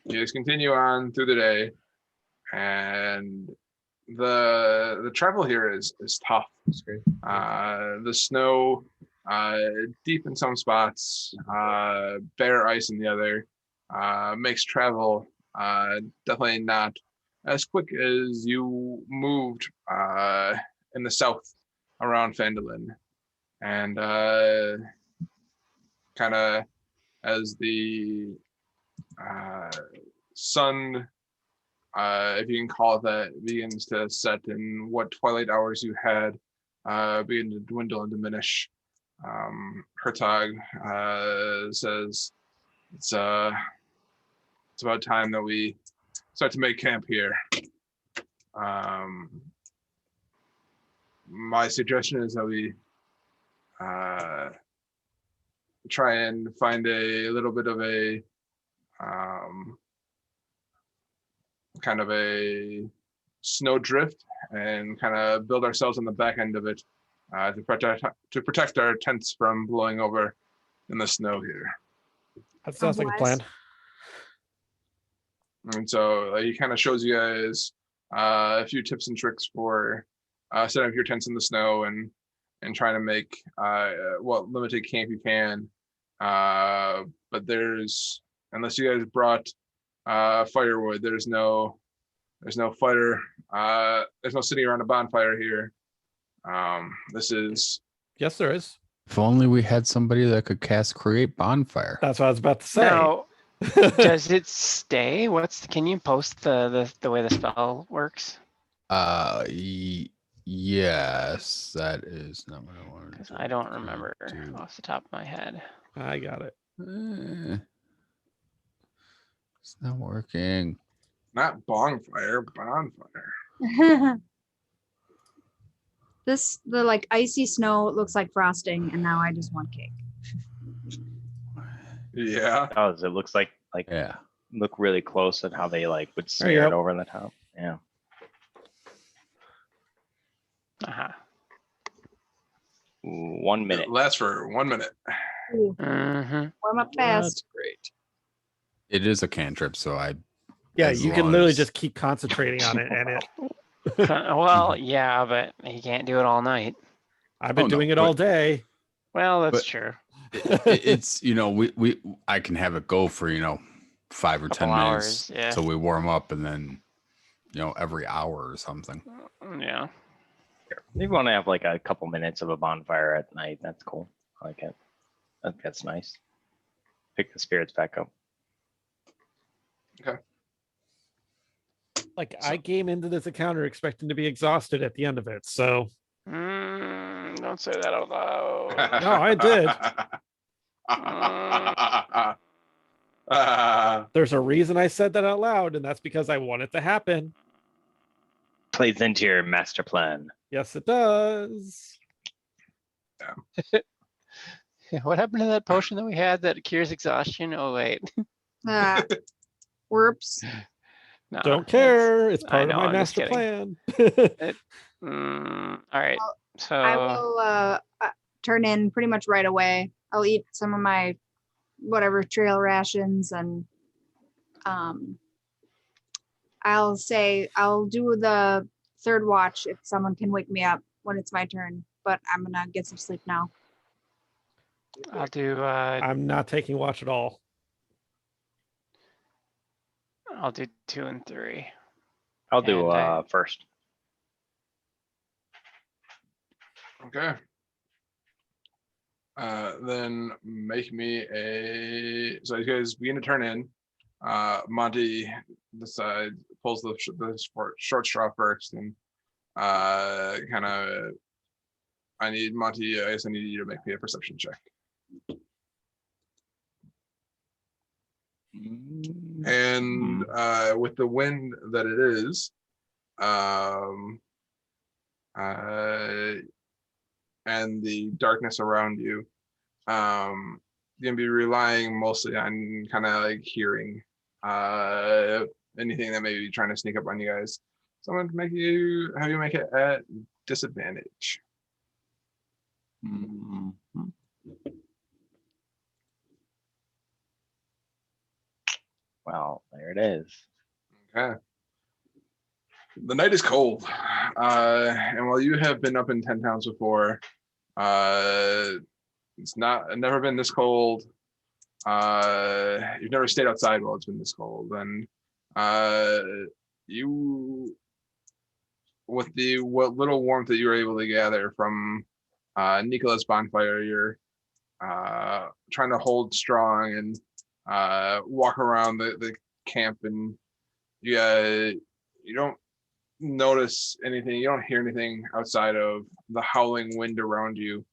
you guys continue on through the day, and the travel here is tough. The snow deep in some spots, bare ice in the other, makes travel definitely not as quick as you moved in the south around Phandalin. And kind of as the sun, if you can call it that, begins to set, and what twilight hours you had begin to dwindle and diminish. Hertog says it's about time that we start to make camp here. My suggestion is that we try and find a little bit of a kind of a snow drift and kind of build ourselves on the back end of it to protect our tents from blowing over in the snow here. That sounds like a Wise. plan. And so he kind of shows you guys a few tips and tricks for setting up your tents in the snow and trying to make what limited camp you can. But there's, unless you guys brought firewood, there's no fire. There's no sitting around a bonfire here. This is Yes, there is. If only we had somebody that could cast create bonfire. That's what I was about to say. Now, does it stay? Can you post the way the spell works? Yes, that is not what I wanted. Because I don't remember do. off the top of my head. I got it. It's not working. not bonfire, bonfire. The like icy snow looks like frosting, and now I just want cake. Yeah. Oh, it looks like Yeah. look really close at how they like would There you smear it go. over the top. Yeah. Uh-huh. 1 minute. It lasts for 1 minute. Ooh, Mm-hmm. warm up That's fast. great. It is a cantrip, so I Yeah, As you can long literally as- just keep concentrating on it, and it. Well, yeah, but you can't do it all night. I've been Oh, no, doing it all but- day. Well, that's But- true. it's I can have it go for 5 or 10 Couple minutes hours, yeah. till we warm up, and then every hour or something. Yeah. If you want to have like a couple minutes of a bonfire at night, that's cool. I like it. That's nice. Pick the spirits back up. Like I came into this encounter expecting to be exhausted at the end of it, so Don't say that out loud. No, I did. there's a reason I said that out loud, and that's because I want it to happen. Plays into your master plan. Yes, it does. What happened to that potion that we had that cures exhaustion? Oh wait. Whoops. No, Don't that's- care. It's I part know, of my I'm just master plan. All right. Well, So I will turn in pretty much right away. I'll eat some of my whatever trail rations, and I'll say I'll do the third watch if someone can wake me up when it's my turn. But I'm gonna get some sleep now. I'll do I'm not taking watch at all. I'll do 2 and 3. I'll do And I- first. Okay. Then make me a. So you guys begin to turn in. Monty decides pulls the short straw first, and kind of. I need Monty. I guess I need you to make me a perception check. And with the wind that it is, and the darkness around you, you're gonna be relying mostly on kind of like hearing anything that may be trying to sneak up on you guys. So I'm gonna have you make it at disadvantage. Well, there it is. Okay. The night is cold, and while you have been up in 10 towns before, it's never been this cold. You've never stayed outside while it's been this cold, and you, with what little warmth that you were able to gather from Nicola's bonfire, you're trying to hold strong and walk around the camp, and you don't notice anything. You don't hear anything outside of the howling wind around you,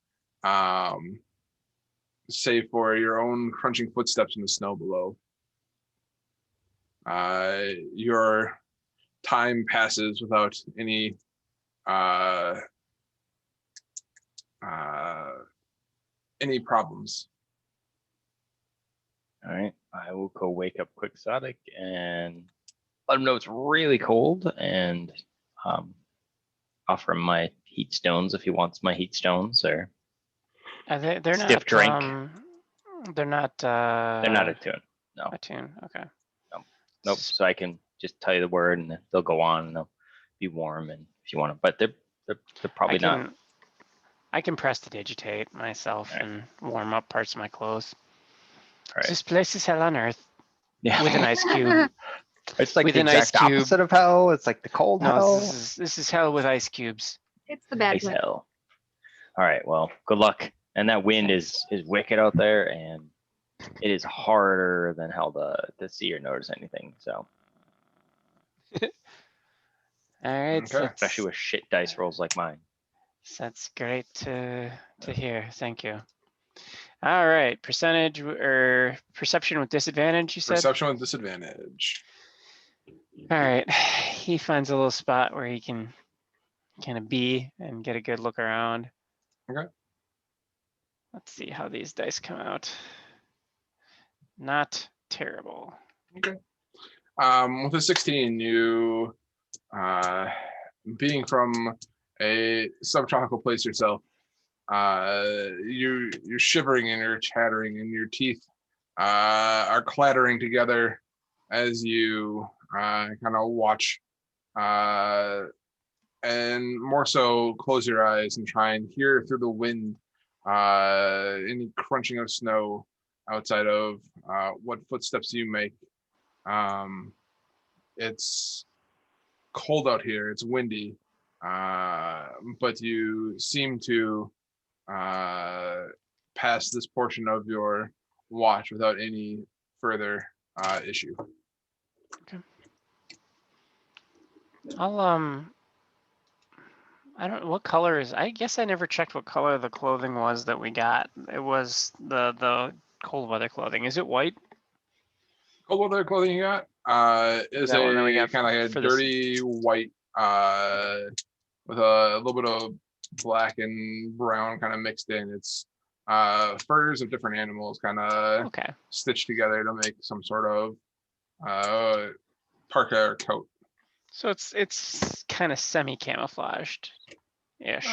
save for your own crunching footsteps in the snow below. Your time passes without any problems. All right, I will go wake up Quixotic and let him know it's really cold, and offer him my heat stones if he wants my heat stones, or They're stiff not. drink. They're not. They're not attuned. No, Attune. Okay. nope. So I can just tell you the word, and they'll go on, and they'll be warm, and if you want to, but they're probably not. I can prestidigitate myself Alright. and warm up parts of my clothes. All right. This place is hell on earth Yeah. with an ice cube. It's like with the an ice exact cube. opposite of hell. It's like the cold No, hell. this is hell with ice cubes. It's the bad Ice place. hell. All right. Well, good luck. And that wind is wicked out there, and it is harder than hell to see or notice anything. So All right. Okay. especially with shit dice rolls like mine. That's great to hear. Thank you. All right. Percentage or perception with disadvantage, you said? Perception with disadvantage. All right. He finds a little spot where he can kind of be and get a good look around. Okay. Let's see how these dice come out. Not terrible. Okay. With a 16, you, being from a subtropical place yourself, you're shivering and you're chattering, and your teeth are clattering together as you kind of watch, and more so close your eyes and try and hear through the wind any crunching of snow outside of what footsteps you make. It's cold out here, it's windy, but you seem to pass this portion of your watch without any further issue. I'll I don't what color is I guess I never checked what color the clothing was that we got. It was the cold weather clothing. Is it white? Cold weather clothing you got is that one that we a got kind of like a for this- dirty white with a little bit of black and brown kind of mixed in. It's furs of different animals kind of Okay. stitched together to make some sort of parka or coat. So it's kind of semi-camouflaged ish.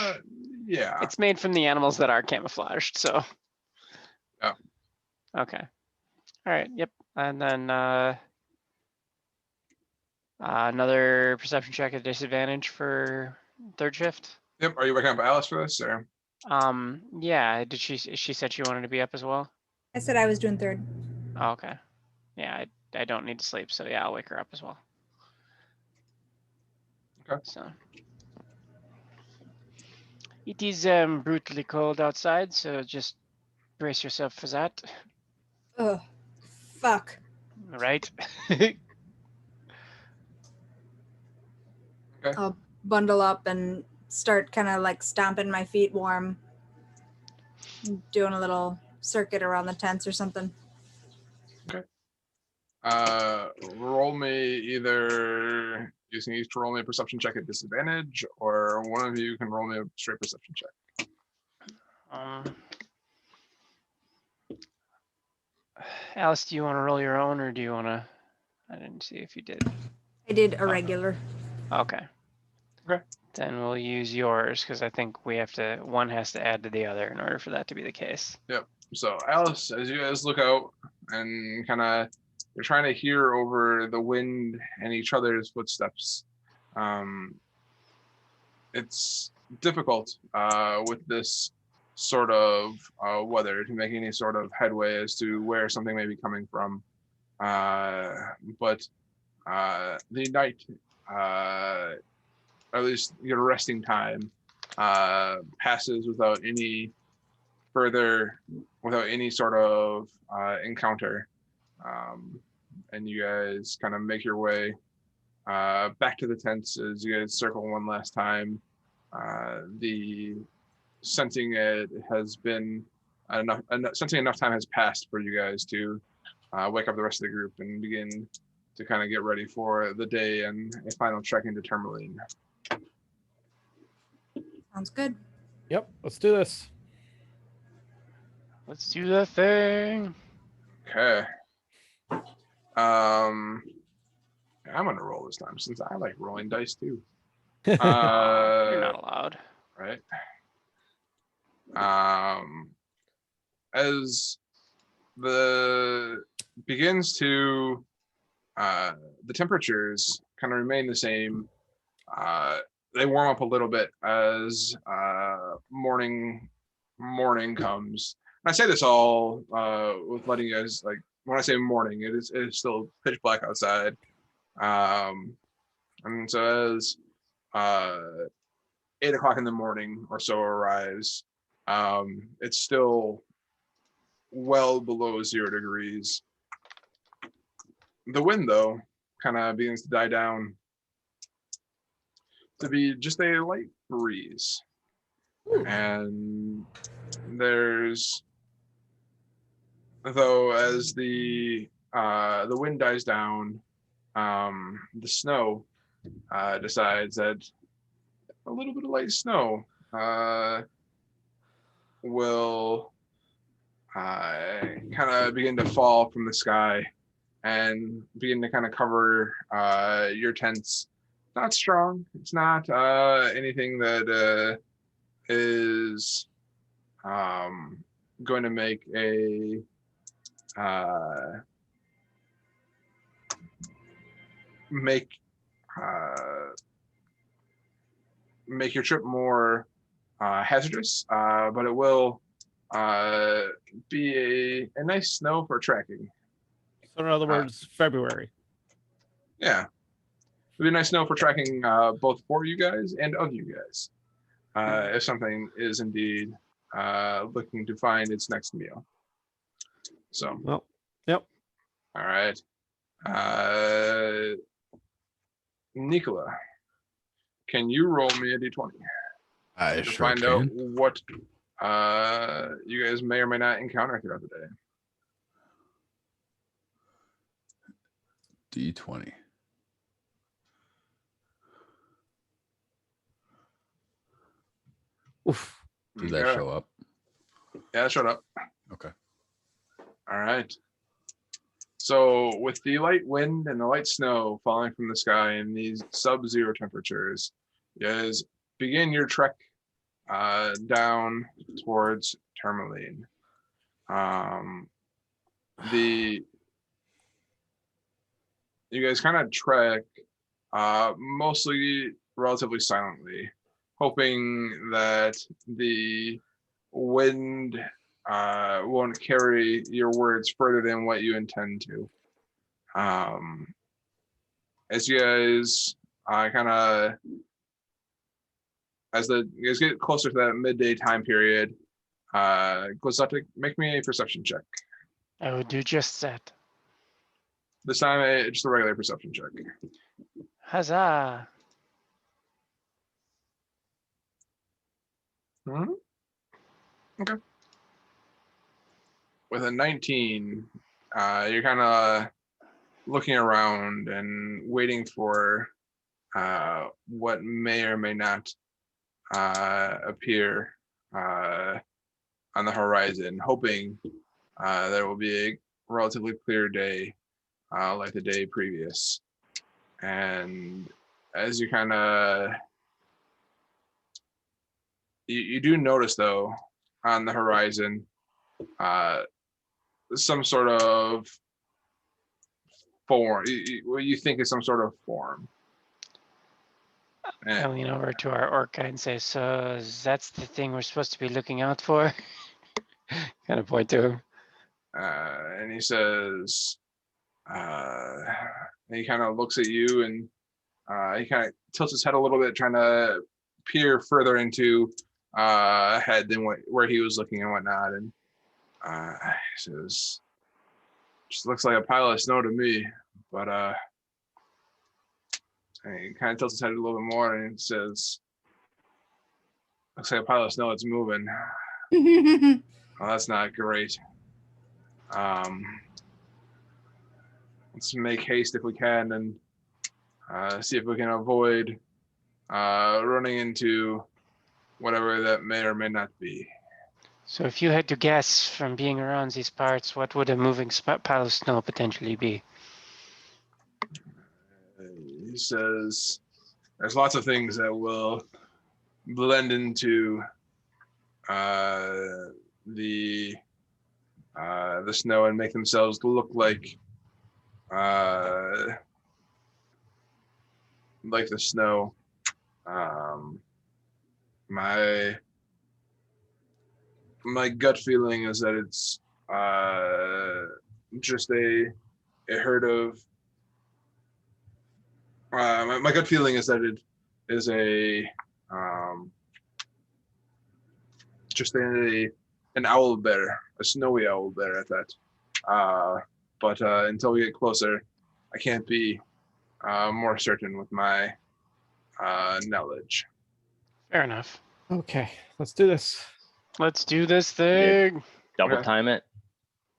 Yeah. It's made from the animals that are camouflaged, so. Yeah. Okay. All right, yep. And then another perception check at disadvantage for third shift. Yep. Are you waking up Alice for this, or? Yeah, she said she wanted to be up as well? I said I was doing third. Oh, okay. Yeah, I don't need to sleep, so yeah, I'll wake her up as well. Okay. So it is brutally cold outside, so just brace yourself for that. Ugh. Fuck. Right? I'll bundle up and start kind of like stomping my feet warm. Doing a little circuit around the tents or something. Roll me either you can each roll me a perception check at disadvantage, or one of you can roll me a straight perception check. Alice, do you want to roll your own, or do you want to? I didn't see if you did. I did a regular. Okay. Okay. Then we'll use yours because I think one has to add to the other in order for that to be the case. So Alice, as you guys look out and kind of you're trying to hear over the wind and each other's footsteps, it's difficult with this sort of weather to make any sort of headway as to where something may be coming from. But the night, at least your resting time, passes without any further without any sort of encounter. And you guys kind of make your way back to the tents as you guys circle one last time. The sensing it has been sensing enough time has passed for you guys to wake up the rest of the group and begin to kind of get ready for the day and a final trek into Termaline. Sounds good. Yep, let's do this. Let's do the thing. Okay. I'm gonna roll this time since I like rolling dice too. You're not allowed. Right. As the begins to the temperatures kind of remain the same. They warm up a little bit as morning comes. And I say this all with letting you guys, like, when I say morning, it is still pitch black outside. And so as 8 o'clock in the morning or so arrives, it's still well below 0 degrees. The wind, though, kind of begins to die down to be just a light breeze. And there's, though, as the wind dies down, the snow decides that a little bit of light snow will kind of begin to fall from the sky and begin to kind of cover your tents. Not strong. It's not anything that is going to make a make your trip more hazardous, but it will be a nice snow for trekking. So in other words, February. Yeah, it'll be a nice snow for tracking, both for you guys and of you guys, if something is indeed looking to find its next meal. So, Well, yep. all right, Nicola, can you roll me a d20 I to sure find can. out what you guys may or may not encounter throughout the day? D20. Oof. Did that Okay. show up? Yeah, it showed up. Okay. All right. So with the light wind and the light snow falling from the sky in these sub-zero temperatures, you guys begin your trek down towards Termaline. You guys kind of trek mostly relatively silently, hoping that the wind won't carry your words further than what you intend to. As you guys as you guys get closer to that midday time period, Glazoptic, make me a perception check. I would do just that. This time, just a regular perception check. Huzzah. Okay. With a 19, you're kind of looking around and waiting for what may or may not appear on the horizon, hoping that it will be a relatively clear day like the day previous. And as you kind of you do notice, though, on the horizon some sort of form, what you think is some sort of form. I lean over to our orc guy and say, so that's the thing we're supposed to be looking out for? Kind of point to him. And he says, he kind of looks at you and he kind of tilts his head a little bit, trying to peer further into ahead than where he was looking and whatnot. And He says, just looks like a pile of snow to me, but and he kind of tilts his head a little bit more and he says, looks like a pile of snow, it's moving. Well, that's not great. Let's make haste if we can and see if we can avoid running into whatever that may or may not be. So if you had to guess from being around these parts, what would a moving pile of snow potentially be? He says there's lots of things that will blend into the snow and make themselves look like the snow. My gut feeling is that it's just a herd of. My gut feeling is that it is just an owl bear, a snowy owl bear at that. But until we get closer, I can't be more certain with my knowledge. Fair enough. Okay, let's do this. Let's do this thing. Double Okay. time it.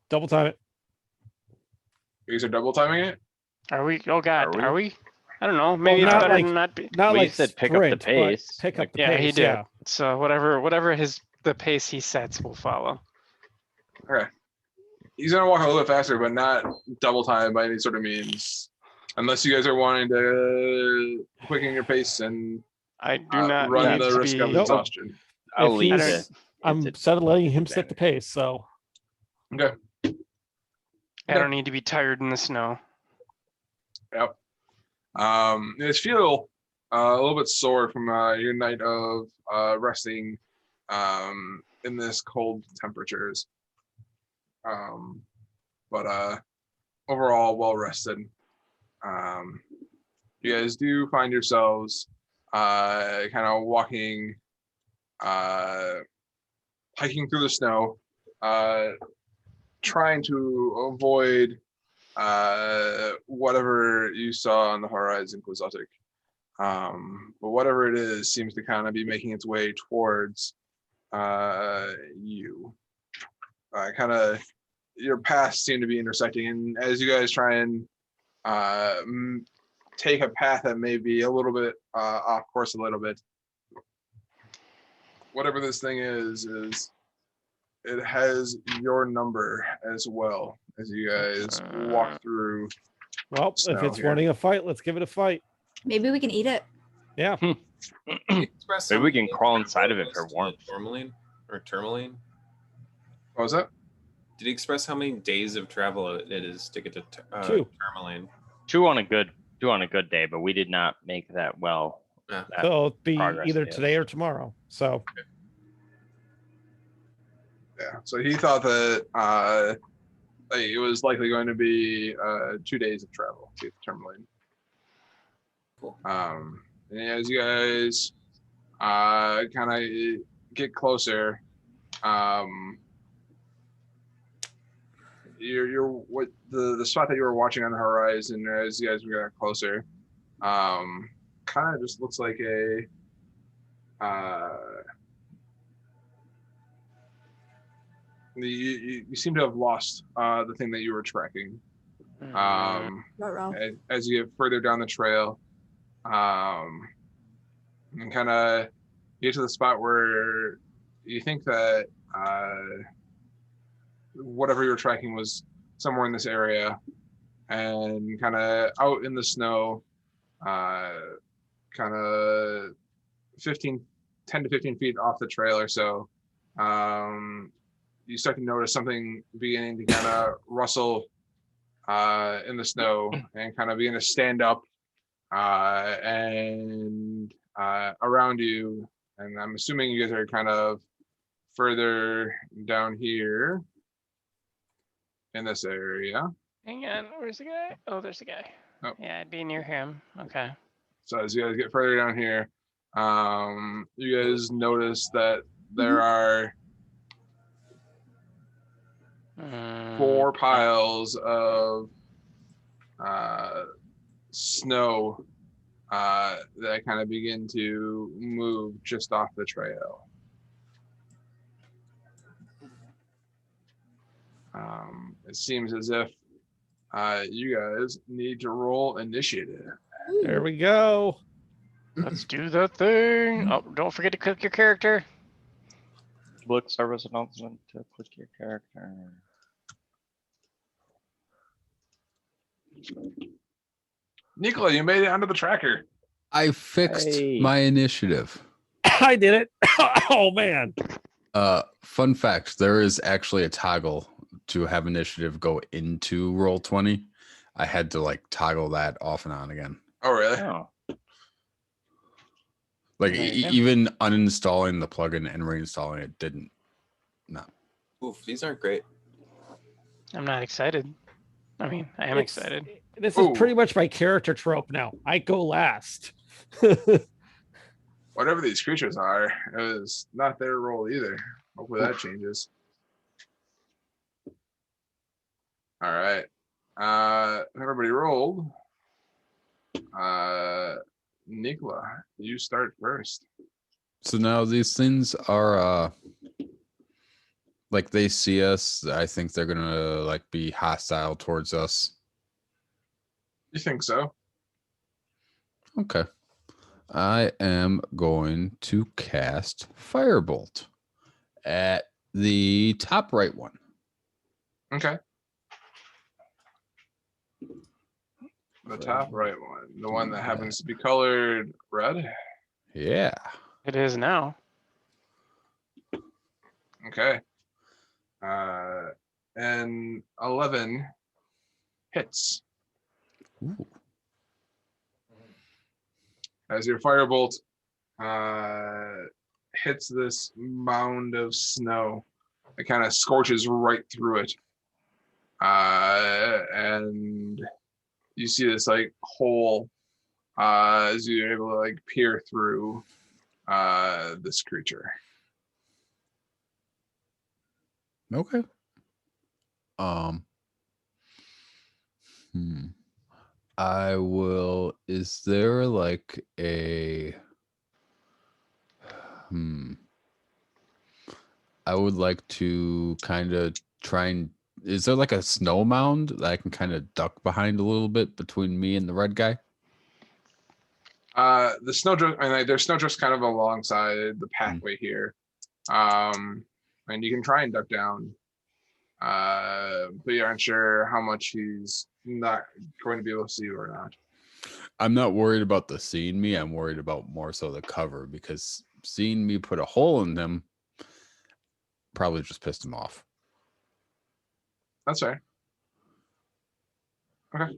Double time it. You guys are double timing it? Are we? Oh God, Are are we? we? I don't know. Maybe it's not better like- to not be. Not Well, you like said pick up the sprint, but pace. Pick up the Yeah, pace. he did. Yeah. So whatever the pace he sets will follow. Okay. He's gonna walk a little bit faster, but not double time by any sort of means. Unless you guys are wanting to quicken your pace and I do not run need the to risk be. of exhaustion. I'll If leave he's- it. I'm It's letting him set the advantage. pace. So Okay. I don't need to be tired in the snow. Yep. You guys feel a little bit sore from your night of resting in this cold temperatures. But overall well rested. You guys do find yourselves kind of walking, hiking through the snow, trying to avoid whatever you saw on the horizon, Quixotic. But whatever it is seems to kind of be making its way towards you. Kind of your paths seem to be intersecting, and as you guys try and take a path that may be a little bit off course a little bit, whatever this thing is it has your number as well as you guys walk through. well, if Snow it's here. running a fight, let's give it a fight. Maybe we can eat it. Yeah. Maybe we can crawl inside of it for warmth. Tourmaline or Termaline? What was that? Did he express how many days of travel it is to get to 2. Termaline? Two on a good day, but we did not make that well. Yeah. that So it'll be progress, either yes. today or tomorrow. So Yeah. So he thought that it was likely going to be 2 days of travel to get to Termaline. Cool. And as you guys kind of get closer, you're what the spot that you were watching on the horizon as you guys got closer, kind of just looks like a you seem to have lost the thing that you were tracking. As you get further down the trail, and kind of get to the spot where you think that whatever you were tracking was somewhere in this area, and kind of out in the snow, kind of 10 to 15 feet off the trail or so, you start to notice something beginning to kind of rustle in the snow and kind of begin to stand up and around you. And I'm assuming you guys are kind of further down here in this area. Hang on, where's the guy? Oh, there's the guy. Oh. Yeah, I'd be near him. Okay. So as you guys get further down here, you guys notice that there are 4 piles of snow that kind of begin to move just off the trail. It seems as if you guys need to roll initiative. There we go. Let's do the thing. Oh, don't forget to click your character. Look, service announcement to click your character. Nicola, you made it onto the tracker. I fixed Hey. my initiative. I did it. Oh man. Fun fact, there is actually a toggle to have initiative go into roll 20. I had to like toggle that off and on again. Oh, really? Oh, Like There you go. even uninstalling the plugin and reinstalling it didn't. No. Oof, these aren't great. I'm not excited. I mean, I am It's- excited. This is Ooh. pretty much my character trope now. I go last. Whatever these creatures are, it was not their role either. Hopefully that changes. All right. Everybody rolled. Nicola, you start first. So now these things are like they see us. I think they're gonna like be hostile towards us. You think so? Okay. I am going to cast Firebolt at the top right one. Okay. The top right one, the one that happens to be colored red. Yeah. It is now. Okay. And 11 hits Ooh. as your firebolt hits this mound of snow. It kind of scorches right through it. And you see this like hole as you're able to like peer through this creature. Okay. I will. Is there like a I would like to kind of try and is there like a snow mound that I can kind of duck behind a little bit between me and the red guy? The snowdrift, and like, there's snowdrifts kind of alongside the pathway here. And you can try and duck down. But you aren't sure how much he's not going to be able to see you or not. I'm not worried about the seeing me. I'm worried about more so the cover because seeing me put a hole in them probably just pissed him off. That's fair. Okay.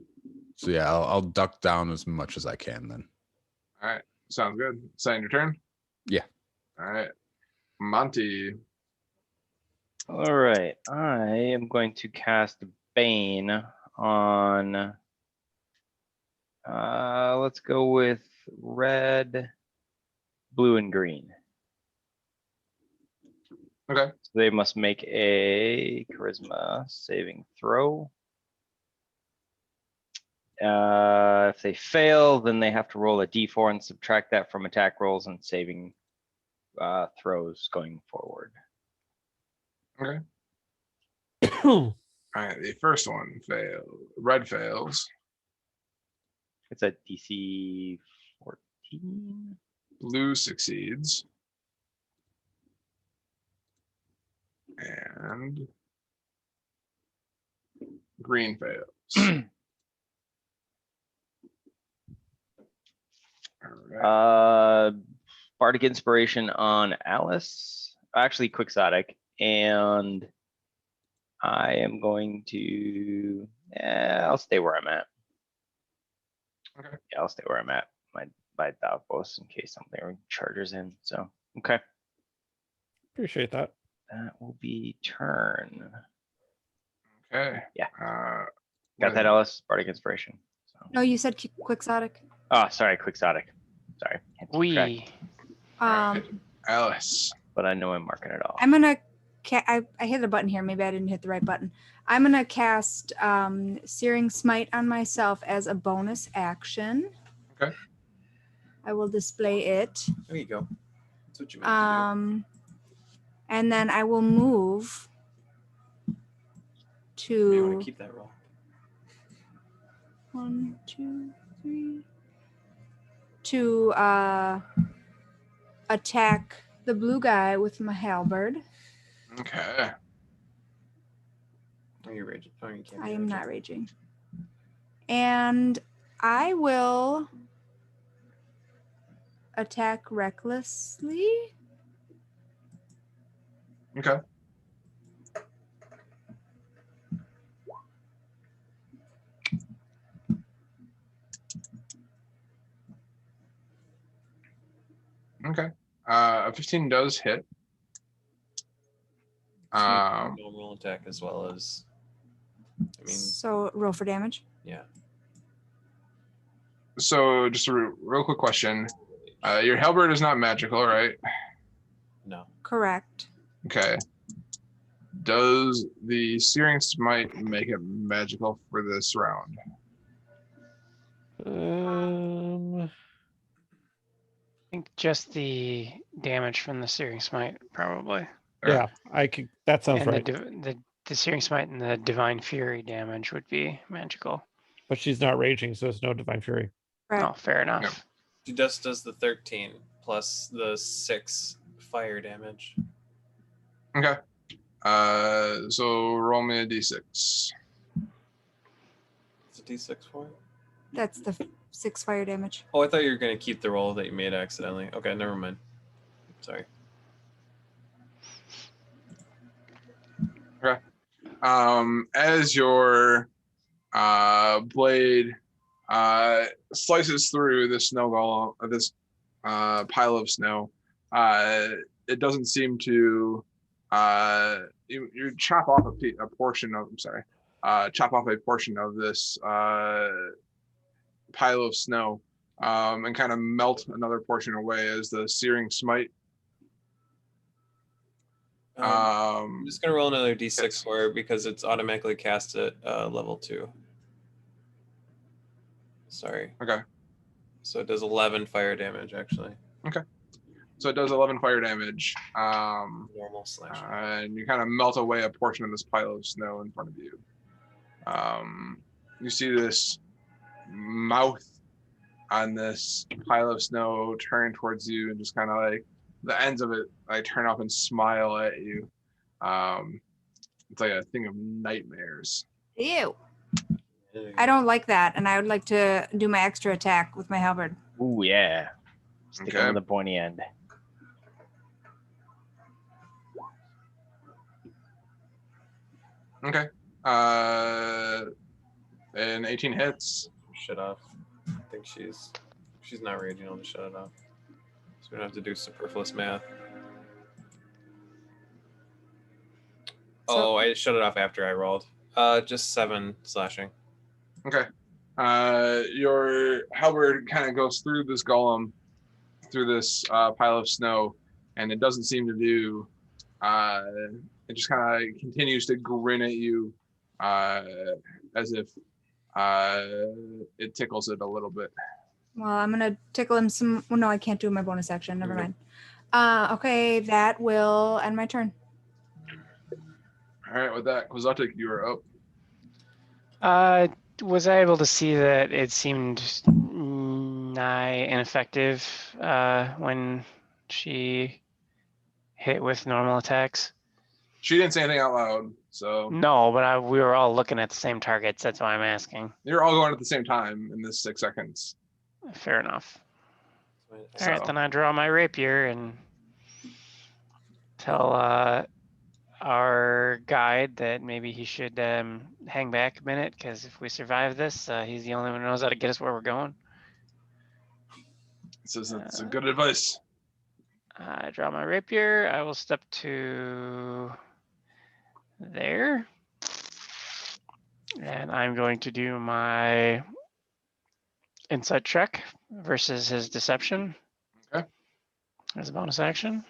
So yeah, I'll duck down as much as I can then. All right. Sounds good. Sign your turn. Yeah. All right. Monty. all right. I am going to cast Bane on. Let's go with red, blue, and green. Okay. So they must make a charisma saving throw. If they fail, then they have to roll a d4 and subtract that from attack rolls and saving throws going forward. Okay. All right. The first one failed. Red fails. It's a DC 14. Blue succeeds. And green fails. All right. Bardic Inspiration on Alice, actually Quixotic, and I am going to, I'll stay where I'm at. Okay. Yeah, I'll stay where I'm at. My Davos in case something chargers in. So, okay, Appreciate that. that will be turn. Okay. Yeah. what Got that, is it? Alice? Bardic Inspiration. So. No, you said quixotic. Oh, sorry, Quixotic. Sorry. Can't keep track, We. Um, Alice. but I know I'm marking it off. I'm gonna I hit a button here. Maybe I didn't hit the right button. I'm gonna cast Searing Smite on myself as a bonus action. Okay. I will display it. There you go. That's what you meant And then I will move to do. You want to to keep that roll. 1, 2, 3 to attack the blue guy with my halberd. Okay. Are you raging? Oh, you can't. I be am raging. not raging. And I will attack recklessly. Okay. Okay. A 15 does hit. Normal attack as well as. I mean, So roll for damage. yeah. So just a real quick question. Your halberd is not magical, right? No. Correct. Okay. Does the Searing Smite make it magical for this round? I think just the damage from the Searing Smite, probably. Yeah, I could. That sounds And right. the Searing Smite and the Divine Fury damage would be magical. But she's not raging, so it's no Divine Fury. Right. Oh, fair enough. She just does the 13 plus the 6 fire damage. Okay. So roll me a d6. It's a d6 for it? That's the 6 fire damage. Oh, I thought you were going to keep the roll that you made accidentally. Okay, never mind. Sorry. Okay. As your blade slices through the snow golem, this pile of snow, it doesn't seem to. You chop off a portion of. I'm sorry. Chop off a portion of this pile of snow, and kind of melt another portion away as the Searing Smite. I'm just going to roll another d6 yes. for it because it's automatically cast at level 2. Sorry. Okay. So it does 11 fire damage, actually. So it does 11 fire damage. Normal slash. And you kind of melt away a portion of this pile of snow in front of you. You see this mouth on this pile of snow turn towards you and just kind of like the ends of it like turn up and smile at you. It's like a thing of nightmares. Ew. I don't like that, and I would like to do my extra attack with my halberd. Ooh, yeah. Stick Okay. him with the pointy end. Okay. And 18 hits. Shut off. I think she's not raging. I'll just shut it off. So we don't have to do superfluous math. Oh, I shut it off after I rolled. Just 7 slashing. Okay. Your halberd kind of goes through this golem, through this pile of snow, and it doesn't seem to do. It just kind of continues to grin at you, as if it tickles it a little bit. Well, I'm gonna tickle him some. Well, no, I can't do my bonus action. Never Okay. mind. Okay, that will end my turn. All right, with that, Kozatik, you are up. Was I able to see that it seemed nigh ineffective when she hit with normal attacks? She didn't say anything out loud, so No, but we were all looking at the same targets. That's why I'm asking. you're all going at the same time in this 6 seconds. Fair enough. All So- right, then I draw my rapier and tell our guide that maybe he should hang back a minute, because if we survive this, he's the only one who knows how to get us where we're going. This is some good advice. I draw my rapier. I will step to there. And I'm going to do my insight check versus his deception. Okay. As a bonus action.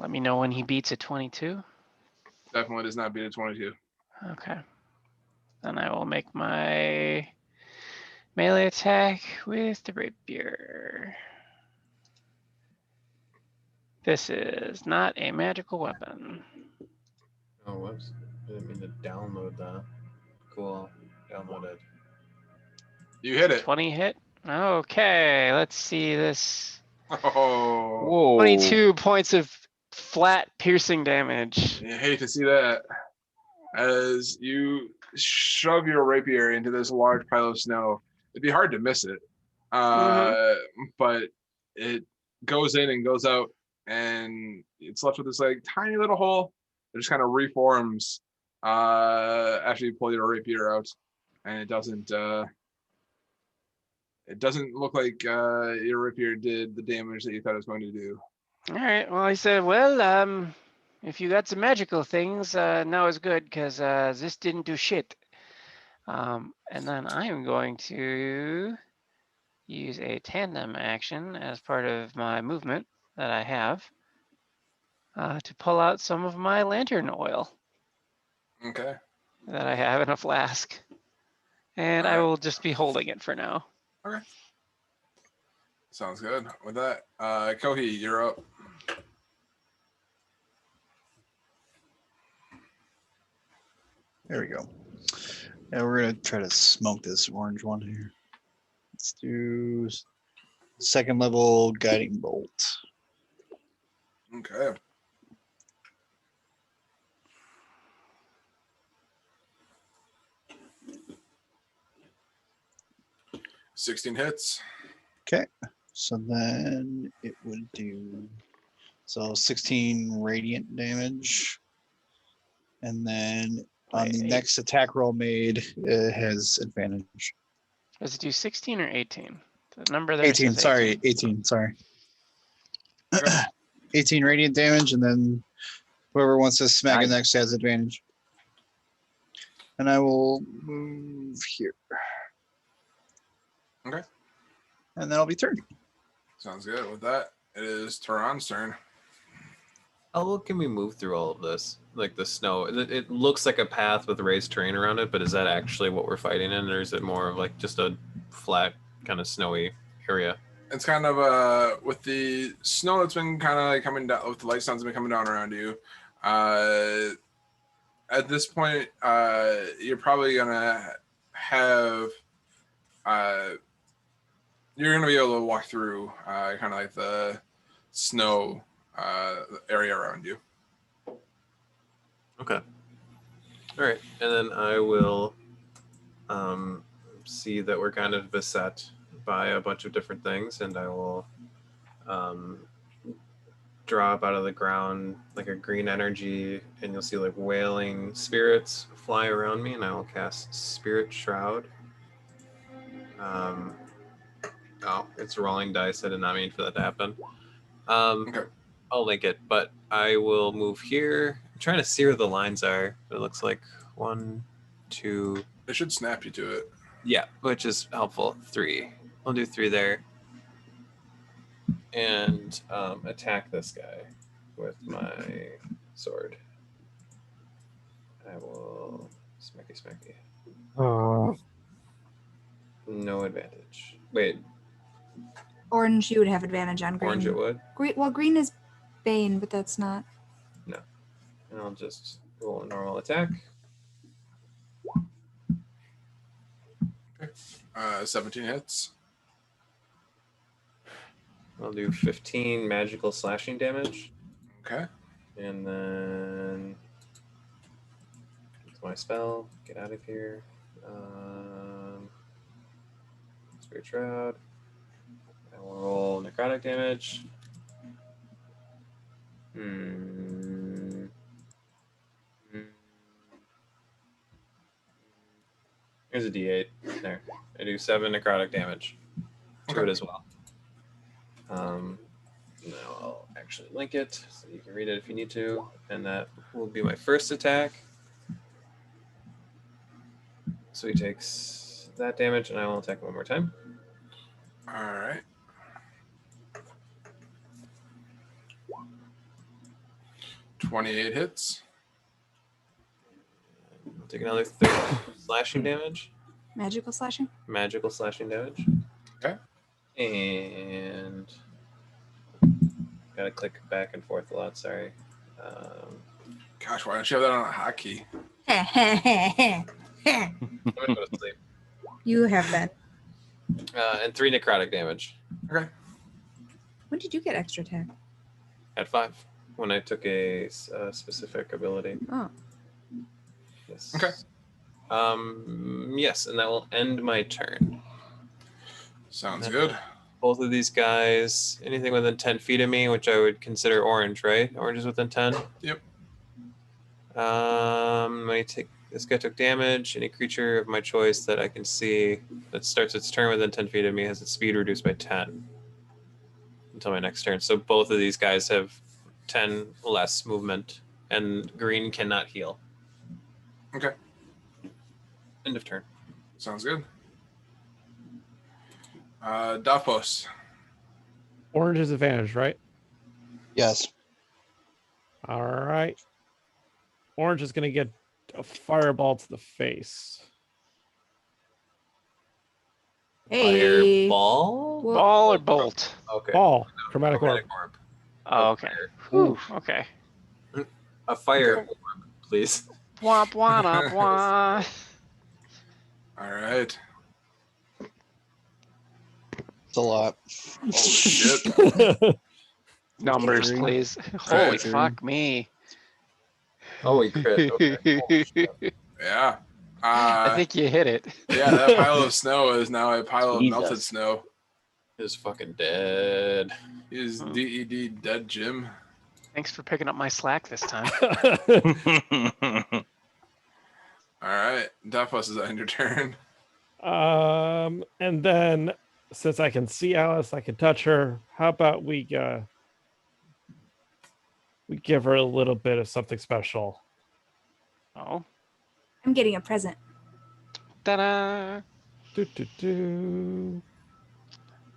Let me know when he beats a 22. Definitely does not beat a 22. Okay. Then I will make my melee attack with the rapier. This is not a magical weapon. Oh, whoops. I didn't mean to download that. Cool. Downloaded. You hit it. 20 hit. Okay, let's see this. Oh, Whoa. 22 points of flat piercing damage. you hate to see that. As you shove your rapier into this large pile of snow, it'd be hard to miss it. But it goes in and goes out, and it's left with this like tiny little hole that just kind of reforms after you pull your rapier out, and it doesn't look like your rapier did the damage that you thought it was going to do. All right. Well, he said, well, if you got some magical things, now is good because this didn't do shit. And then I am going to use a tandem action as part of my movement that I have to pull out some of my lantern oil Okay. that I have in a flask. And I Alright. will just be holding it for now. Okay. Sounds good. With that, Kohi, you're up. There we go. Yeah, we're gonna try to smoke this orange one here. Let's do second level guiding bolt. Okay. $16 hits. Okay. So then it would do 16 radiant damage. And then on the Wait, next attack roll made, it has advantage. Does it do 16 or 18? The number there 18, says sorry, 18, sorry. Okay. 18 radiant damage, and then whoever wants to smack it Nice. next has advantage. And I will move here. Okay. And that'll be turn. Sounds good. With that, it is Tehran's turn. How well can we move through all of this? Like the snow, it looks like a path with raised terrain around it, but is that actually what we're fighting in, or is it more of like just a flat, kind of snowy area? It's kind of with the snow that's been kind of like coming down, with the light stones that have been coming down around you. At this point, you're probably gonna have you're gonna be able to walk through kind of like the snow area around you. Okay. All right, and then I will see that we're kind of beset by a bunch of different things, and I will draw up out of the ground like a green energy, and you'll see like wailing spirits fly around me, and I will cast Spirit Shroud. Oh, it's rolling dice. I did not mean for that to happen. Okay. I'll link it, but I will move here. I'm trying to see where the lines are. It looks like 1, 2. It should snap you to it. Yeah, which is helpful. 3. I'll do 3 there. And attack this guy with my sword. I will smacky. Oh, No advantage. Wait, Orange, you would have advantage on green. orange it would? Green, well, green is Bane, but that's not. And I'll just roll a normal attack. 17 hits. I'll do 15 magical slashing damage. Okay. And then it's my spell. Get out of here. Spirit Shroud. I will roll necrotic damage. Here's a D8. There. I do 7 necrotic damage to Okay. it as well. Now I'll actually link it so you can read it if you need to. And that will be my first attack. So he takes that damage, and I will attack one more time. All right. 28 hits. Take another 30 slashing damage. Magical slashing. Magical slashing damage. Okay. And gotta click back and forth a lot. Sorry. Gosh, why don't you have that on a hotkey? I'm gonna go to sleep. You have been. And 3 necrotic damage Okay. When did you get extra attack? at 5 when I took a specific ability. Oh, Yes. Okay. Yes, and that will end my turn. Sounds good. Both of these guys, anything within 10 feet of me, which I would consider orange, right? Orange is within 10. Yep. This guy took damage. Any creature of my choice that I can see that starts its turn within 10 feet of me has its speed reduced by 10 until my next turn. So both of these guys have 10 less movement, and green cannot heal. Okay. End of turn. Sounds good. Davos. Orange is advantage, right? Yes. All right. Orange is going to get a fireball to the face. hey. Fireball? Well, Ball or bolt? Okay. Ball, chromatic orb. orb. Oh, okay. Whew, okay. A fire orb, please. Womp womp womp. All right. It's a lot. Oh, shit. Numbers, Three. please. Right. Holy fuck me. Oh, he crit. Okay. Yeah. I think you hit it. Yeah, that pile of snow is now a pile of melted Jesus. snow. He's fucking dead. He's Hmm. DED dead, Jim. Thanks for picking up my slack this time. All right. Davos is on your turn. And then since I can see Alice, I can touch her. How about we give her a little bit of something special? Oh. I'm getting a present. Da-da. Do, do, do.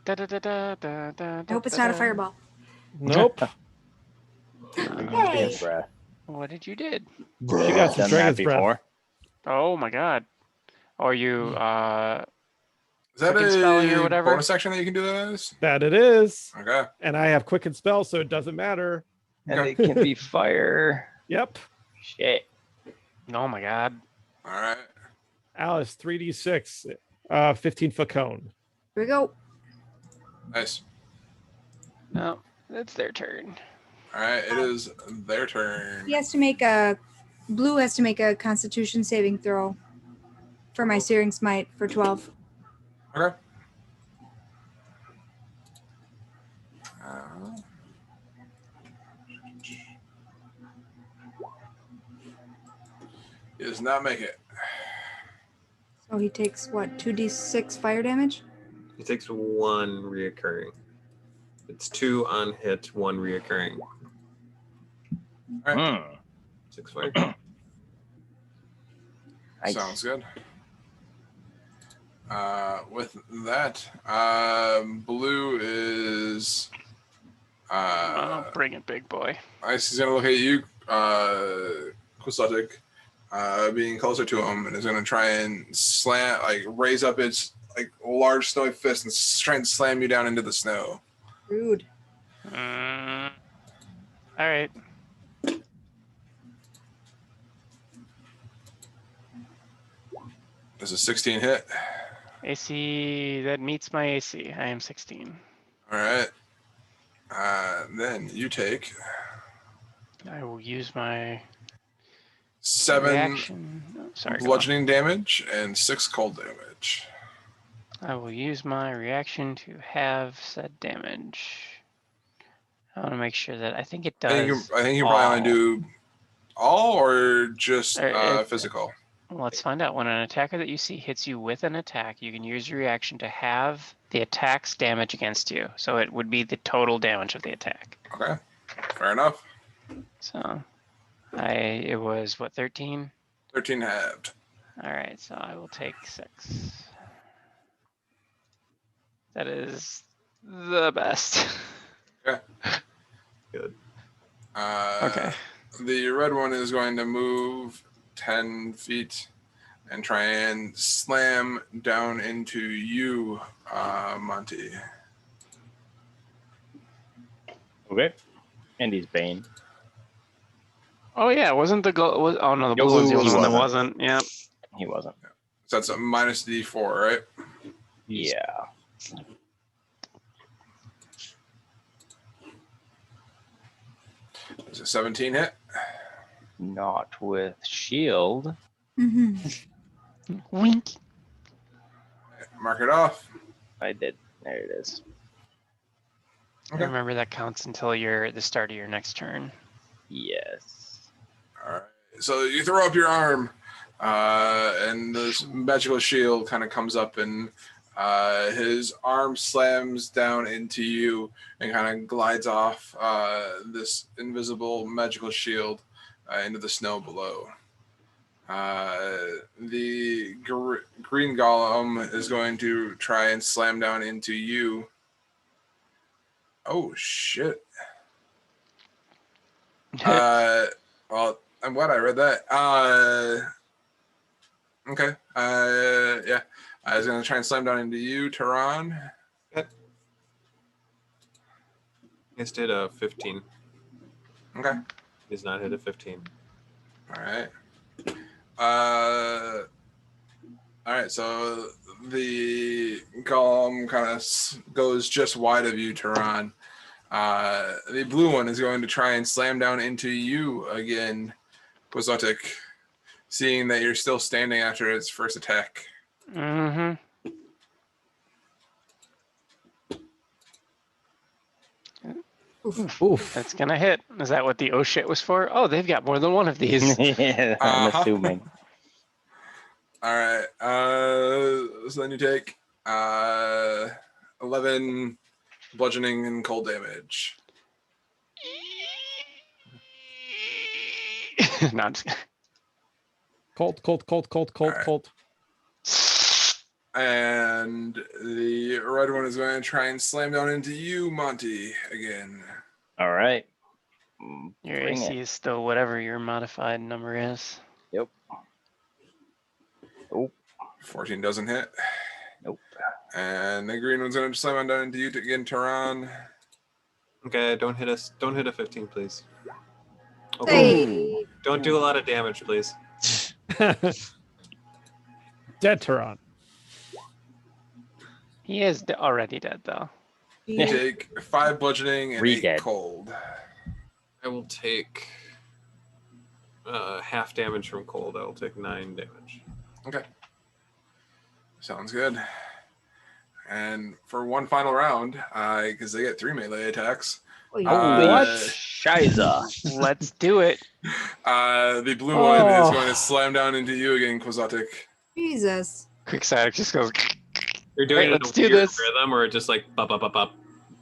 I hope it's not a fireball. Nope. Hey. Breath. What did you did? She got some Done that dragon's breath. before. Oh my god. Or you Is that Quicken spelling or a whatever? bonus action that you can do that as? That it is. Okay. And I have quicken spell, so it doesn't matter. And it can be fire. Yep. Shit. oh my god. All right. Alice, 3d6, 15-foot cone. Here we go. Nice. No, it's their turn. All right. It is their turn. He has to make a blue has to make a Constitution saving throw for my Searing Smite for 12. Okay. He does not make it. So he takes what, 2d6 fire damage? He takes 1 reoccurring. It's 2 on hit, 1 reoccurring. All right. 6 fire. Nice. Sounds good. With that, blue is Oh, bring it, big boy. Ice is gonna look at you, Quixotic, being closer to him, and is gonna try and raise up its large snowy fist and try and slam you down into the snow. Rude. All right. Does a 16 hit? AC, that meets my AC. I am 16. All right. Then you take I will use my 7 reaction. Oh, sorry. go on. bludgeoning damage and 6 cold damage. I will use my reaction to have said damage. I want to make sure that I think it I think does. you can probably only all. do all or just It- physical. Let's find out. When an attacker that you see hits you with an attack, you can use your reaction to have the attack's damage against you. So it would be the total damage of the attack. Okay. Fair enough. So it was what, 13? 13 halved. All right, so I will take 6. That is the best. Okay. Good. Okay. the red one is going to move 10 feet and try and slam down into you, Monty. Okay. And he's Bane. Oh yeah, wasn't the goal? Was, oh no, the Nope, blue one's the he only one that wasn't. wasn't. Yeah. He wasn't. So that's a minus D4, right? Yeah. It's a 17 hit. Not with shield. Mhm. Wink. Mark it off. I did. There it is. Okay. Remember that counts until you're at the start of your next turn. Yes. All right. So you throw up your arm, and this magical shield kind of comes up, and his arm slams down into you and kind of glides off this invisible magical shield into the snow below. The green golem is going to try and slam down into you. Oh, shit. Well, I'm glad I read that. Okay. Yeah. I was going to try and slam down into you, Tehran. He's did a 15. Okay. He's not hit a 15. All right. All right. So the golem kind of goes just wide of you, Tehran. The blue one is going to try and slam down into you again, Quixotic, seeing that you're still standing after its first attack. Mm-hmm. Oof. That's gonna hit. Is that what the oh shit was for? Oh, they've got more than one of these. Yeah, I'm assuming. All right. So then you take 11 bludgeoning and cold damage. No, I'm just Cold. Alright. And the red one is going to try and slam down into you, Monty, again. All right. Your Bring AC it. is still whatever your modified number is. Yep. Oh, 14 doesn't hit. nope. And the green one's going to slam down into you again, Tehran. Okay, don't hit us. Don't hit a 15, please. Hey. Don't do a lot of damage, please. Dead Tehran. He is already dead though. You take 5 bludgeoning and 8 Re-dead. cold. I will take half damage from cold. I will take 9 damage. Okay. Sounds good. And for one final round, because they get 3 melee attacks, Holy Holy Uh, shiza. Let's do it. the blue one is Oh. going to slam down into you again, Quixotic. Jesus. Quick just goes. You're doing Right, it in let's a do weird this. rhythm, or just like bop bop bop bop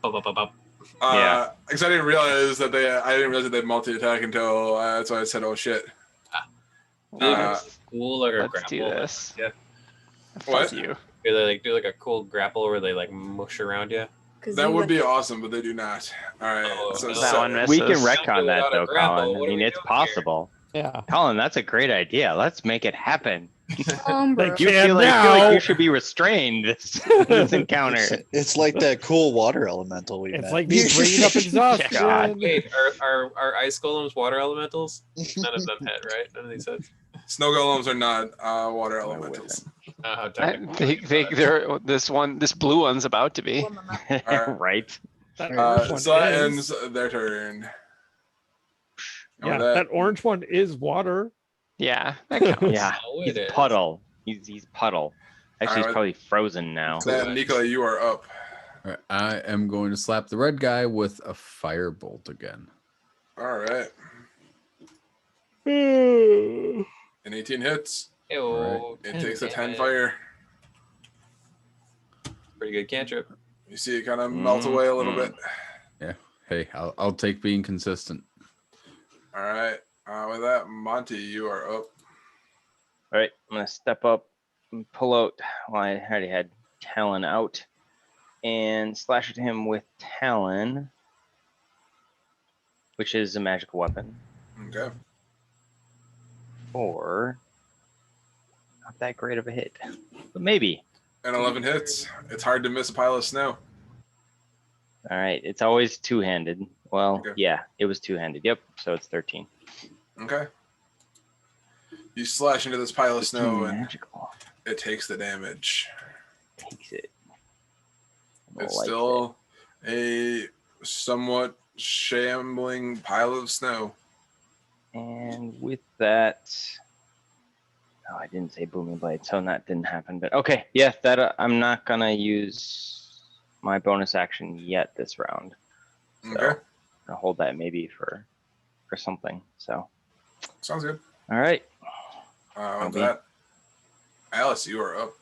bop bop bop. Yeah. Because I didn't realize that they multi-attack until that's why I said, "Oh shit." Do like a Let's- cool like a Let's do grapple. this. Yeah. What? Fuck you. Do they like do like a cool grapple where they like mush around you? That would be awesome, but they do not. All right. Oh, so no. That one We can misses. retcon that Without a though, grapple, Colin. I what are mean, we it's doing here? possible. Yeah. Colin, that's a great idea. Let's make it happen. Thank You And feel like now- you should be restrained this encounter. It's like that cool water elemental we It's met. like me bringing up exhaustion. God. Wait, are ice golems water elementals? None of them hit, right? None of these hits. Snow golems are not water No, elementals. How technical. This blue one's about to be. Right? That orange one So that is. ends their turn. And Yeah, with that orange one is water. Yeah, that counts. Yeah. Oh, He's it is. puddle. He's puddle. Actually, he's Alright. probably frozen now. Then Nicola, you are up. All right, I am going to slap the red guy with a firebolt again. All right. And 18 hits. Ew, It takes a 10 damage. fire. Pretty good cantrip. You see it kind of melt away a little bit. Hey, I'll take being consistent. All right. With that, Monty, you are up. All right, I'm gonna step up and pull out. Well, I already had Talon out, and slash at him with Talon, which is a magical weapon. Okay. Or not that great of a hit, but maybe. And 11 hits. It's hard to miss a pile of snow. All right, it's always two-handed. Well, Okay. yeah, it was two-handed. Yep, so it's 13. Okay. You slash into this pile of 13 snow and magical. it takes the damage. Takes it. It's Likes still a somewhat shambling pile of snow. it. And with that, oh, I didn't say booming blade, so that didn't happen. But okay, yeah, that I'm not gonna use my bonus action yet this round. So Okay. I'll hold that maybe for something. So Sounds good. all right. With that, Alice, you are up.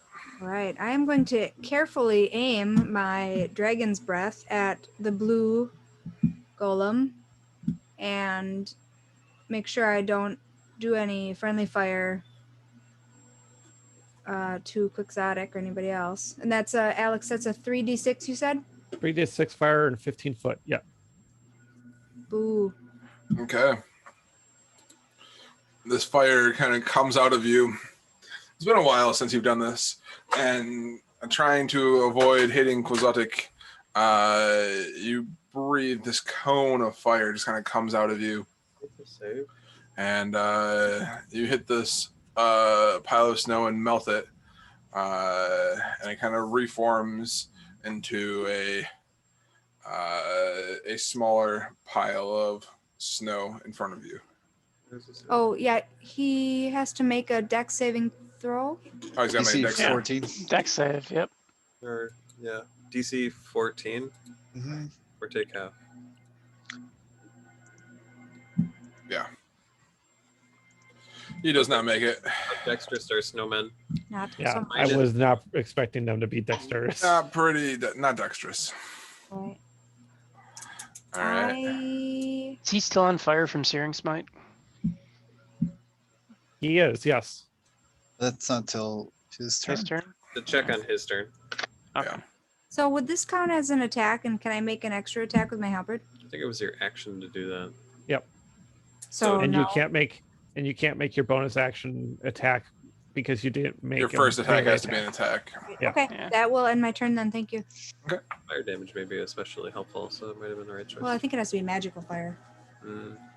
All right, I am going to carefully aim my dragon's breath at the blue golem and make sure I don't do any friendly fire to Quixotic or anybody else. And that's Alex, that's a 3d6 you said? 3d6 fire and 15 foot. Yeah. Boo. Okay. This fire kind of comes out of you. It's been a while since you've done this, and trying to avoid hitting Quixotic, you breathe this cone of fire just kind of comes out of you, and you hit this pile of snow and melt it, and it kind of reforms into a smaller pile of snow in front of you. Oh, yeah, he has to make a dex saving throw. Oh, he's got my DC dex. 14. Dex save. Yep. Or yeah, DC 14 Mm-hmm. or take half. Yeah. He does not make it. Dexterous or snowmen. Not Yeah. so I much. was not expecting them to be dexterous. Not dexterous. Right. All right. Is he still on fire from Searing Smite? He is, yes. That's not till his turn. His turn? The check on his turn. Okay. So would this count as an attack, and can I make an extra attack with my halberd? I think it was your action to do that. So And no. you can't make your bonus action attack because you didn't make Your a first attack melee has to be an attack. Yeah. Okay, Yeah. that will end my turn then. Thank you. Fire damage may be especially helpful, so it might have been the right choice. Well, I think it has to be magical fire.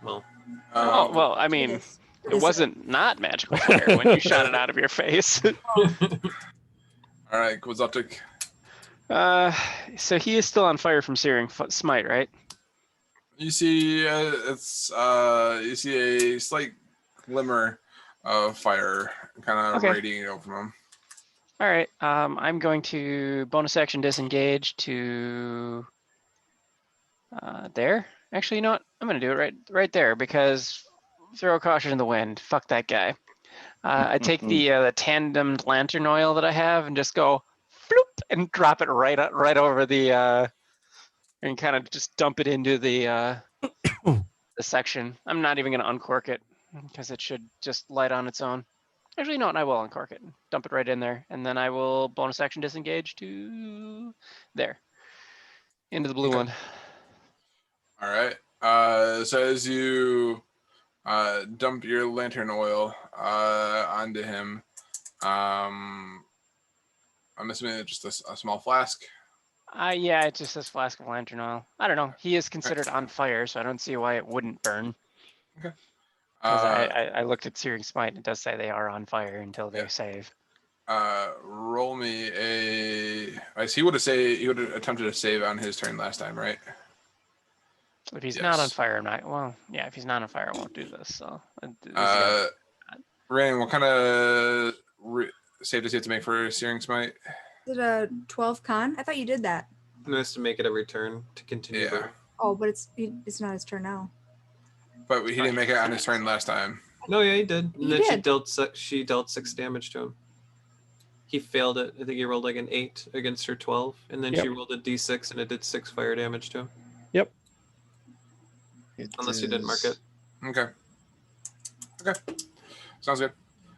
Well, Oh, well, I mean, It is. it wasn't not magical fire when you shot it out of your face. All right, Quixotic. So he is still on fire from Searing Smite, right? You see, you see a slight glimmer of fire kind of Okay. radiating out from him. All right. I'm going to bonus action disengage to there. Actually, you know what? I'm going to do it right there because throw caution to the wind. Fuck that guy. I take the tandem lantern oil that I have and just go floop and drop it right over the and kind of just dump it into the section. I'm not even going to uncork it because it should just light on its own. Actually, no, I will uncork it, dump it right in there, and then I will bonus action disengage to there, into the blue Okay. one. All right. So as you dump your lantern oil onto him, I'm assuming it's just a small flask. Yeah, it just says flask of lantern oil. I don't know. He is considered on fire, so I don't see why it wouldn't burn. Okay. Because I looked at Searing Smite, and it does say they are on fire until they Yeah. save. Roll me a. I see. He would have attempted to save on his turn last time, right? If he's not on Yes. fire, I'm not. Well, yeah, if he's not on fire, I won't do this. So. Rain, what kind of save does he have to make for Searing Smite? Is it a 12 con? I thought you did that. he has to make it every turn to continue. Yeah. Oh, but it's not his turn now. But he didn't make it on his turn last time. No, yeah, he did. And He then did. she dealt 6 damage to him. He failed it. I think he rolled like an 8 against her 12, and then Yep. she rolled a d6 and it did 6 fire damage to him. Unless you didn't mark it. Okay. Sounds good.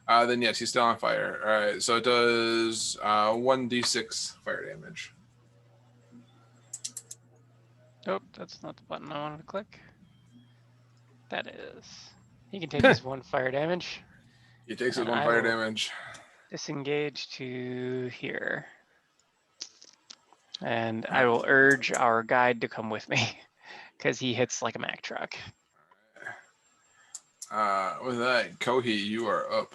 Then yes, he's still on fire. All right. So it does 1d6 fire damage. Oh, that's not the button I wanted to click. That is. He can take his 1 fire damage. He takes his And 1 I fire will- damage. Disengage to here. And I will urge our guide to come with me because he hits like a Mack truck. With that, Kohi, you are up.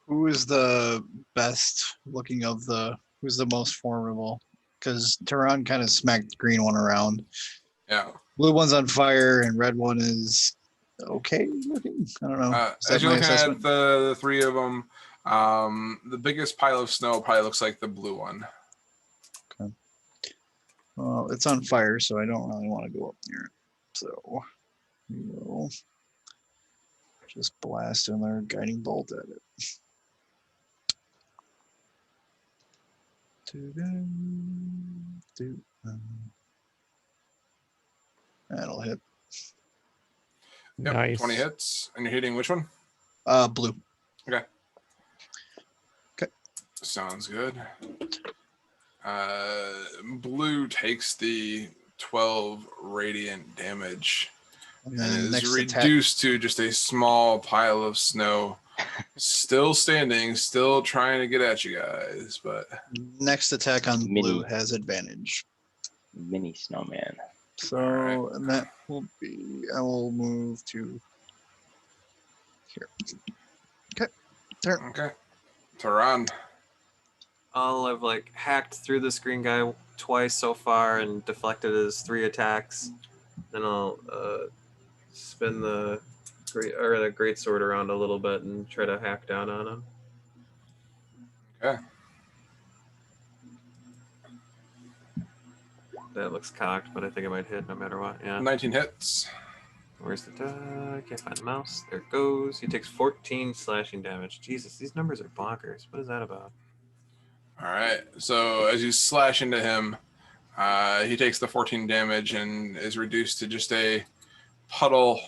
Who is the best looking of the? Who's the most formidable? Because Tehran kind of smacked the green one around. Yeah. Blue one's on fire, and red one is okay looking. I don't know. Is that As you're my looking assessment? at the three of them, the biggest pile of snow probably looks like the blue one. Well, it's on fire, so I don't really want to go up near it. So we'll just blast another guiding bolt at it. That'll hit. Yep, Nice. 20 hits. And you're hitting which one? Blue. Sounds good. Blue takes the 12 radiant damage And and then is next attack. reduced to just a small pile of snow. Still standing, still trying to get at you guys, but Next attack on blue Mini. has advantage. Mini snowman. So Alright. and that will be. I will move to here. Okay. Turn. okay. Tehran. I've like hacked through this green guy twice so far and deflected his 3 attacks. Then I'll spin the great sword around a little bit and try to hack down on him. Okay. That looks cocked, but I think it might hit no matter what. Yeah. 19 hits. Where's the I can't find the mouse. There it goes. He takes 14 slashing damage. Jesus, these numbers are bonkers. What is that about? All right. So as you slash into him, he takes the 14 damage and is reduced to just a puddle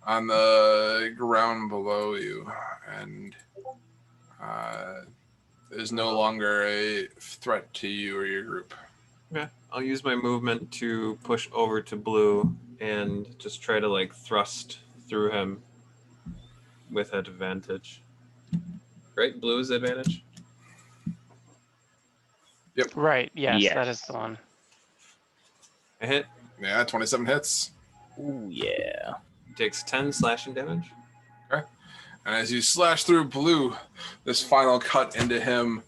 on the ground below you, and is no longer a threat to you or your group. Okay. I'll use my movement to push over to blue and just try to like thrust through him with advantage. Right? Blue is advantage? Right. Yes, that Yes. is the one. I hit. Yeah, 27 hits. Ooh, yeah. He takes 10 slashing damage. And as you slash through blue, this final cut into him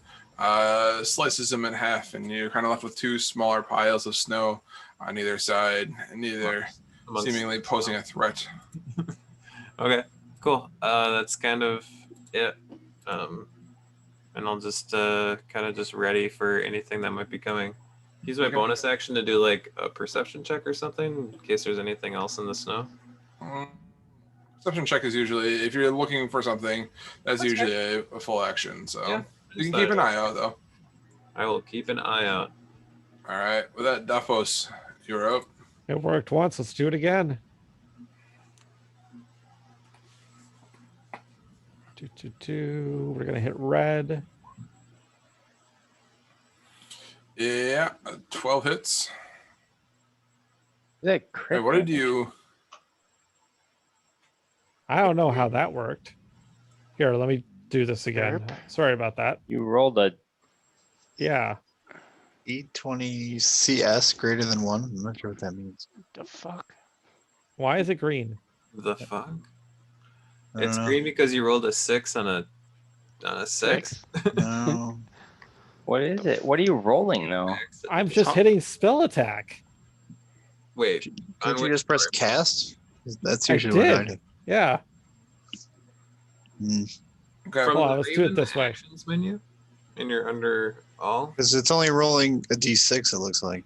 slices him in half, and you're kind of left with 2 smaller piles of snow on either side, and neither Amongst- seemingly posing a threat. Okay, cool. That's kind of it. And I'll just kind of just ready for anything that might be coming. Use my Okay. bonus action to do like a perception check or something in case there's anything else in the snow. Perception check is usually, if you're looking for something, that's That's usually a full action. So Yeah, you can keep an eye out, though. I will keep an eye out. All right. With that, Duffos, you're up. It worked once. Let's do it again. We're gonna hit red. Yeah, 12 hits. Is that Hey, crit? what did you? I don't know how that worked. Here, let me do this again. Derp. Sorry about that. You rolled a Yeah. E20 CS greater than 1. I'm not sure what that means. The fuck? Why is it green? The fuck? I don't It's know. green because you rolled a 6 on a 6. No. what is it? What are you rolling though? I'm just Huh? hitting spell attack. Wait. Can't you which just press part? cast? That's I usually what I did. do. Yeah. Okay. From Hold on, the let's do it Raven this way. Actions menu, and you're under all. Because it's only rolling a d6, it looks like.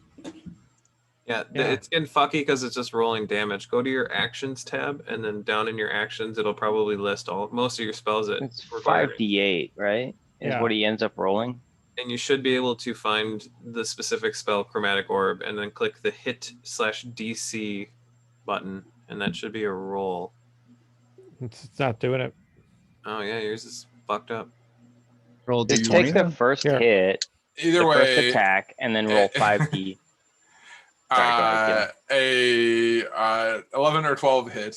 Yeah, Yeah. it's getting fucky because it's just rolling damage. Go to your actions tab, and then down in your actions, it'll probably list most of your spells that It's require. 5d8, right? Is Yeah. what he ends up rolling. And you should be able to find the specific spell, Chromatic Orb, and then click the hit/DC button, and that should be a roll. It's not doing it. Oh yeah, yours is fucked up. Roll a Just d20 take the then? first Here. hit, Either the first way, attack, and then roll 5d. Sorry, go ahead, A 11 or 12 hit,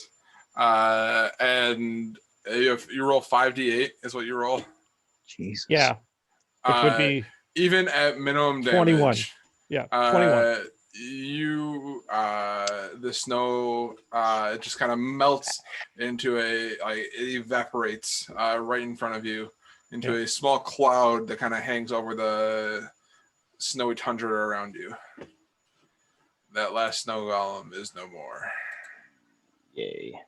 and you roll 5d8 is what you roll. Jesus. Yeah, which would be Even at minimum 21. damage. Yeah, 21. The snow just kind of melts into it evaporates right in front of you into a small cloud that kind of hangs over the snowy tundra around you. That last snow golem is no more. Yay.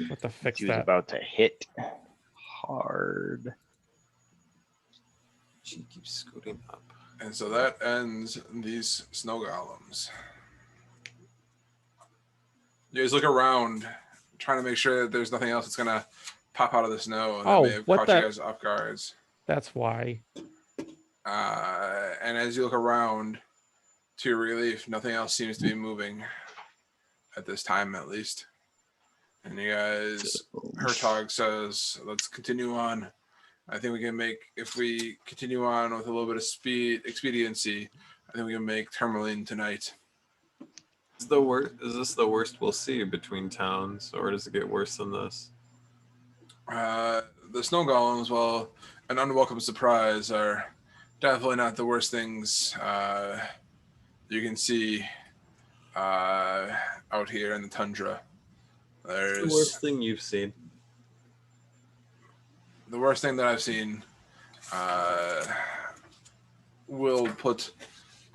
What the fix He was that? about to hit hard. She keeps scooting up. And so that ends these snow golems. You guys look around, trying to make sure that there's nothing else that's gonna pop out of the snow that may have what caught the- you guys off guards. That's why. And as you look around, to your relief, nothing else seems to be moving at this time, at least. And you guys, Hertog says, let's continue on. I think we can make, if we continue on with a little bit of expediency, I think we can make Termaline tonight. Is this the worst we'll see between towns, or does it get worse than this? The snow golems, well, an unwelcome surprise, are definitely not the worst things you can see out here in the tundra. The worst thing you've seen. The worst thing that I've seen will put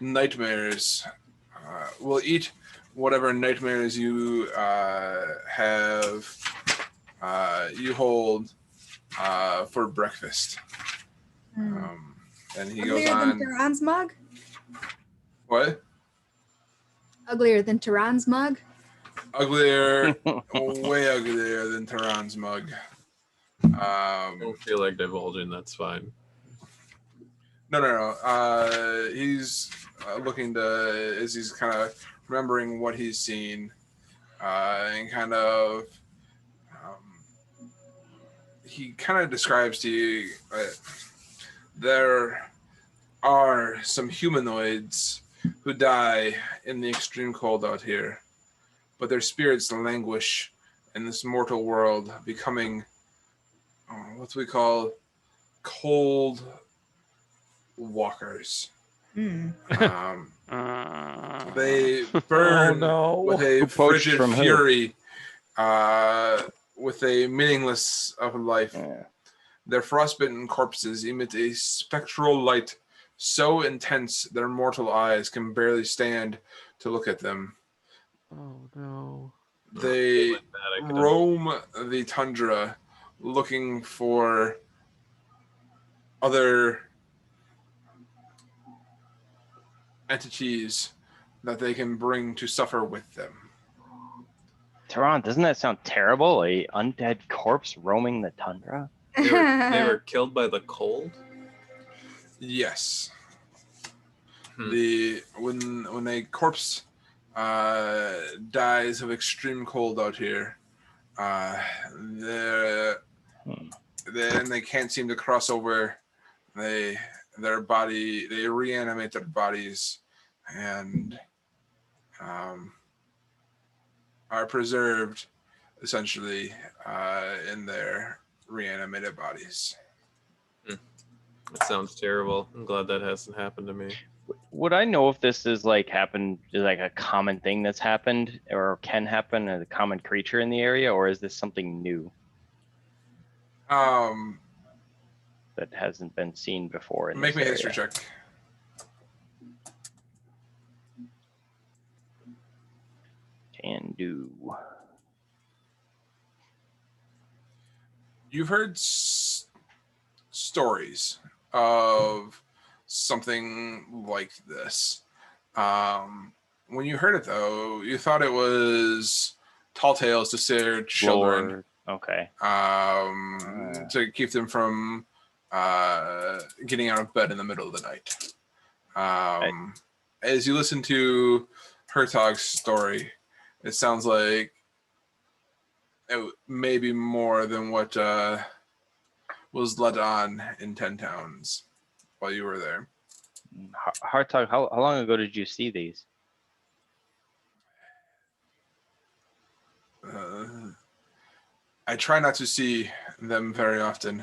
nightmares. Will eat whatever nightmares you have. You hold for breakfast. And he goes Uglier on. than Tehran's mug? What? Uglier than Tehran's mug? Uglier, way uglier than Tehran's mug. I don't feel like divulging. That's fine. No. He's looking to, as he's kind of remembering what he's seen, and kind of, he kind of describes to you that there are some humanoids who die in the extreme cold out here, but their spirits languish in this mortal world, becoming what we call cold walkers. They burn with a Who poached frigid from who? fury, with a meaningless of life. Yeah. Their frostbitten corpses emit a spectral light so intense their mortal eyes can barely stand to look at them. Oh no. They Like that, I could've- roam the tundra looking for other entities that they can bring to suffer with them. Tehran, doesn't that sound terrible? A undead corpse roaming the tundra? They were killed by the cold. Yes. Hmm. When a corpse dies of extreme cold out here, then they can't seem to cross over. They reanimate their bodies and are preserved essentially in their reanimated bodies. That sounds terrible. I'm glad that hasn't happened to me. Would I know if this is like a common thing that's happened or can happen as a common creature in the area, or is this something new that hasn't been seen before in Make this me a history area? check. Can do. You've heard stories of something like this. When you heard it, though, you thought it was tall tales to scare children, Lore. Okay. to keep them from getting out of bed in the middle of the night. As you listen to Hertog's story, it sounds like it may be more than what was let on in 10 towns while you were there. Hartog, how long ago did you see these? I try not to see them very often,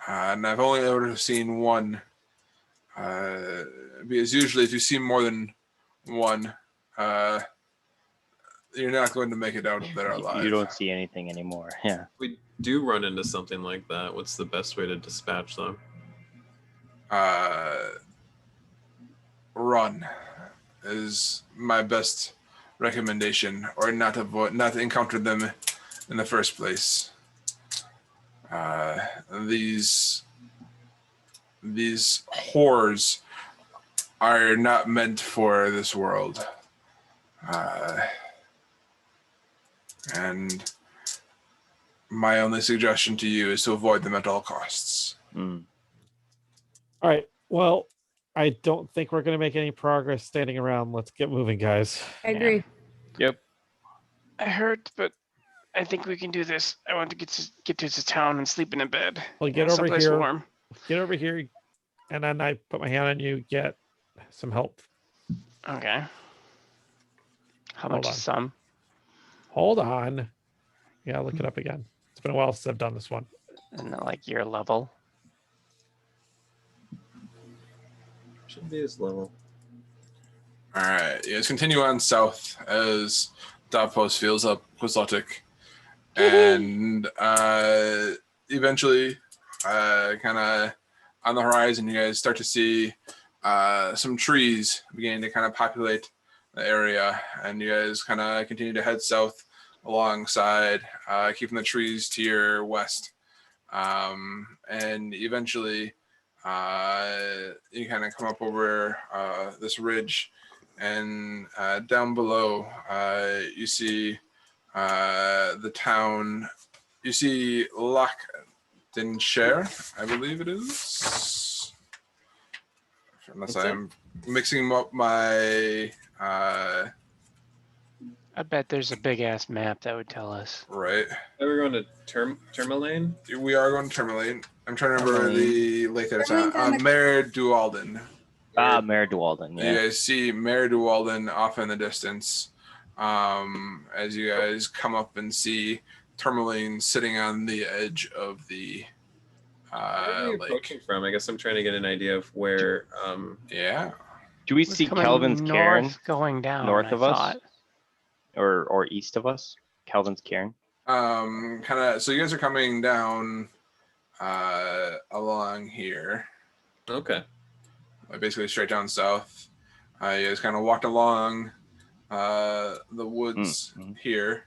and I've only ever seen one. Because usually, if you see more than one, you're not going to make it out of there alive. You don't see anything anymore. Yeah. We do run into something like that. What's the best way to dispatch them? Run is my best recommendation, or not encounter them in the first place. These whores are not meant for this world. And my only suggestion to you is to avoid them at all costs. Mm. All right. Well, I don't think we're going to make any progress standing around. Let's get moving, guys. I agree. Yep. I heard, but I think we can do this. I want to get to the town and sleep in a bed. Well, get over someplace here. warm. Get over here, and then I put my hand on you. Get some help. Okay. How Hold much on. is some? Hold on. Yeah, look it up again. It's been a while since I've done this one. And like your level. Should be his level. All right, you guys continue on south as Davos feels up Quixotic, and eventually, kind of on the horizon, you guys start to see some trees beginning to kind of populate the area, and you guys kind of continue to head south alongside, keeping the trees to your west, and eventually, you kind of come up over this ridge. And down below, you see the town. You see Lochdenshire, I believe it is. Unless I'm mixing up my. I bet there's a big ass map that would tell us. Right. Are we going to Termaline? We are going to Termaline. I'm trying to remember the lake that it's Termaline's on on. the- Mare Dualden. Mayor Duwalden. You Yeah. guys see Mare Duwalden off in the distance, as you guys come up and see Termaline sitting on the edge of the Where are we lake. approaching from? I guess I'm trying to get an idea of where. Yeah. Do we It's see coming Calvin's Cairn north going down. north I of us? thought. Or east of us? Calvin's Cairn. Kind of. So you guys are coming down along here, Okay. basically straight down south. You guys kind of walked along the woods here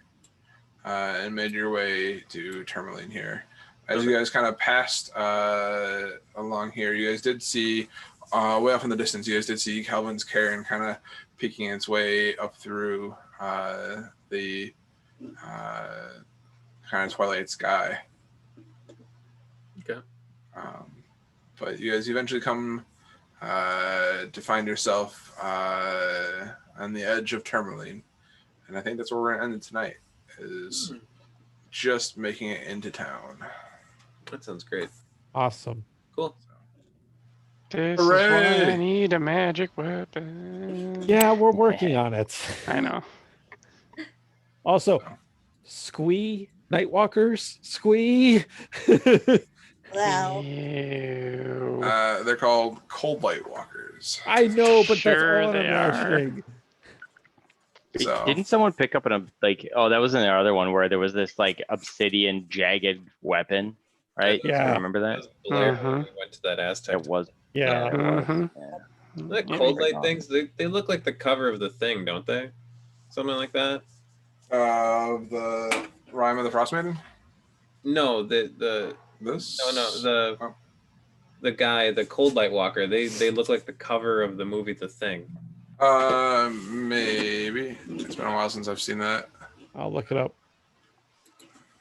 and made your way to Termaline here. As you guys kind of passed along here, you guys did see way off in the distance. You guys did see Calvin's Cairn kind of peeking its way up through the kind of twilight sky. Okay. But you guys eventually come to find yourself on the edge of Termaline, and I think that's where we're gonna end it tonight. Is just making it into town. That sounds great. Awesome. Cool. This is why I Hooray! need a magic weapon. Yeah, we're working on it. I know. Also, squee Nightwalkers, squee. Wow. Ew. They're called cold light walkers. I know, but Sure that's all they I'm are. imagining. So Didn't someone pick up oh, that was in the other one where there was this like obsidian jagged weapon, right? Yeah. I remember that. That was Blair when Mhm. we went to that Aztec. It was. Yeah. it was, Mhm. yeah. The Yeah. cold light things, they look like the cover of the thing, don't they? Something like that. the Rime of the Frost Maiden. No, the This. no the guy, the cold light walker. They look like the cover of the movie The Thing. Maybe it's been a while since I've seen that. I'll look it up.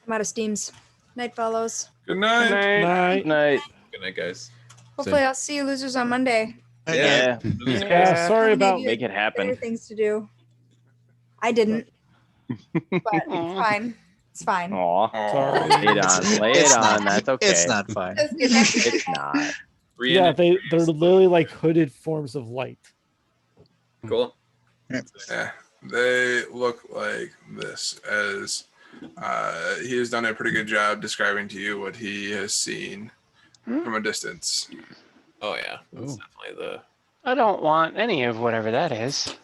I'm out of steams. Night follows. Good Good night. night. Night. Night. Good night, guys. Hopefully, I'll see you losers on Monday. Yeah. Yeah, sorry about. Maybe Make it better happen. things to do. I didn't, but it's fine. It's fine. Aw. Sorry. Lay it on. Lay it It's on. not- That's okay. It's not fine. It's not. Yeah, Brienne, they're literally like hooded forms of light. cool. Yeah. They look like this, as he has done a pretty good job describing to you what he has seen from a distance. Oh yeah, that's Ooh. definitely the. I don't want any of whatever that is.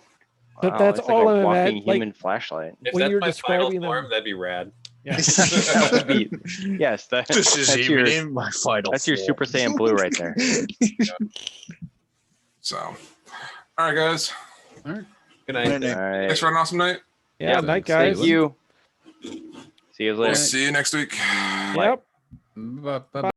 But Wow, that's it's like all a I walking meant, like, human flashlight. If When that's you're my final describing them- form, that'd be rad. Yeah. That would be yes. This is that's even your in my final. that's your form. Super Saiyan Blue right there. So, all right, guys. All right. Good Night, night. night. All right. Thanks for an awesome night. Yeah, Yep. night, Thank guys. Thank you. See you We'll later. see you next week. Yep. Bye.